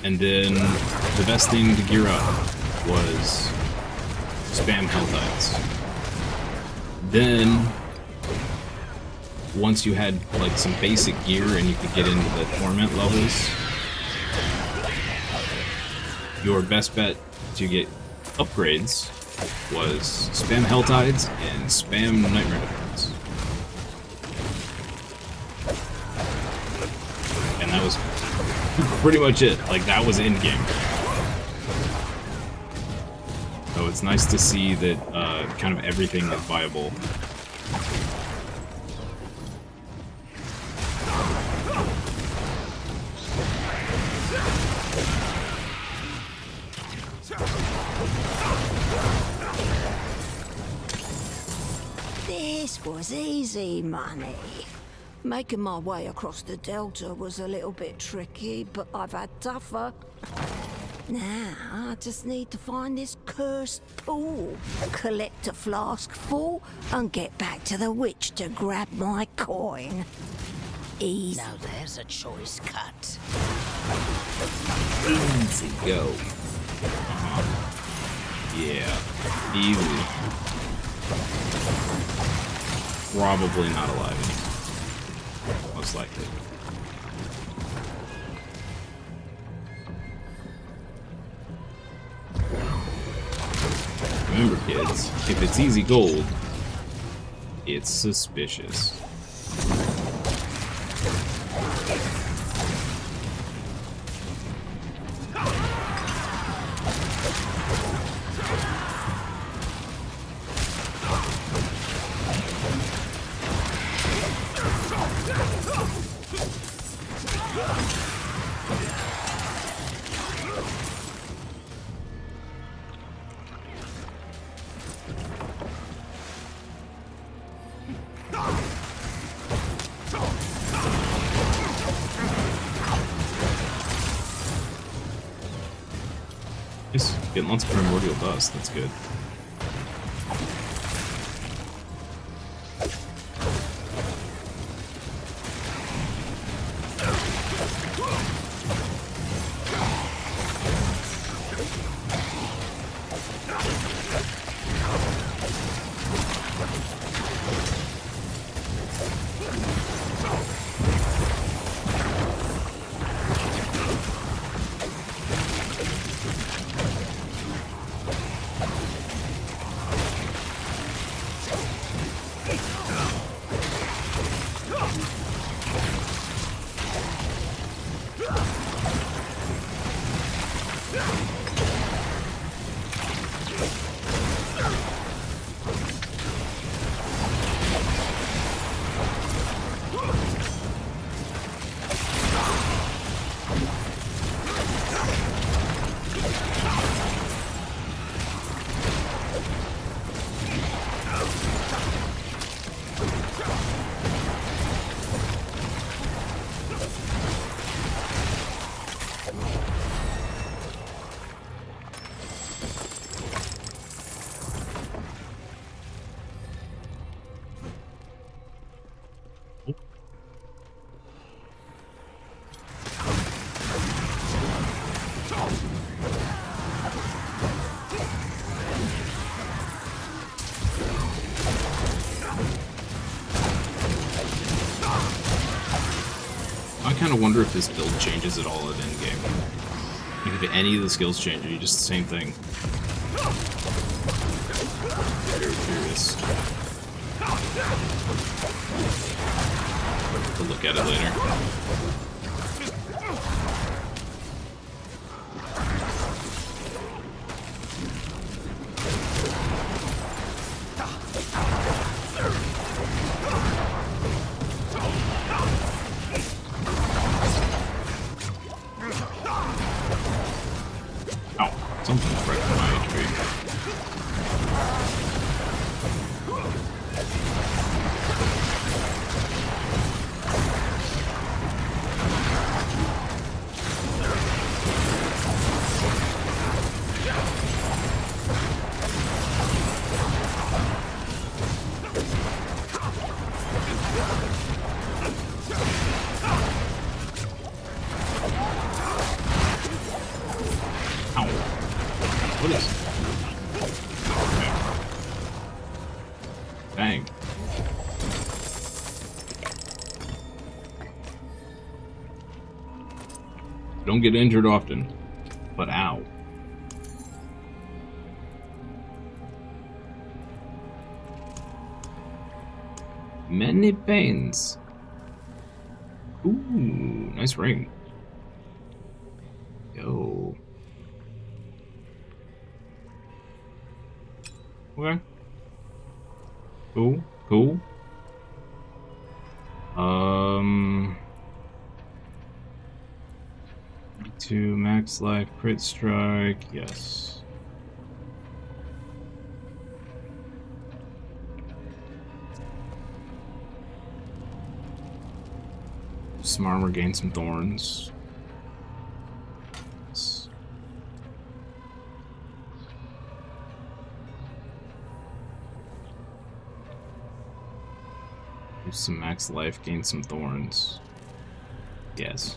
And then the best thing to gear up was spam Helltides. Then, once you had, like, some basic gear and you could get into the torment levels, your best bet to get upgrades was spam Helltides and spam Nightmare Dungeons. And that was pretty much it. Like, that was in-game. So it's nice to see that kind of everything is viable. This was easy money. Making my way across the Delta was a little bit tricky, but I've had tougher. Now, I just need to find this cursed pool, collect a flask full, and get back to the witch to grab my coin. Easy. Now there's a choice cut. Easy go. Yeah, easy. Probably not alive anymore. Most likely. Remember, kids, if it's easy gold, it's suspicious. Nice. Getting lots of primordial dust, that's good. I kind of wonder if this build changes at all at endgame. Like if any of the skills change, or you just the same thing. Very curious. We'll look at it later. Something right from my HP. What is it? Okay. Dang. Don't get injured often, but ow. Many pains. Ooh, nice ring. Yo. Okay. Cool, cool. To max life, crit strike, yes. Some armor, gain some thorns. Yes. Use some max life, gain some thorns. Yes.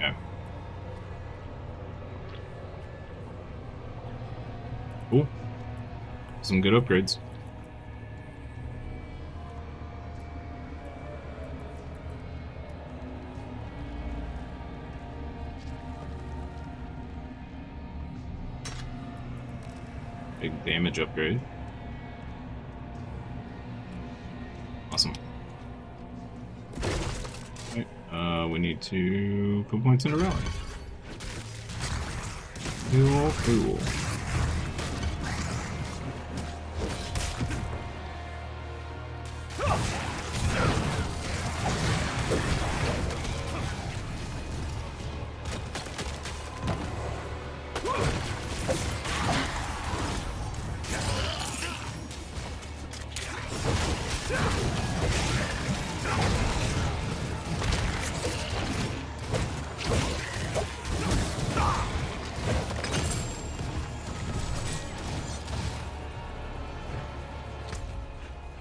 Okay. Cool. Some good upgrades. Big damage upgrade. Awesome. Alright, we need to put points in a rally. Cool, cool.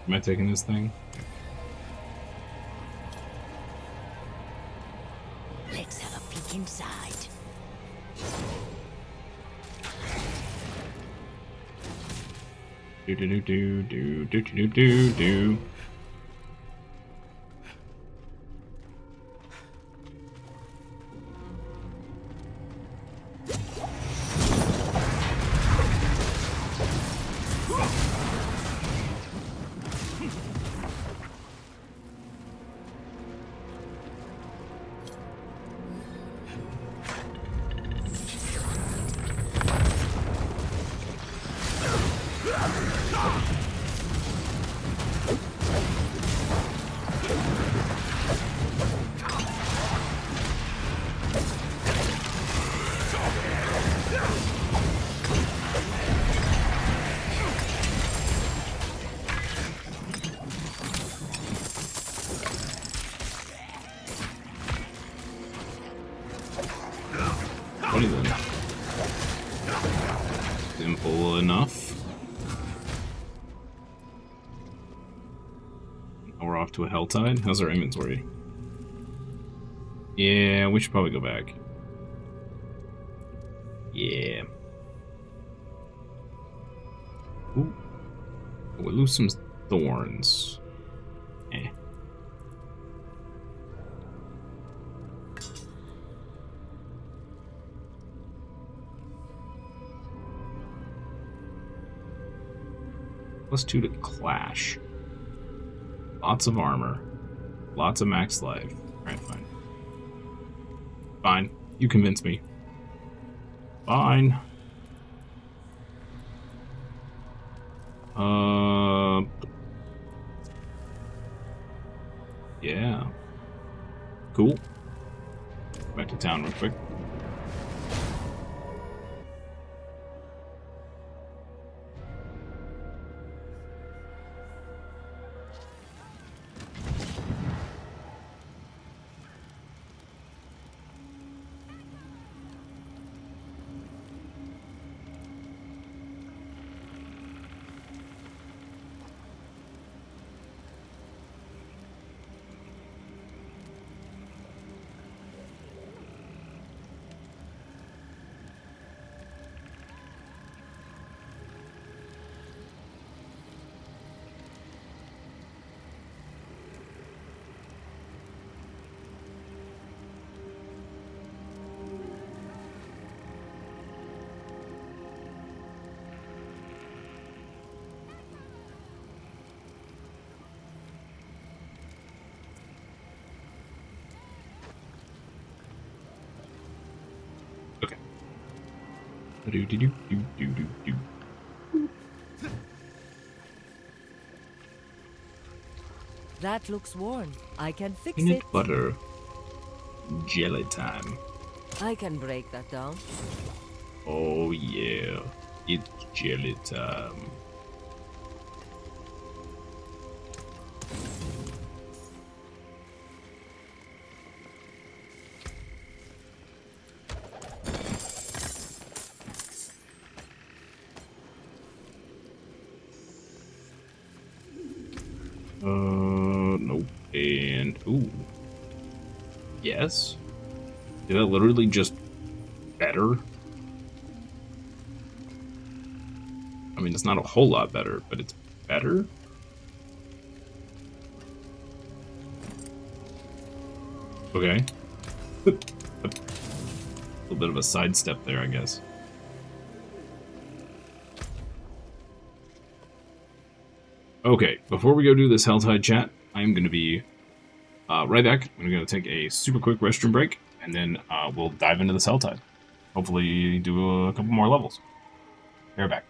Am I taking this thing? Let's have a peek inside. Do do do do do do do do do. Alrighty then. Simple enough. Now we're off to a Helltide. How's our inventory? Yeah, we should probably go back. Yeah. Ooh. We'll lose some thorns. Eh. +2 to clash. Lots of armor. Lots of max life. Alright, fine. Fine. You convince me. Fine. Yeah. Cool. Back to town real quick. Okay. Do. That looks worn. I can fix Peanut it. butter. Jelly time. I can break that down. Oh yeah. It's jelly time. Nope. And, ooh. Yes? Is that literally just better? I mean, it's not a whole lot better, but it's better? Okay. A little bit of a sidestep there, I guess. Okay, before we go do this Helltide chat, I'm going to be right back. I'm going to take a super quick restroom break, and then we'll dive into this Helltide. Hopefully do a couple more levels. Be right back.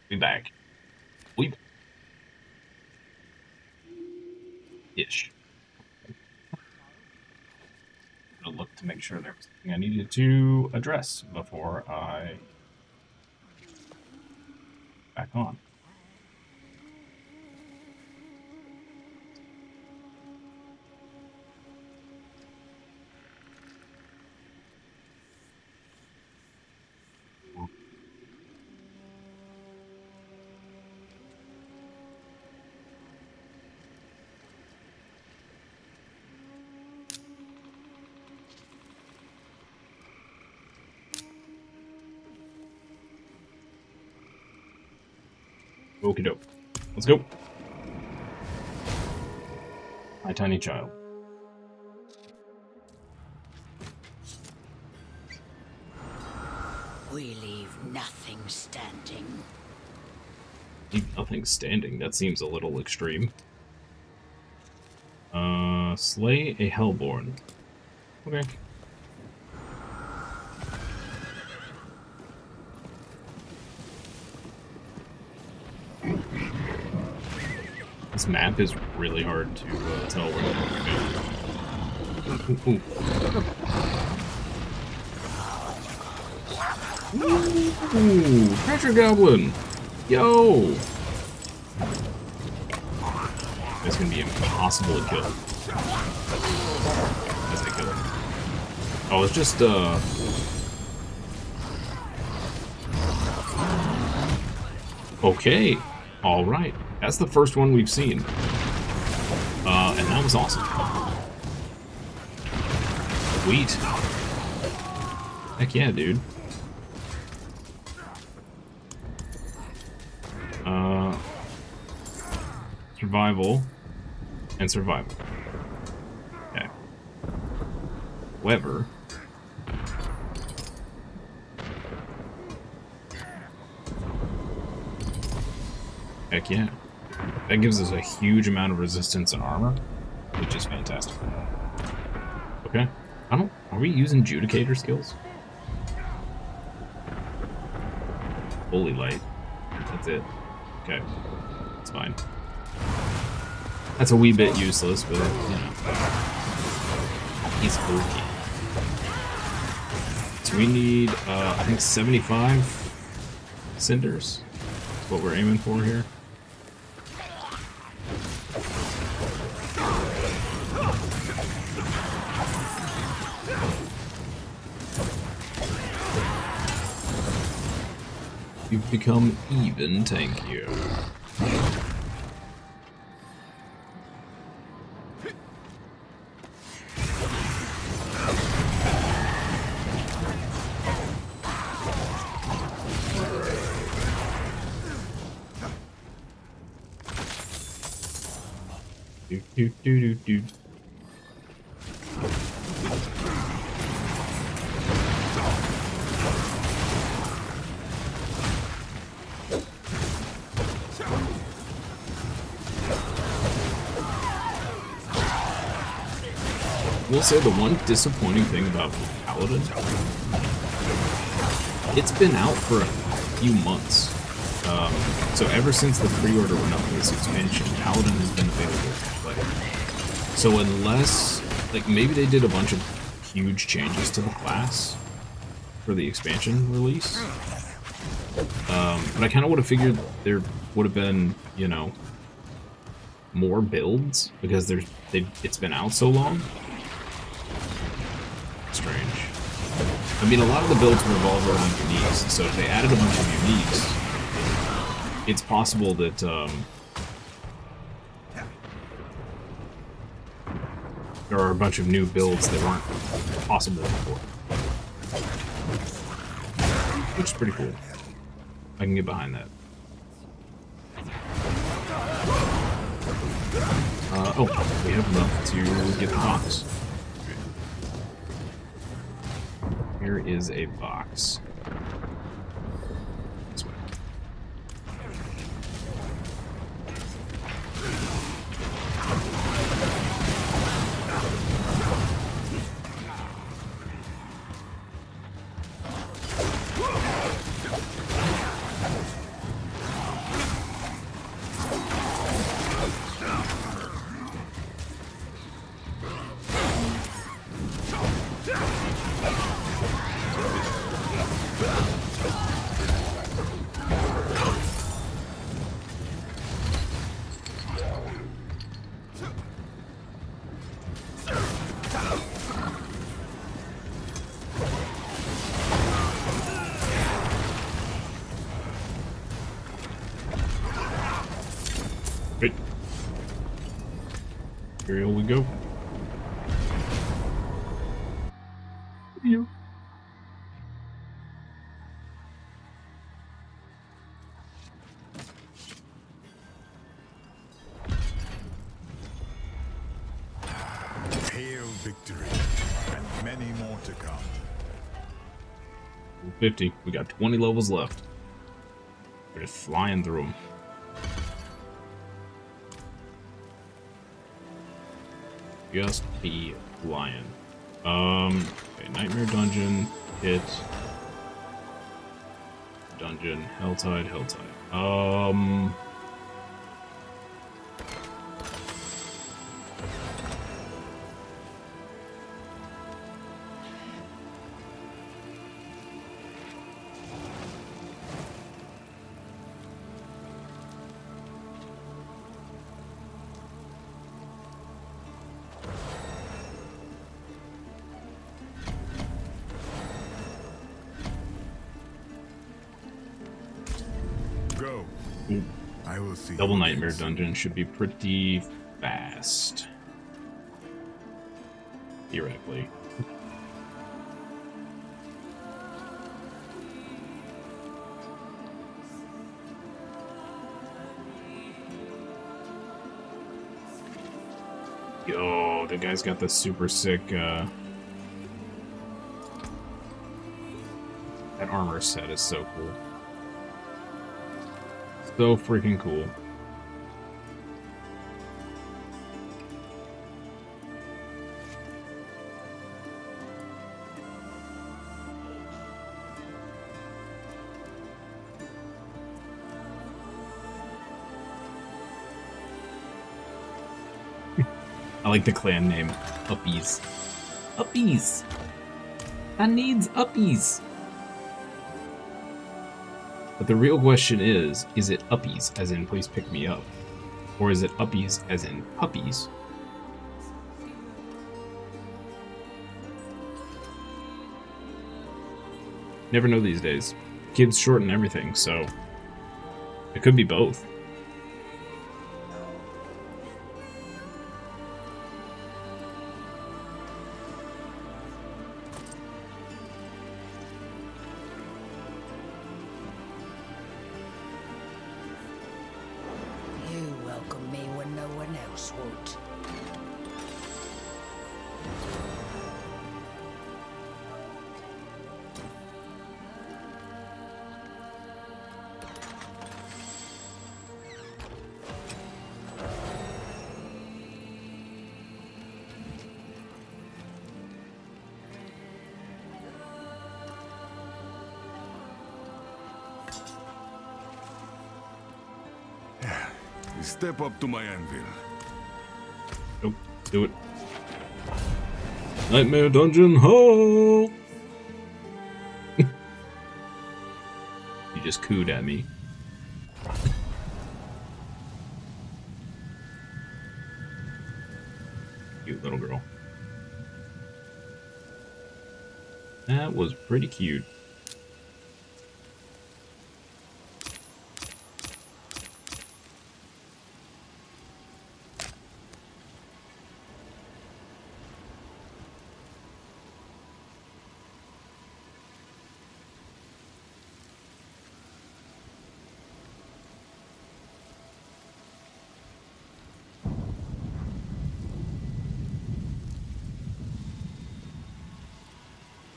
Be back. We ish. I'm gonna look to make sure there was something I needed to address before I back on. Okie doke. Let's go. My tiny child. We leave nothing standing. Leave nothing standing. That seems a little extreme. Slay a Hellborn. Okay. This map is really hard to tell where to go. Ooh, Treasure Goblin! Yo! That's gonna be impossible to kill. As I kill him. Oh, it's just, okay. Alright. That's the first one we've seen. And that was awesome. Sweet. Heck yeah, dude. Survival. And survival. Okay. However... heck yeah. That gives us a huge amount of resistance and armor, which is fantastic. Okay. Are we using Judicator skills? Holy light. That's it. Okay. It's fine. That's a wee bit useless, but, you know. He's bulky. So we need, I think 75 cinders. That's what we're aiming for here. You've become even tankier. Do. We'll say the one disappointing thing about Paladin, it's been out for a few months. So ever since the pre-order went up for this expansion, Paladin has been available to play. So unless, like, maybe they did a bunch of huge changes to the class for the expansion release, but I kind of would have figured there would have been, you know, more builds because it's been out so long. Strange. I mean, a lot of the builds revolve around uniques, so if they added a bunch of uniques, it's possible that, there are a bunch of new builds that weren't possible before. Which is pretty cool. I can get behind that. Oh, we have enough to get the box. Here is a box. This way. Here we go. You. Hail victory, and many more to come. 50. We got 20 levels left. We're just flying through them. Just be flying. Okay, Nightmare Dungeon, Pit, Dungeon, Helltide, Helltide. Go. I will see. Double Nightmare Dungeon should be pretty fast. Theoretically. Yo, the guy's got the super sick, that armor set is so cool. So freaking cool. I like the clan name. Uppies. Uppies! That needs uppies! But the real question is it uppies, as in please pick me up? Or is it uppies, as in puppies? Never know these days. Kids shorten everything, so it could be both. Step up to my anvil. Nope, do it. Nightmare Dungeon, ho! You just cooed at me. Cute little girl. That was pretty cute.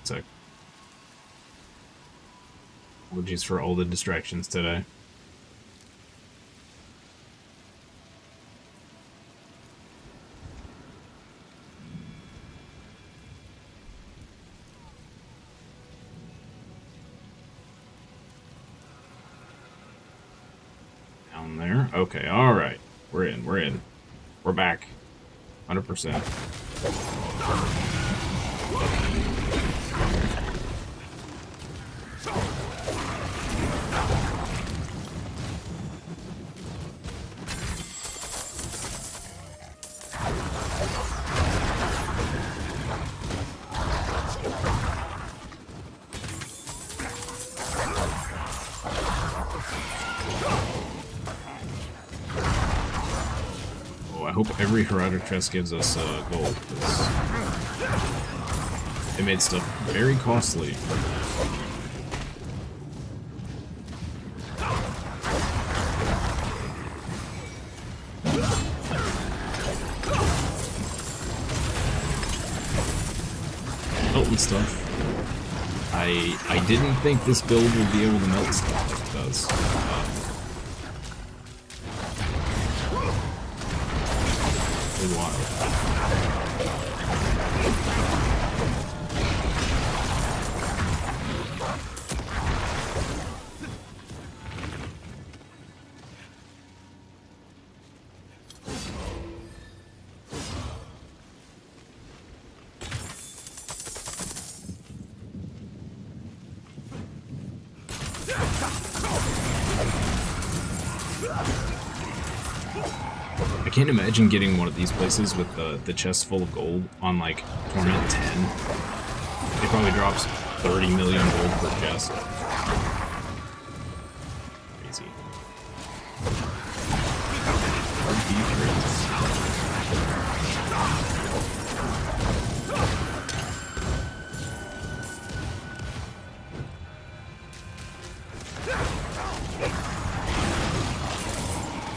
So, apologies for all the distractions today. Down there. Okay, alright. We're in, we're in. We're back. 100%. hope every heroic chest gives us gold, because they made stuff very costly. Melting stuff. I didn't think this build would be able to melt stuff like it does. Really wild. I can't imagine getting one of these places with the chest full of gold on like Tournament 10. It probably drops 30 million gold per chest. Crazy.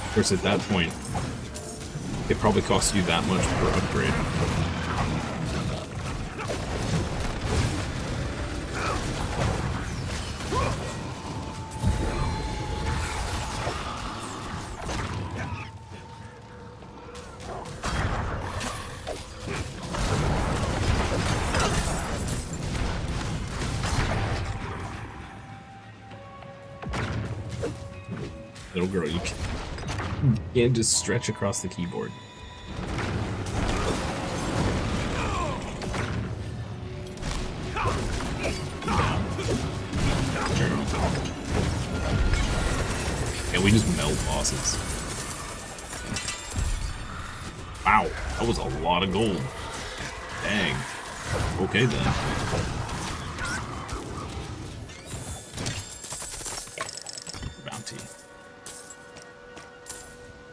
Of course, at that point, it probably costs you that much per upgrade. Little girl, you can't just stretch across the keyboard. Yeah, we just melt bosses. Wow, that was a lot of gold. Dang. Okay then. Bounty.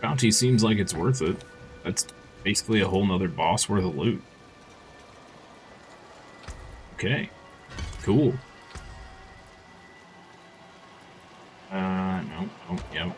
Bounty seems like it's worth it. That's basically a whole nother boss worth of loot. Okay. Cool. No. Oh, yep.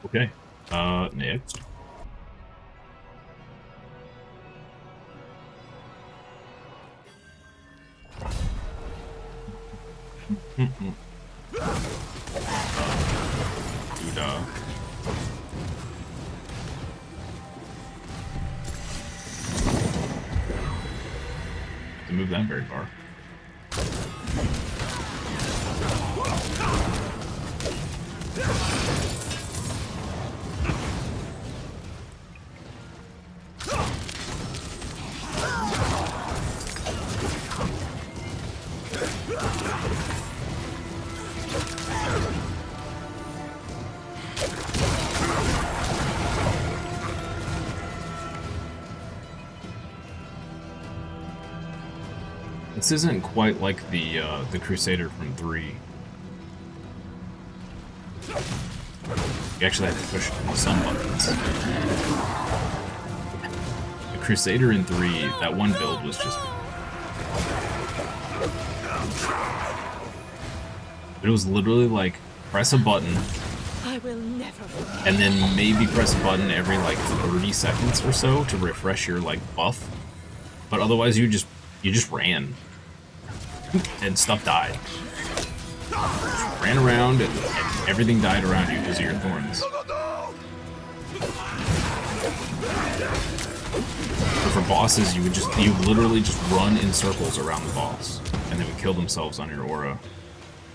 Okay. Next. To move that very far. This isn't quite like the Crusader from 3. You actually have to push some buttons. The Crusader in 3, that one build was just... It was literally like, press a button, I will never forget. and then maybe press a button every like 30 seconds or so to refresh your like buff. But otherwise you just ran. And stuff died. Just ran around and everything died around you because of your thorns. But for bosses, you would literally just run in circles around the boss, and they would kill themselves on your aura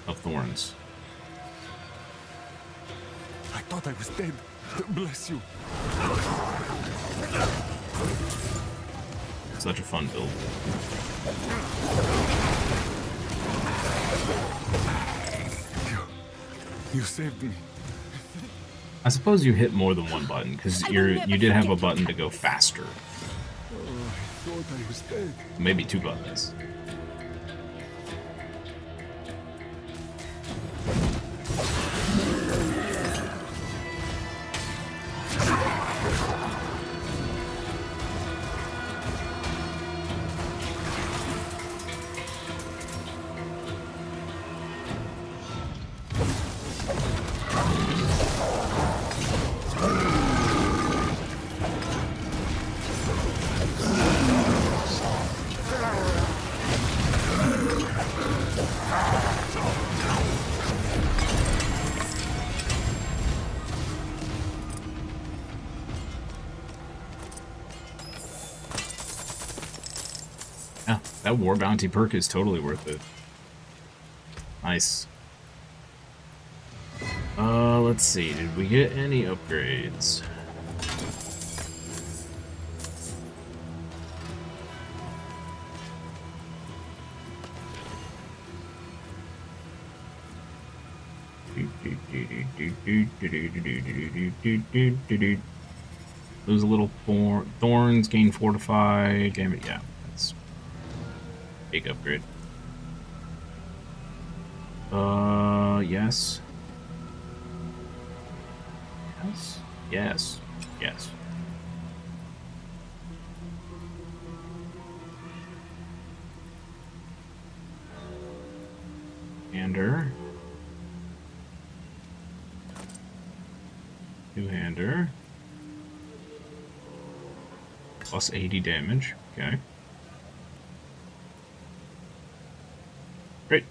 of thorns. I thought I was dead. Bless you. such a fun build. You saved me. I suppose you hit more than one button, because you did have a button to go faster. Oh, I thought I was dead. Maybe 2 buttons. Yeah, that War Bounty perk is totally worth it. Nice. Let's see, did we get any upgrades? Lose a little thorns, gain fortify, damage. Yeah, that's big upgrade. Yes. Yes. Yes. Yes. Hander. Two-hander. Plus 80 damage. Okay. Great.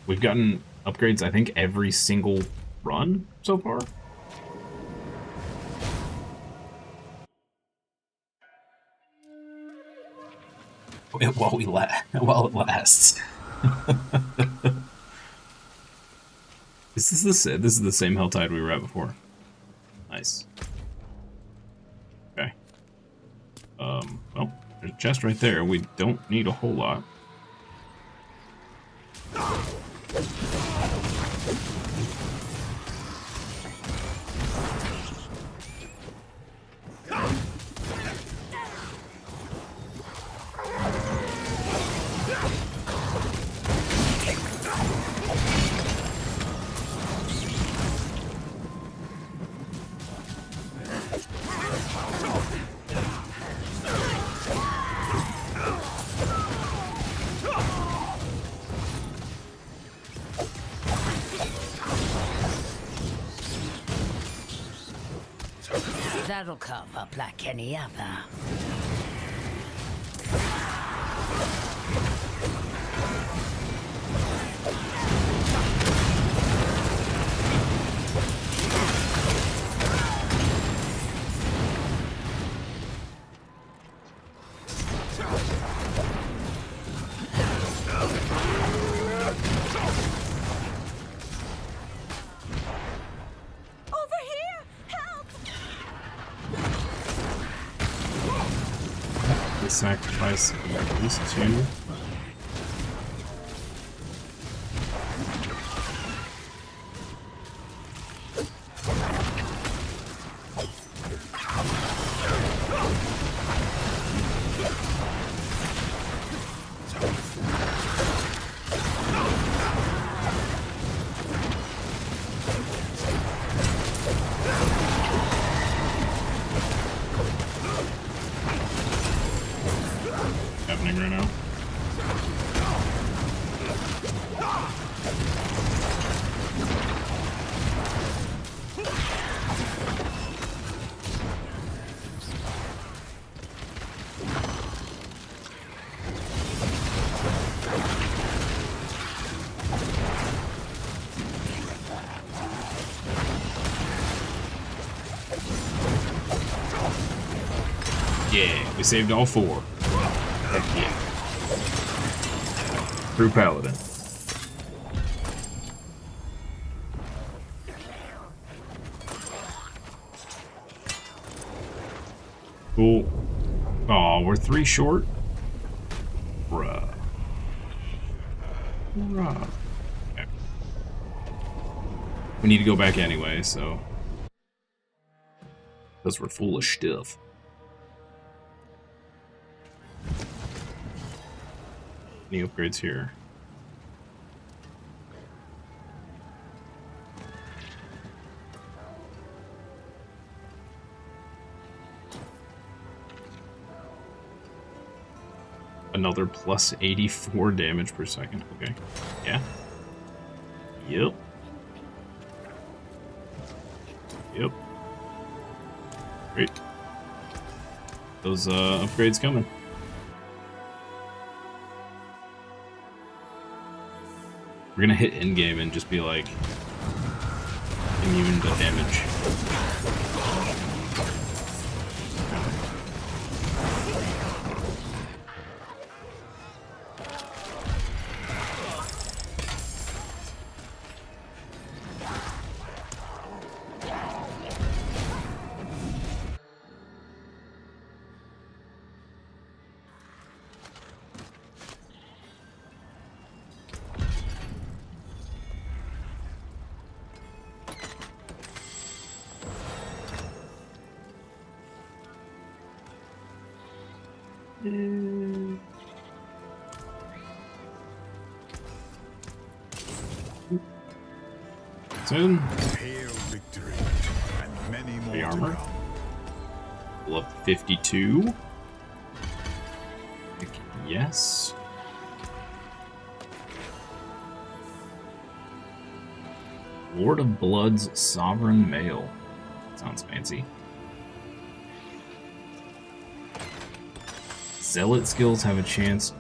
We've gotten upgrades, I think, every single run so far. While it lasts. This is the same Helltide we were at before. Nice. Okay. Well, there's a chest right there. We don't need a whole lot. That'll come up like any other. Sacrifice at least 2. Happening right now. Yeah, we saved all 4. Heck yeah. Through Paladin. Cool. Oh, we're 3 short? Bruh. Bruh. Okay. We need to go back anyway, so... Because we're full of stuff. Any upgrades here? Another plus 84 damage per second. Okay. Yeah. Yep. Yep. Great. Those upgrades coming. We're gonna hit endgame and just be like immune to damage. Soon. Hail victory, and many more The to armor. come. We'll up 52. Yes. Lord of Blood's Sovereign Male. Sounds fancy. Zealot skills have a chance.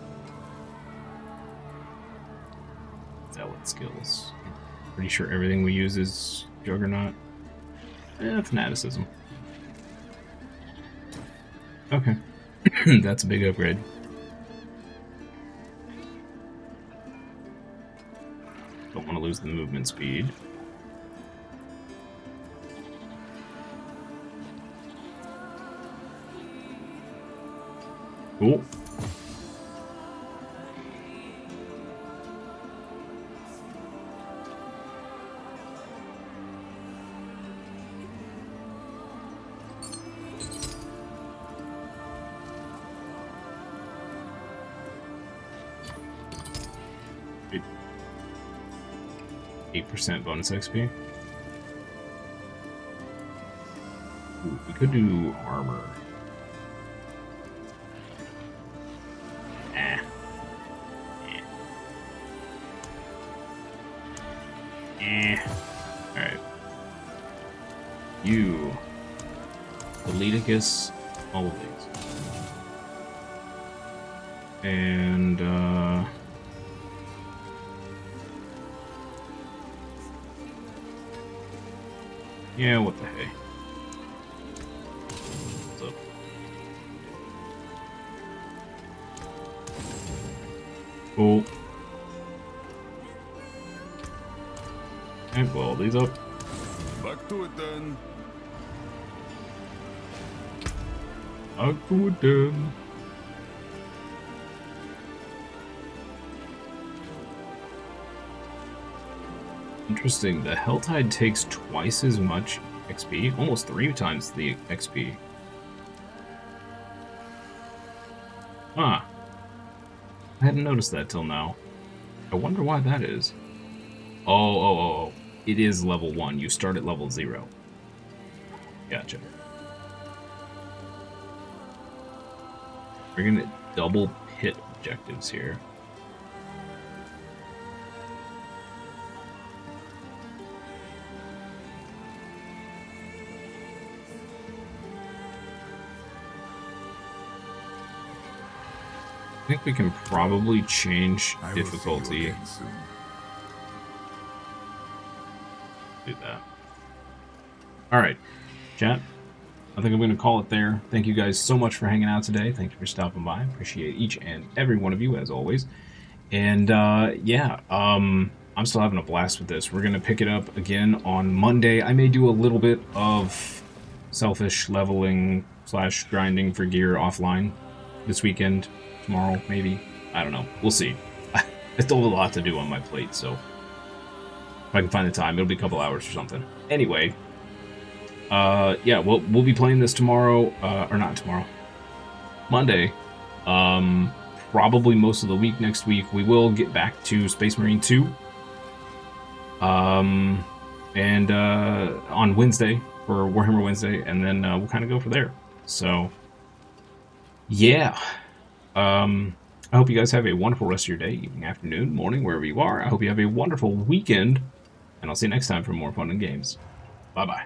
Zealot skills. Pretty sure everything we use is Juggernaut. Fanaticism. Okay. That's a big upgrade. Don't want to lose the movement speed. Cool. Wait. 8% bonus XP. Ooh, we could do armor. Alright. You. Politicus. All of these. And, yeah, what the hey. What's up? Cool. And blow all these up. Back to it then. Back to it then. Interesting, the Helltide takes twice as much XP, almost 3 times the XP. Huh. I hadn't noticed that till now. I wonder why that is. Oh. It is level 1. You start at level 0. Gotcha. We're gonna double pit objectives here. I think we can probably change I will see you difficulty. again soon. Do that. Alright, chat. I think I'm going to call it there. Thank you guys so much for hanging out today. Thank you for stopping by. Appreciate each and every one of you, as always. And, yeah, I'm still having a blast with this. We're going to pick it up again on Monday. I may do a little bit of selfish leveling / grinding for gear offline this weekend, tomorrow, maybe. I don't know. We'll see. I still have a lot to do on my plate, so if I can find the time, it'll be a couple hours or something. Anyway, yeah, we'll be playing this tomorrow, or not tomorrow, Monday. Probably most of the week next week. We will get back to Space Marine 2. And on Wednesday for Warhammer Wednesday, and then we'll kind of go from there. So, yeah. I hope you guys have a wonderful rest of your day, evening, afternoon, morning, wherever you are. I hope you have a wonderful weekend, and I'll see you next time for more fun and games. Bye-bye.